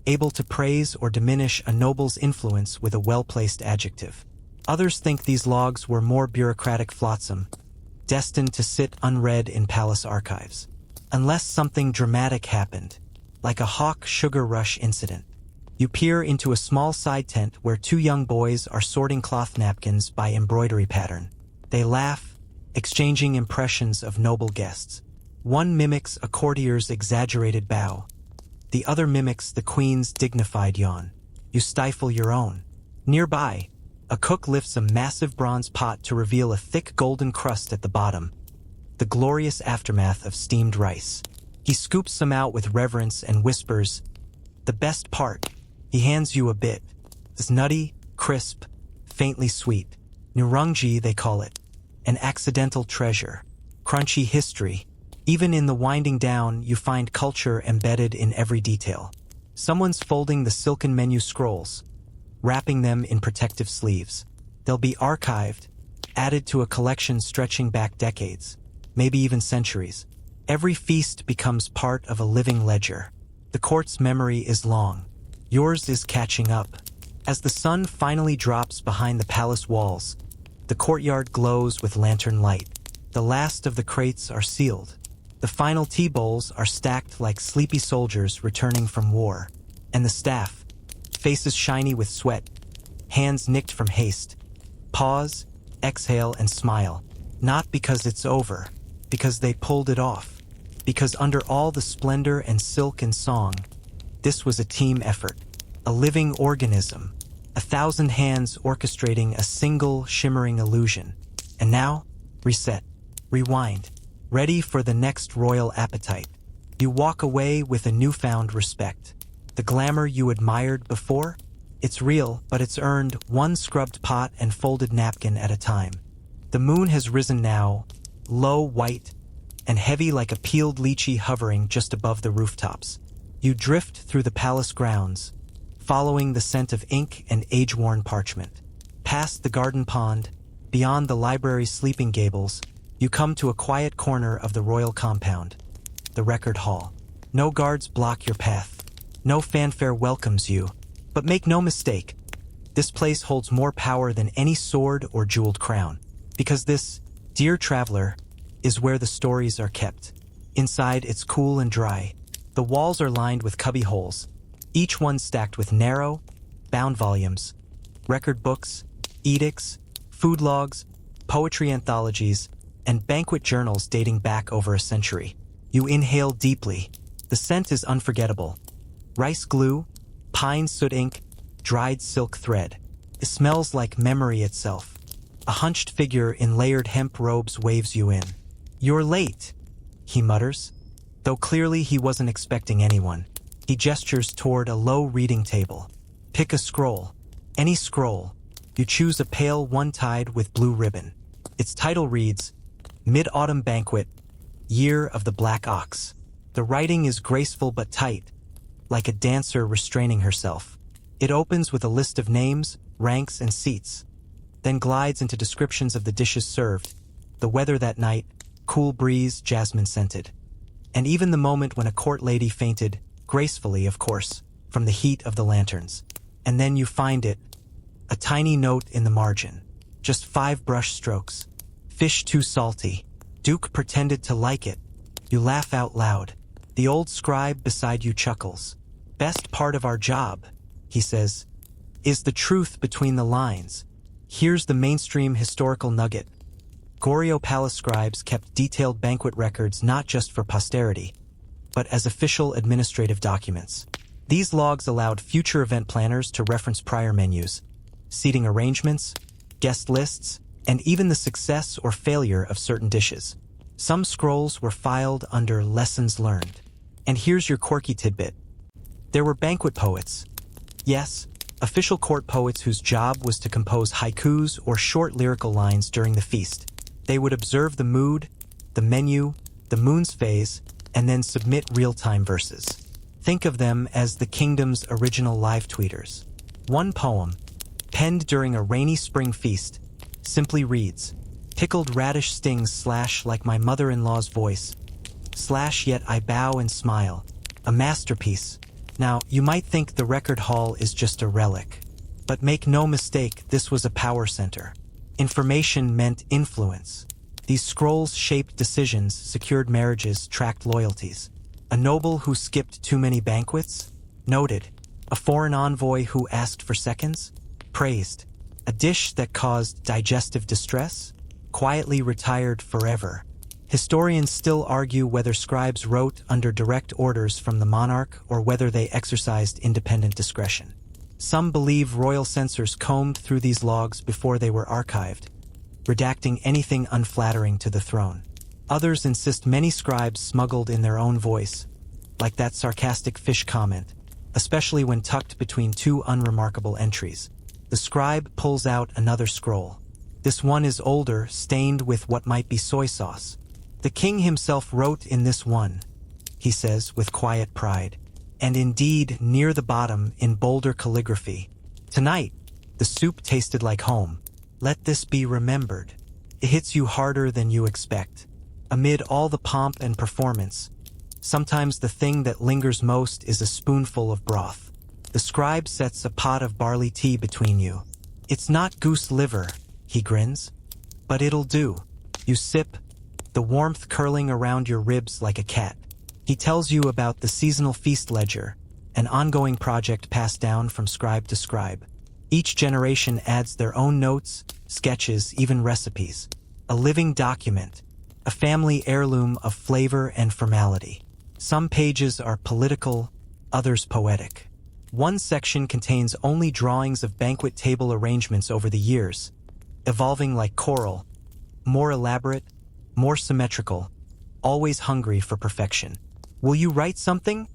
able to praise or diminish a noble's influence with a well-placed adjective. Others think these logs were more bureaucratic flotsam, destined to sit unread in palace archives. Unless something dramatic happened, like a hawk sugar rush incident. You peer into a small side tent where two young boys are sorting cloth napkins by embroidery pattern. They laugh, exchanging impressions of noble guests. One mimics a courtier's exaggerated bow. The other mimics the queen's dignified yawn. You stifle your own. Nearby, a cook lifts a massive bronze pot to reveal a thick golden crust at the bottom, the glorious aftermath of steamed rice. He scoops some out with reverence and whispers, "The best part." He hands you a bit. It's nutty, crisp, faintly sweet. Nurungji, they call it. An accidental treasure. Crunchy history. Even in the winding down, you find culture embedded in every detail. Someone's folding the silken menu scrolls, wrapping them in protective sleeves. They'll be archived, added to a collection stretching back decades, maybe even centuries. Every feast becomes part of a living ledger. The court's memory is long. Yours is catching up. As the sun finally drops behind the palace walls, the courtyard glows with lantern light. The last of the crates are sealed. The final tea bowls are stacked like sleepy soldiers returning from war. And the staff, faces shiny with sweat, hands nicked from haste, pause, exhale, and smile. Not because it's over, because they pulled it off. Because under all the splendor and silk and song, this was a team effort, a living organism, 1,000 hands orchestrating a single shimmering illusion. And now, reset, rewind, ready for the next royal appetite. You walk away with a newfound respect. The glamour you admired before? It's real, but it's earned, one scrubbed pot and folded napkin at a time. The moon has risen now, low, white, and heavy like a peeled lychee hovering just above the rooftops. You drift through the palace grounds, following the scent of ink and age-worn parchment. Past the garden pond, beyond the library's sleeping gables, you come to a quiet corner of the royal compound, the record hall. No guards block your path. No fanfare welcomes you. But make no mistake, this place holds more power than any sword or jeweled crown. Because this, dear traveler, is where the stories are kept. Inside, it's cool and dry. The walls are lined with cubby holes, each one stacked with narrow, bound volumes, record books, edicts, food logs, poetry anthologies, and banquet journals dating back over a century. You inhale deeply. The scent is unforgettable. Rice glue, pine soot ink, dried silk thread. It smells like memory itself. A hunched figure in layered hemp robes waves you in. "You're late," he mutters. Though clearly he wasn't expecting anyone. He gestures toward a low reading table. Pick a scroll. Any scroll. You choose a pale one tied with blue ribbon. Its title reads, Mid-Autumn Banquet, Year of the Black Ox. The writing is graceful but tight, like a dancer restraining herself. It opens with a list of names, ranks, and seats, then glides into descriptions of the dishes served, the weather that night, cool breeze, jasmine-scented, and even the moment when a court lady fainted, gracefully, of course, from the heat of the lanterns. And then you find it, a tiny note in the margin, just 5 brush strokes. Fish too salty. Duke pretended to like it. You laugh out loud. The old scribe beside you chuckles. Best part of our job, he says, is the truth between the lines. Here's the mainstream historical nugget. Goryeo Palace scribes kept detailed banquet records not just for posterity, but as official administrative documents. These logs allowed future event planners to reference prior menus, seating arrangements, guest lists, and even the success or failure of certain dishes. Some scrolls were filed under lessons learned. And here's your quirky tidbit. There were banquet poets. Yes, official court poets whose job was to compose haikus or short lyrical lines during the feast. They would observe the mood, the menu, the moon's phase, and then submit real-time verses. Think of them as the kingdom's original live tweeters. One poem, penned during a rainy spring feast, simply reads, "Pickled radish stings / like my mother-in-law's voice, / yet I bow and smile." A masterpiece. Now, you might think the record hall is just a relic. But make no mistake, this was a power center. Information meant influence. These scrolls shaped decisions, secured marriages, tracked loyalties. A noble who skipped too many banquets? Noted. A foreign envoy who asked for seconds? Praised. A dish that caused digestive distress? Quietly retired forever. Historians still argue whether scribes wrote under direct orders from the monarch or whether they exercised independent discretion. Some believe royal censors combed through these logs before they were archived, redacting anything unflattering to the throne. Others insist many scribes smuggled in their own voice, like that sarcastic fish comment, especially when tucked between two unremarkable entries. The scribe pulls out another scroll. This one is older, stained with what might be soy sauce. "The king himself wrote in this one," he says with quiet pride. And indeed, near the bottom, in bolder calligraphy, "Tonight, the soup tasted like home. Let this be remembered." It hits you harder than you expect. Amid all the pomp and performance, sometimes the thing that lingers most is a spoonful of broth. The scribe sets a pot of barley tea between you. "It's not goose liver," he grins, "but it'll do." You sip, the warmth curling around your ribs like a cat. He tells you about the seasonal feast ledger, an ongoing project passed down from scribe to scribe. Each generation adds their own notes, sketches, even recipes. A living document, a family heirloom of flavor and formality. Some pages are political, others poetic. One section contains only drawings of banquet table arrangements over the years, evolving like coral, more elaborate, more symmetrical, always hungry for perfection. "Will you write something?"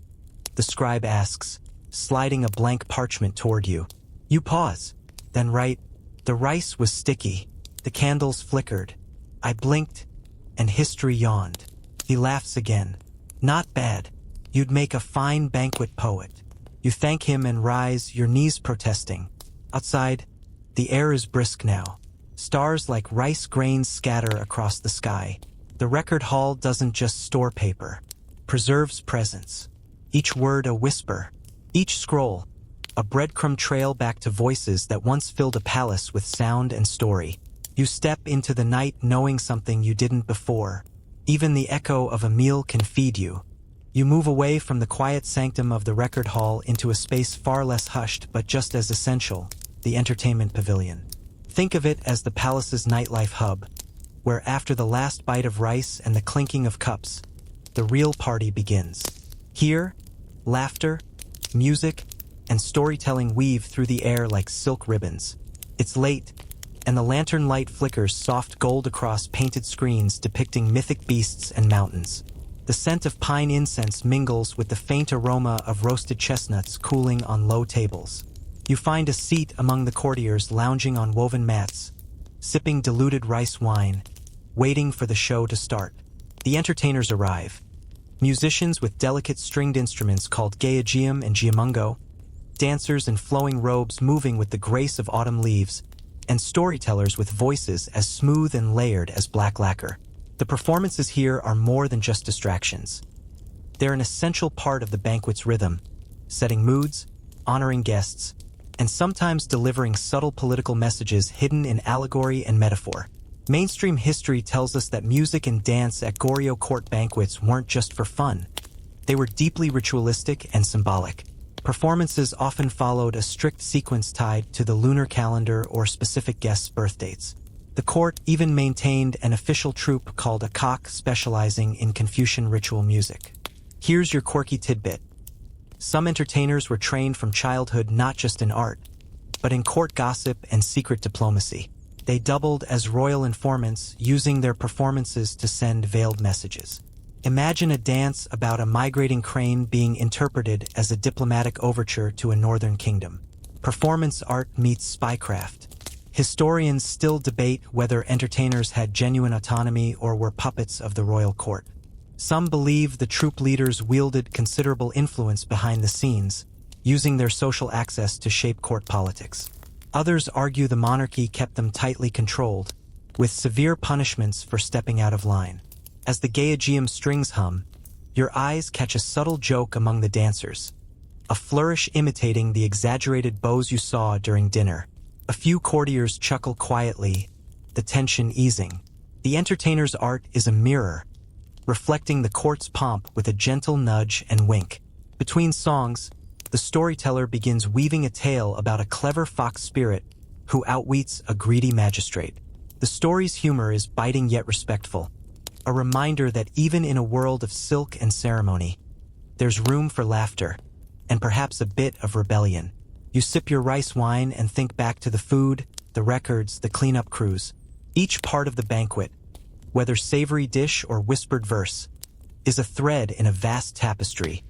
the scribe asks, sliding a blank parchment toward you. You pause, then write, "The rice was sticky, the candles flickered. I blinked, and history yawned." He laughs again. "Not bad. You'd make a fine banquet poet." You thank him and rise, your knees protesting. Outside, the air is brisk now. Stars like rice grains scatter across the sky. The record hall doesn't just store paper, preserves presence. Each word a whisper, each scroll, a breadcrumb trail back to voices that once filled a palace with sound and story. You step into the night knowing something you didn't before. Even the echo of a meal can feed you. You move away from the quiet sanctum of the record hall into a space far less hushed but just as essential, the entertainment pavilion. Think of it as the palace's nightlife hub, where after the last bite of rice and the clinking of cups, the real party begins. Here, laughter, music, and storytelling weave through the air like silk ribbons. It's late, and the lantern light flickers soft gold across painted screens depicting mythic beasts and mountains. The scent of pine incense mingles with the faint aroma of roasted chestnuts cooling on low tables. You find a seat among the courtiers lounging on woven mats, sipping diluted rice wine, waiting for the show to start. The entertainers arrive. Musicians with delicate stringed instruments called geogium and giamungo, dancers in flowing robes moving with the grace of autumn leaves, and storytellers with voices as smooth and layered as black lacquer. The performances here are more than just distractions. They're an essential part of the banquet's rhythm, setting moods, honoring guests, and sometimes delivering subtle political messages hidden in allegory and metaphor. Mainstream history tells us that music and dance at Goryeo court banquets weren't just for fun. They were deeply ritualistic and symbolic. Performances often followed a strict sequence tied to the lunar calendar or specific guests' birthdates. The court even maintained an official troupe called a kok specializing in Confucian ritual music. Here's your quirky tidbit. Some entertainers were trained from childhood not just in art, but in court gossip and secret diplomacy. They doubled as royal informants, using their performances to send veiled messages. Imagine a dance about a migrating crane being interpreted as a diplomatic overture to a northern kingdom. Performance art meets spycraft. Historians still debate whether entertainers had genuine autonomy or were puppets of the royal court. Some believe the troop leaders wielded considerable influence behind the scenes, using their social access to shape court politics. Others argue the monarchy kept them tightly controlled, with severe punishments for stepping out of line. As the Gaiageum strings hum, your eyes catch a subtle joke among the dancers, a flourish imitating the exaggerated bows you saw during dinner. A few courtiers chuckle quietly, the tension easing. The entertainer's art is a mirror, reflecting the court's pomp with a gentle nudge and wink. Between songs, the storyteller begins weaving a tale about a clever fox spirit who outwits a greedy magistrate. The story's humor is biting yet respectful, a reminder that even in a world of silk and ceremony, there's room for laughter, and perhaps a bit of rebellion. You sip your rice wine and think back to the food, the records, the cleanup crews. Each part of the banquet, whether savory dish or whispered verse, is a thread in a vast tapestry,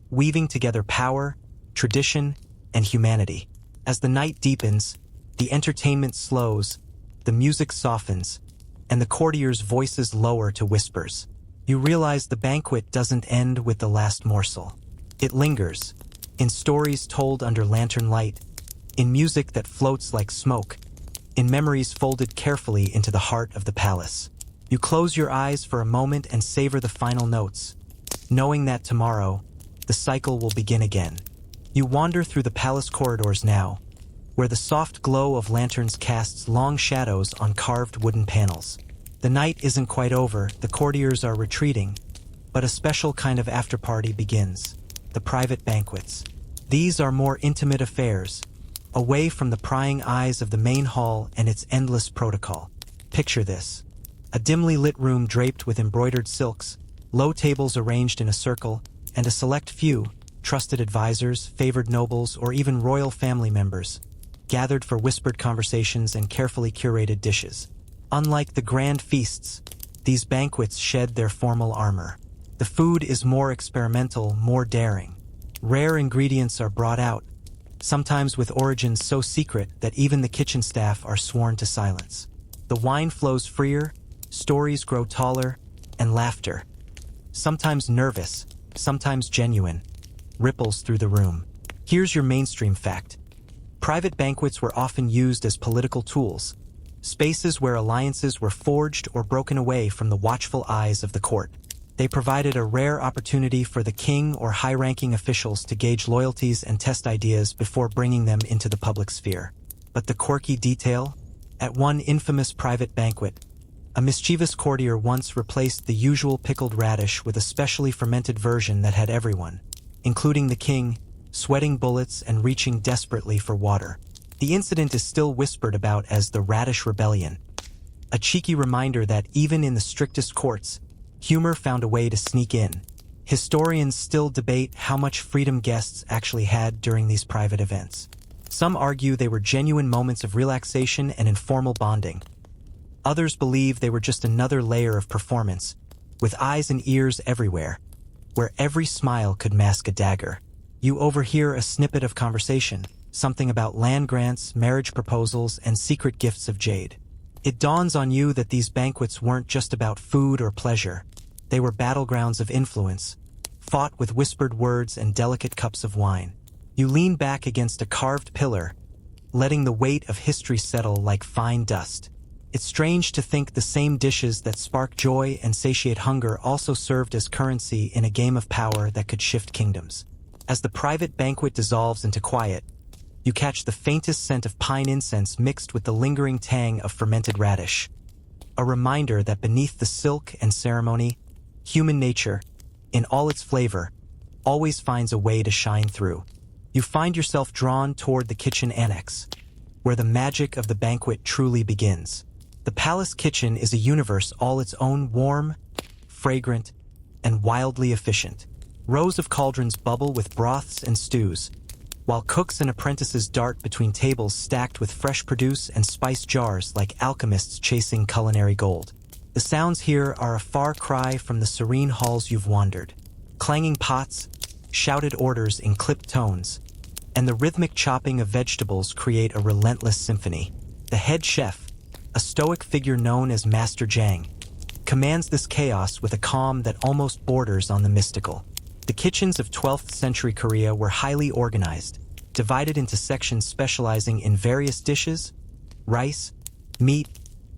weaving together power, tradition, and humanity. As the night deepens, the entertainment slows, the music softens, and the courtiers' voices lower to whispers. You realize the banquet doesn't end with the last morsel. It lingers, in stories told under lantern light, in music that floats like smoke, in memories folded carefully into the heart of the palace. You close your eyes for a moment and savor the final notes, knowing that tomorrow, the cycle will begin again. You wander through the palace corridors now, where the soft glow of lanterns casts long shadows on carved wooden panels. The night isn't quite over, the courtiers are retreating, but a special kind of after-party begins. The private banquets. These are more intimate affairs, away from the prying eyes of the main hall and its endless protocol. Picture this. A dimly lit room draped with embroidered silks, low tables arranged in a circle, and a select few, trusted advisors, favored nobles, or even royal family members, gathered for whispered conversations and carefully curated dishes. Unlike the grand feasts, these banquets shed their formal armor. The food is more experimental, more daring. Rare ingredients are brought out, sometimes with origins so secret that even the kitchen staff are sworn to silence. The wine flows freer, stories grow taller, and laughter, sometimes nervous, sometimes genuine, ripples through the room. Here's your mainstream fact. Private banquets were often used as political tools, spaces where alliances were forged or broken away from the watchful eyes of the court. They provided a rare opportunity for the king or high-ranking officials to gauge loyalties and test ideas before bringing them into the public sphere. But the quirky detail? At one infamous private banquet, a mischievous courtier once replaced the usual pickled radish with a specially fermented version that had everyone, including the king, sweating bullets and reaching desperately for water. The incident is still whispered about as the Radish Rebellion, a cheeky reminder that even in the strictest courts, humor found a way to sneak in. Historians still debate how much freedom guests actually had during these private events. Some argue they were genuine moments of relaxation and informal bonding. Others believe they were just another layer of performance, with eyes and ears everywhere, where every smile could mask a dagger. You overhear a snippet of conversation, something about land grants, marriage proposals, and secret gifts of jade. It dawns on you that these banquets weren't just about food or pleasure. They were battlegrounds of influence, fought with whispered words and delicate cups of wine. You lean back against a carved pillar, letting the weight of history settle like fine dust. It's strange to think the same dishes that spark joy and satiate hunger also served as currency in a game of power that could shift kingdoms. As the private banquet dissolves into quiet, you catch the faintest scent of pine incense mixed with the lingering tang of fermented radish, a reminder that beneath the silk and ceremony, human nature, in all its flavor, always finds a way to shine through. You find yourself drawn toward the kitchen annex, where the magic of the banquet truly begins. The palace kitchen is a universe all its own, warm, fragrant, and wildly efficient. Rows of cauldrons bubble with broths and stews, while cooks and apprentices dart between tables stacked with fresh produce and spice jars like alchemists chasing culinary gold. The The sounds here are a far cry from the serene halls you've wandered. Clanging pots, shouted orders in clipped tones, and the rhythmic chopping of vegetables create a relentless symphony. The head chef, a stoic figure known as Master Jang, commands this chaos with a calm that almost borders on the mystical. The kitchens of 12th century Korea were highly organized, divided into sections specializing in various dishes, rice, meat,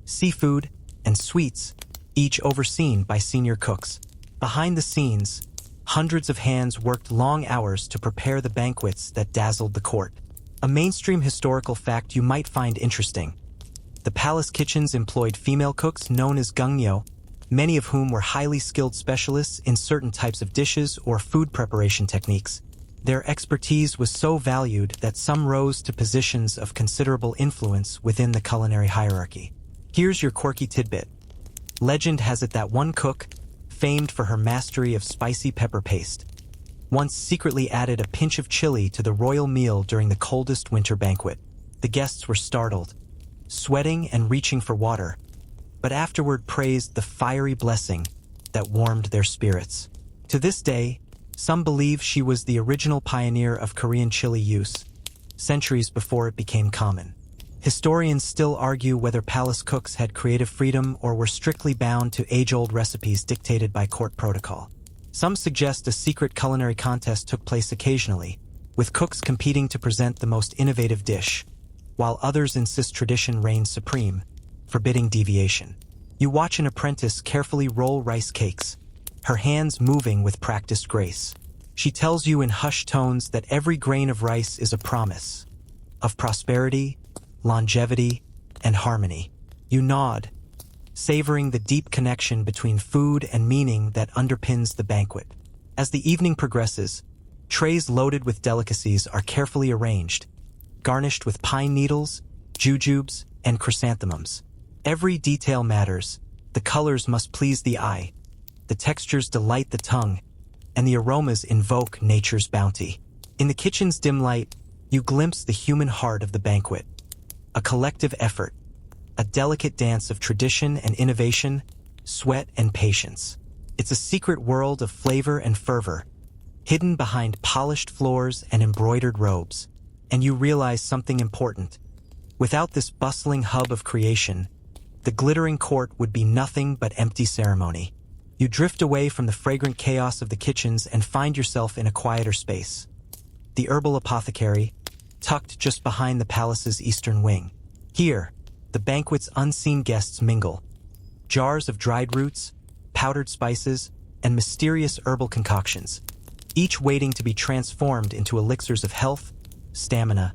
seafood, and sweets, each overseen by senior cooks. Behind the scenes, hundreds of hands worked long hours to prepare the banquets that dazzled the court. A mainstream historical fact you might find interesting: the palace kitchens employed female cooks known as gangmyo, many of whom were highly skilled specialists in certain types of dishes or food preparation techniques. Their expertise was so valued that some rose to positions of considerable influence within the culinary hierarchy. Here's your quirky tidbit. Legend has it that one cook, famed for her mastery of spicy pepper paste, once secretly added a pinch of chili to the royal meal during the coldest winter banquet. The guests were startled, sweating and reaching for water, but afterward praised the fiery blessing that warmed their spirits. To this day, some believe she was the original pioneer of Korean chili use, centuries before it became common. Historians still argue whether palace cooks had creative freedom or were strictly bound to age-old recipes dictated by court protocol. Some suggest a secret culinary contest took place occasionally, with cooks competing to present the most innovative dish, while others insist tradition reigns supreme, forbidding deviation. You watch an apprentice carefully roll rice cakes, her hands moving with practiced grace. She tells you in hushed tones that every grain of rice is a promise of prosperity, longevity, and harmony. You nod, savoring the deep connection between food and meaning that underpins the banquet. As the evening progresses, trays loaded with delicacies are carefully arranged, garnished with pine needles, jujubes, and chrysanthemums. Every detail matters. The colors must please the eye, the textures delight the tongue, and the aromas invoke nature's bounty. In the kitchen's dim light, you glimpse the human heart of the banquet. A collective effort, a delicate dance of tradition and innovation, sweat and patience. It's a secret world of flavor and fervor, hidden behind polished floors and embroidered robes. And you realize something important. Without this bustling hub of creation, the glittering court would be nothing but empty ceremony. You drift away from the fragrant chaos of the kitchens and find yourself in a quieter space. The herbal apothecary, tucked just behind the palace's eastern wing. Here, the banquet's unseen guests mingle. Jars of dried roots, powdered spices, and mysterious herbal concoctions, each waiting to be transformed into elixirs of health, stamina,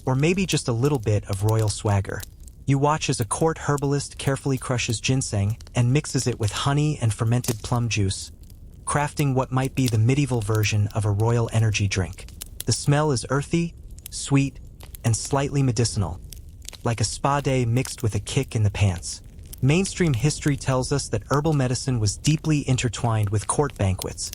or maybe just a little bit of royal swagger. You watch as a court herbalist carefully crushes ginseng and mixes it with honey and fermented plum juice, crafting what might be the medieval version of a royal energy drink. The smell is earthy, sweet, and slightly medicinal, like a spa day mixed with a kick in the pants. Mainstream history tells us that herbal medicine was deeply intertwined with court banquets,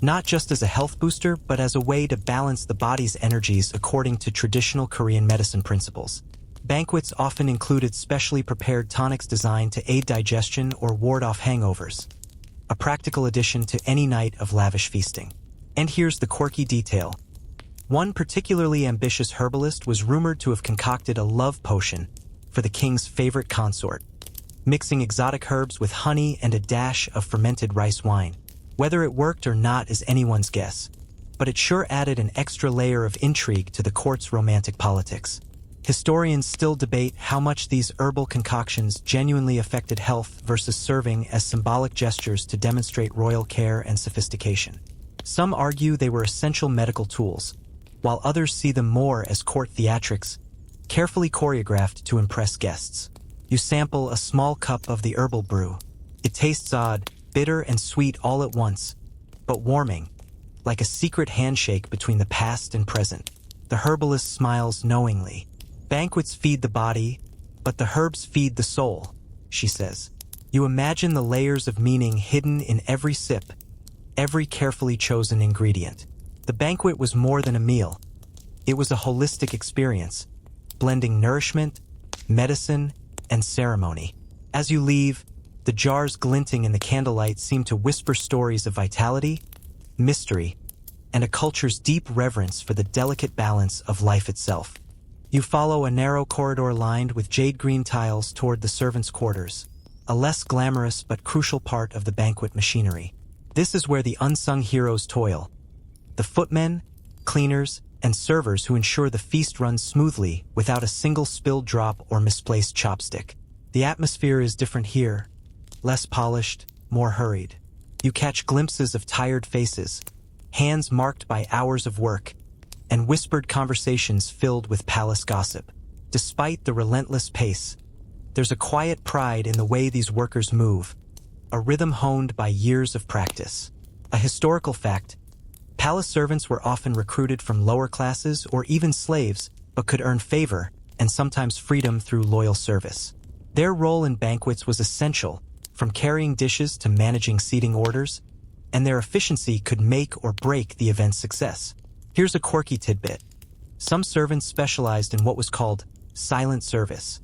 not just as a health booster, but as a way to balance the body's energies according to traditional Korean medicine principles. Banquets often included specially prepared tonics designed to aid digestion or ward off hangovers, a practical addition to any night of lavish feasting. And here's the quirky detail. One particularly ambitious herbalist was rumored to have concocted a love potion for the king's favorite consort, mixing exotic herbs with honey and a dash of fermented rice wine. Whether it worked or not is anyone's guess, but it sure added an extra layer of intrigue to the court's romantic politics. Historians still debate how much these herbal concoctions genuinely affected health versus serving as symbolic gestures to demonstrate royal care and sophistication. Some argue they were essential medical tools, while others see them more as court theatrics, carefully choreographed to impress guests. You sample a small cup of the herbal brew. It tastes odd, bitter and sweet all at once, but warming, like a secret handshake between the past and present. The herbalist smiles knowingly. Banquets feed the body, but the herbs feed the soul, she says. You imagine the layers of meaning hidden in every sip, every carefully chosen ingredient. The banquet was more than a meal. It was a holistic experience, blending nourishment, medicine, and ceremony. As you leave, The jars glinting in the candlelight seem to whisper stories of vitality, mystery, and a culture's deep reverence for the delicate balance of life itself. You follow a narrow corridor lined with jade green tiles toward the servants' quarters, a less glamorous but crucial part of the banquet machinery. This is where the unsung heroes toil. The footmen, cleaners, and servers who ensure the feast runs smoothly without a single spilled drop or misplaced chopstick. The atmosphere is different here, less polished, more hurried. You catch glimpses of tired faces, hands marked by hours of work, and whispered conversations filled with palace gossip. Despite the relentless pace, there's a quiet pride in the way these workers move, a rhythm honed by years of practice. A historical fact: palace servants were often recruited from lower classes or even slaves, but could earn favor and sometimes freedom through loyal service. Their role in banquets was essential, from carrying dishes to managing seating orders, and their efficiency could make or break the event's success. Here's a quirky tidbit. Some servants specialized in what was called silent service,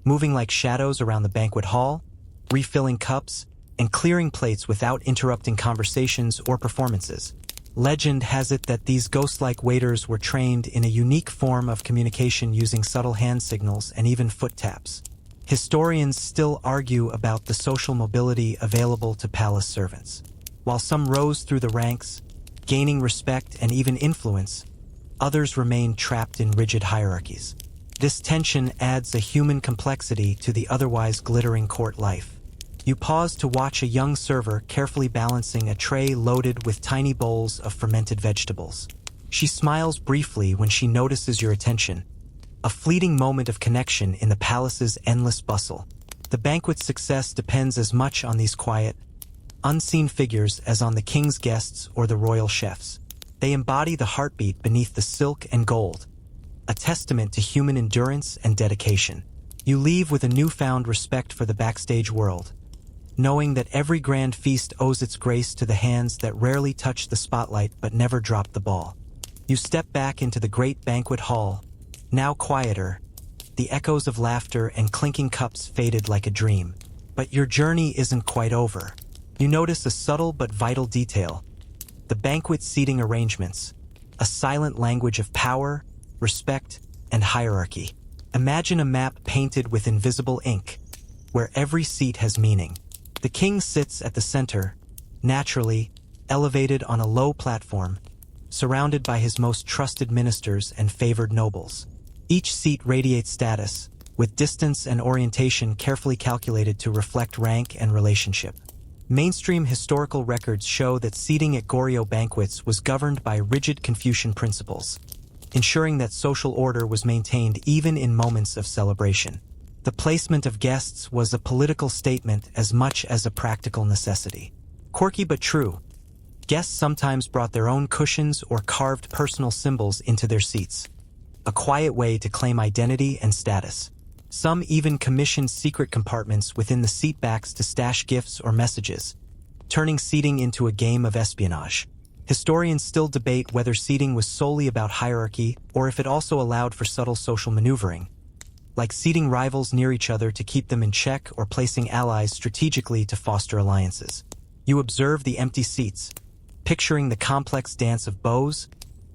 moving like shadows around the banquet hall, refilling cups, and clearing plates without interrupting conversations or performances. Legend has it that these ghost-like waiters were trained in a unique form of communication using subtle hand signals and even foot taps. Historians still argue about the social mobility available to palace servants. While some rose through the ranks, gaining respect and even influence, others remained trapped in rigid hierarchies. This tension adds a human complexity to the otherwise glittering court life. You pause to watch a young server carefully balancing a tray loaded with tiny bowls of fermented vegetables. She smiles briefly when she notices your attention, a fleeting moment of connection in the palace's endless bustle. The banquet's success depends as much on these quiet, unseen figures as on the king's guests or the royal chefs. They embody the heartbeat beneath the silk and gold, a testament to human endurance and dedication. You leave with a newfound respect for the backstage world, knowing that every grand feast owes its grace to the hands that rarely touch the spotlight but never drop the ball. You step back into the great banquet hall, now quieter, the echoes of laughter and clinking cups faded like a dream. But your journey isn't quite over. You notice a subtle but vital detail: the banquet seating arrangements, a silent language of power, respect, and hierarchy. Imagine a map painted with invisible ink, where every seat has meaning. The king sits at the center, naturally, elevated on a low platform, surrounded by his most trusted ministers and favored nobles. Each seat radiates status, with distance and orientation carefully calculated to reflect rank and relationship. Mainstream historical records show that seating at Goryeo banquets was governed by rigid Confucian principles, ensuring that social order was maintained even in moments of celebration. The placement of guests was a political statement as much as a practical necessity. Quirky but true, guests sometimes brought their own cushions or carved personal symbols into their seats, a quiet way to claim identity and status. Some even commissioned secret compartments within the seat backs to stash gifts or messages, turning seating into a game of espionage. Historians still debate whether seating was solely about hierarchy or if it also allowed for subtle social maneuvering, like seating rivals near each other to keep them in check or placing allies strategically to foster alliances. You observe the empty seats, picturing the complex dance of bows,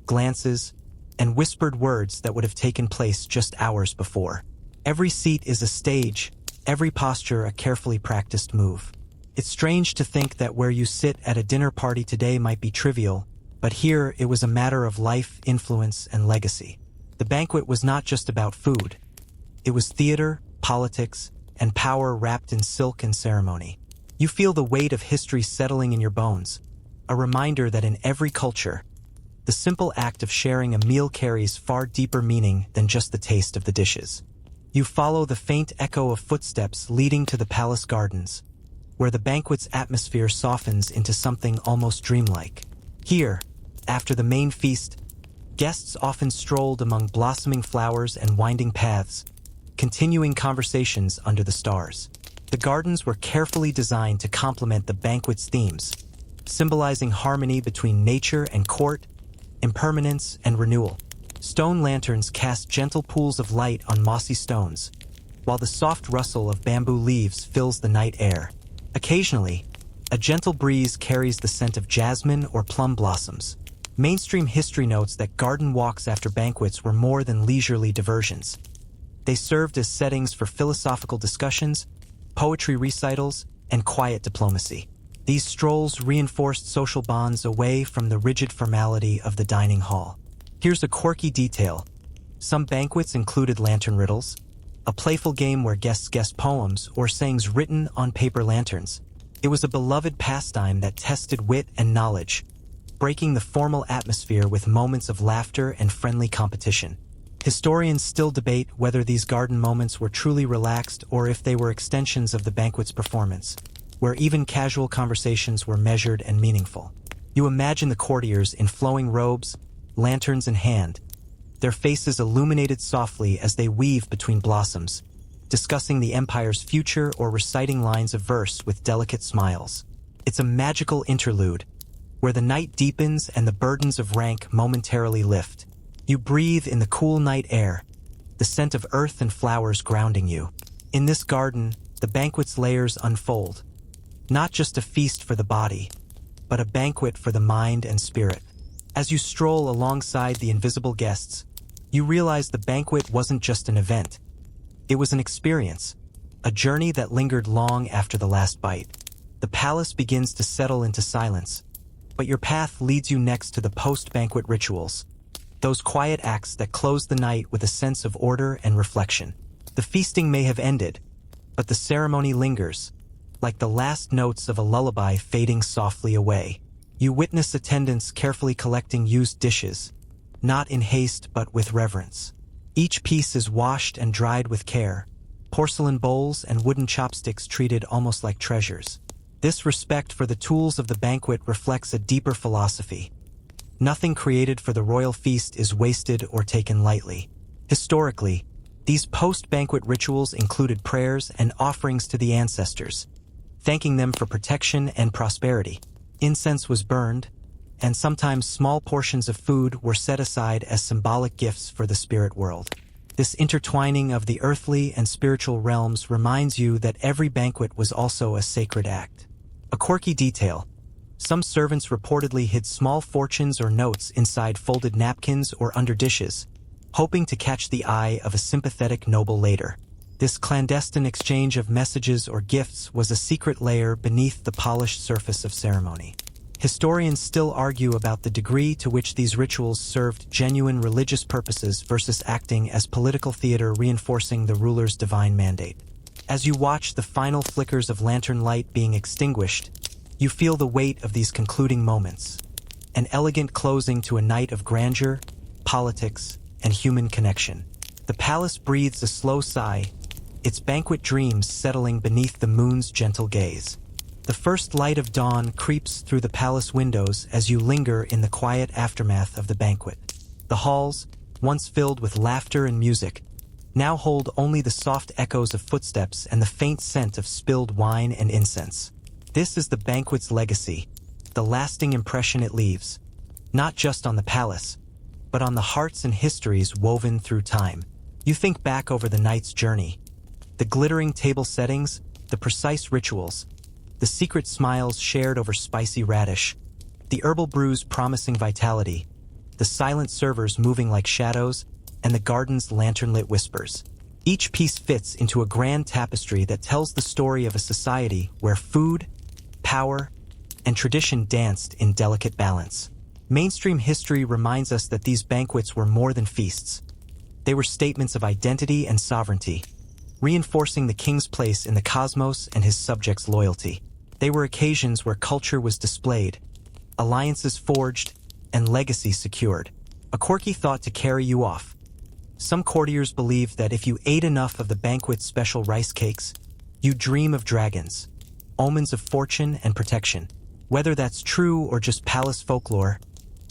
glances, and whispered words that would have taken place just hours before. Every seat is a stage, every posture a carefully practiced move. It's strange to think that where you sit at a dinner party today might be trivial, but here it was a matter of life, influence, and legacy. The banquet was not just about food. It was theater, politics, and power wrapped in silk and ceremony. You feel the weight of history settling in your bones, a reminder that in every culture, the simple act of sharing a meal carries far deeper meaning than just the taste of the dishes. You follow the faint echo of footsteps leading to the palace gardens, where the banquet's atmosphere softens into something almost dreamlike. Here, after the main feast, guests often strolled among blossoming flowers and winding paths, continuing conversations under the stars. The gardens were carefully designed to complement the banquet's themes, symbolizing harmony between nature and court, impermanence and renewal. Stone lanterns cast gentle pools of light on mossy stones, while the soft rustle of bamboo leaves fills the night air. Occasionally, a gentle breeze carries the scent of jasmine or plum blossoms. Mainstream history notes that garden walks after banquets were more than leisurely diversions. They served as settings for philosophical discussions, poetry recitals, and quiet diplomacy. These strolls reinforced social bonds away from the rigid formality of the dining hall. Here's a quirky detail. Some banquets included lantern riddles, a playful game where guests guessed poems or sayings written on paper lanterns. It was a beloved pastime that tested wit and knowledge, breaking the formal atmosphere with moments of laughter and friendly competition. Historians still debate whether these garden moments were truly relaxed or if they were extensions of the banquet's performance, where even casual conversations were measured and meaningful. You imagine the courtiers in flowing robes, lanterns in hand, their faces illuminated softly as they weave between blossoms, discussing the empire's future or reciting lines of verse with delicate smiles. It's a magical interlude, where the night deepens and the burdens of rank momentarily lift. You breathe in the cool night air, the scent of earth and flowers grounding you. In this garden, the banquet's layers unfold, not just a feast for the body, but a banquet for the mind and spirit. As you stroll alongside the invisible guests, you realize the banquet wasn't just an event. It was an experience, a journey that lingered long after the last bite. The palace begins to settle into silence, but your path leads you next to the post-banquet rituals, those quiet acts that close the night with a sense of order and reflection. The feasting may have ended, but the ceremony lingers, like the last notes of a lullaby fading softly away. You witness attendants carefully collecting used dishes, not in haste but with reverence. Each piece is washed and dried with care, porcelain bowls and wooden chopsticks treated almost like treasures. This respect for the tools of the banquet reflects a deeper philosophy. Nothing created for the royal feast is wasted or taken lightly. Historically, these post-banquet rituals included prayers and offerings to the ancestors, thanking them for protection and prosperity. Incense was burned, and sometimes small portions of food were set aside as symbolic gifts for the spirit world. This intertwining of the earthly and spiritual realms reminds you that every banquet was also a sacred act. A quirky detail: some servants reportedly hid small fortunes or notes inside folded napkins or under dishes, hoping to catch the eye of a sympathetic noble later. This clandestine exchange of messages or gifts was a secret layer beneath the polished surface of ceremony. Historians still argue about the degree to which these rituals served genuine religious purposes versus acting as political theater reinforcing the ruler's divine mandate. As you watch the final flickers of lantern light being extinguished, you feel the weight of these concluding moments, an elegant closing to a night of grandeur, politics, and human connection. The palace breathes a slow sigh, its banquet dreams settling beneath the moon's gentle gaze. The first light of dawn creeps through the palace windows as you linger in the quiet aftermath of the banquet. The halls, once filled with laughter and music, now hold only the soft echoes of footsteps and the faint scent of spilled wine and incense. This is the banquet's legacy, the lasting impression it leaves, not just on the palace, but on the hearts and histories woven through time. You think back over the night's journey, the glittering table settings, the precise rituals, the secret smiles shared over spicy radish, the herbal brews promising vitality, the silent servers moving like shadows, and the garden's lantern-lit whispers. Each piece fits into a grand tapestry that tells the story of a society where food, power, and tradition danced in delicate balance. Mainstream history reminds us that these banquets were more than feasts. They were statements of identity and sovereignty, reinforcing the king's place in the cosmos and his subjects' loyalty. They were occasions where culture was displayed, alliances forged, and legacy secured. A quirky thought to carry you off. Some courtiers believed that if you ate enough of the banquet's special rice cakes, you'd dream of dragons, omens of fortune and protection. Whether that's true or just palace folklore,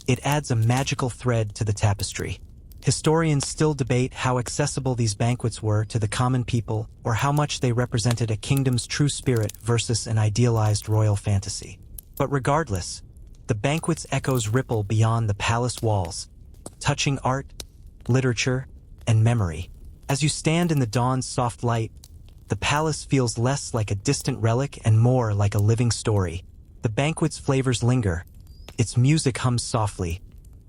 it adds a magical thread to the tapestry. Historians still debate how accessible these banquets were to the common people or how much they represented a kingdom's true spirit versus an idealized royal fantasy. But regardless, the banquet's echoes ripple beyond the palace walls, touching art, literature, and memory. As you stand in the dawn's soft light, The palace feels less like a distant relic and more like a living story. The banquet's flavors linger, its music hums softly,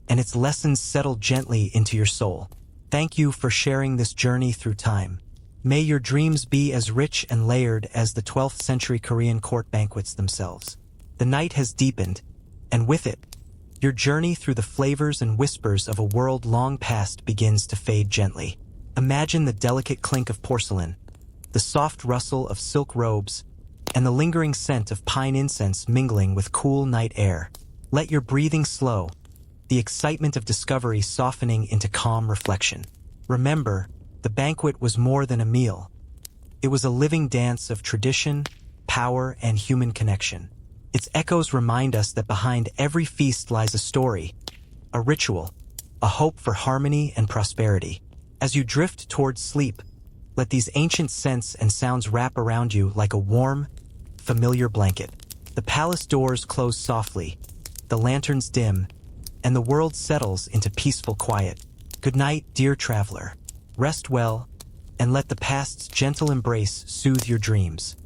and its lessons settle gently into your soul. Thank you for sharing this journey through time. May your dreams be as rich and layered as the 12th century Korean court banquets themselves. The night has deepened, and with it, your journey through the flavors and whispers of a world long past begins to fade gently. Imagine the delicate clink of porcelain, the soft rustle of silk robes, and the lingering scent of pine incense mingling with cool night air. Let your breathing slow, the excitement of discovery softening into calm reflection. Remember, the banquet was more than a meal. It was a living dance of tradition, power, and human connection. Its echoes remind us that behind every feast lies a story, a ritual, a hope for harmony and prosperity. As you drift towards sleep, let these ancient scents and sounds wrap around you like a warm, familiar blanket. The palace doors close softly, the lanterns dim, and the world settles into peaceful quiet. Good night, dear traveler. Rest well, and let the past's gentle embrace soothe your dreams.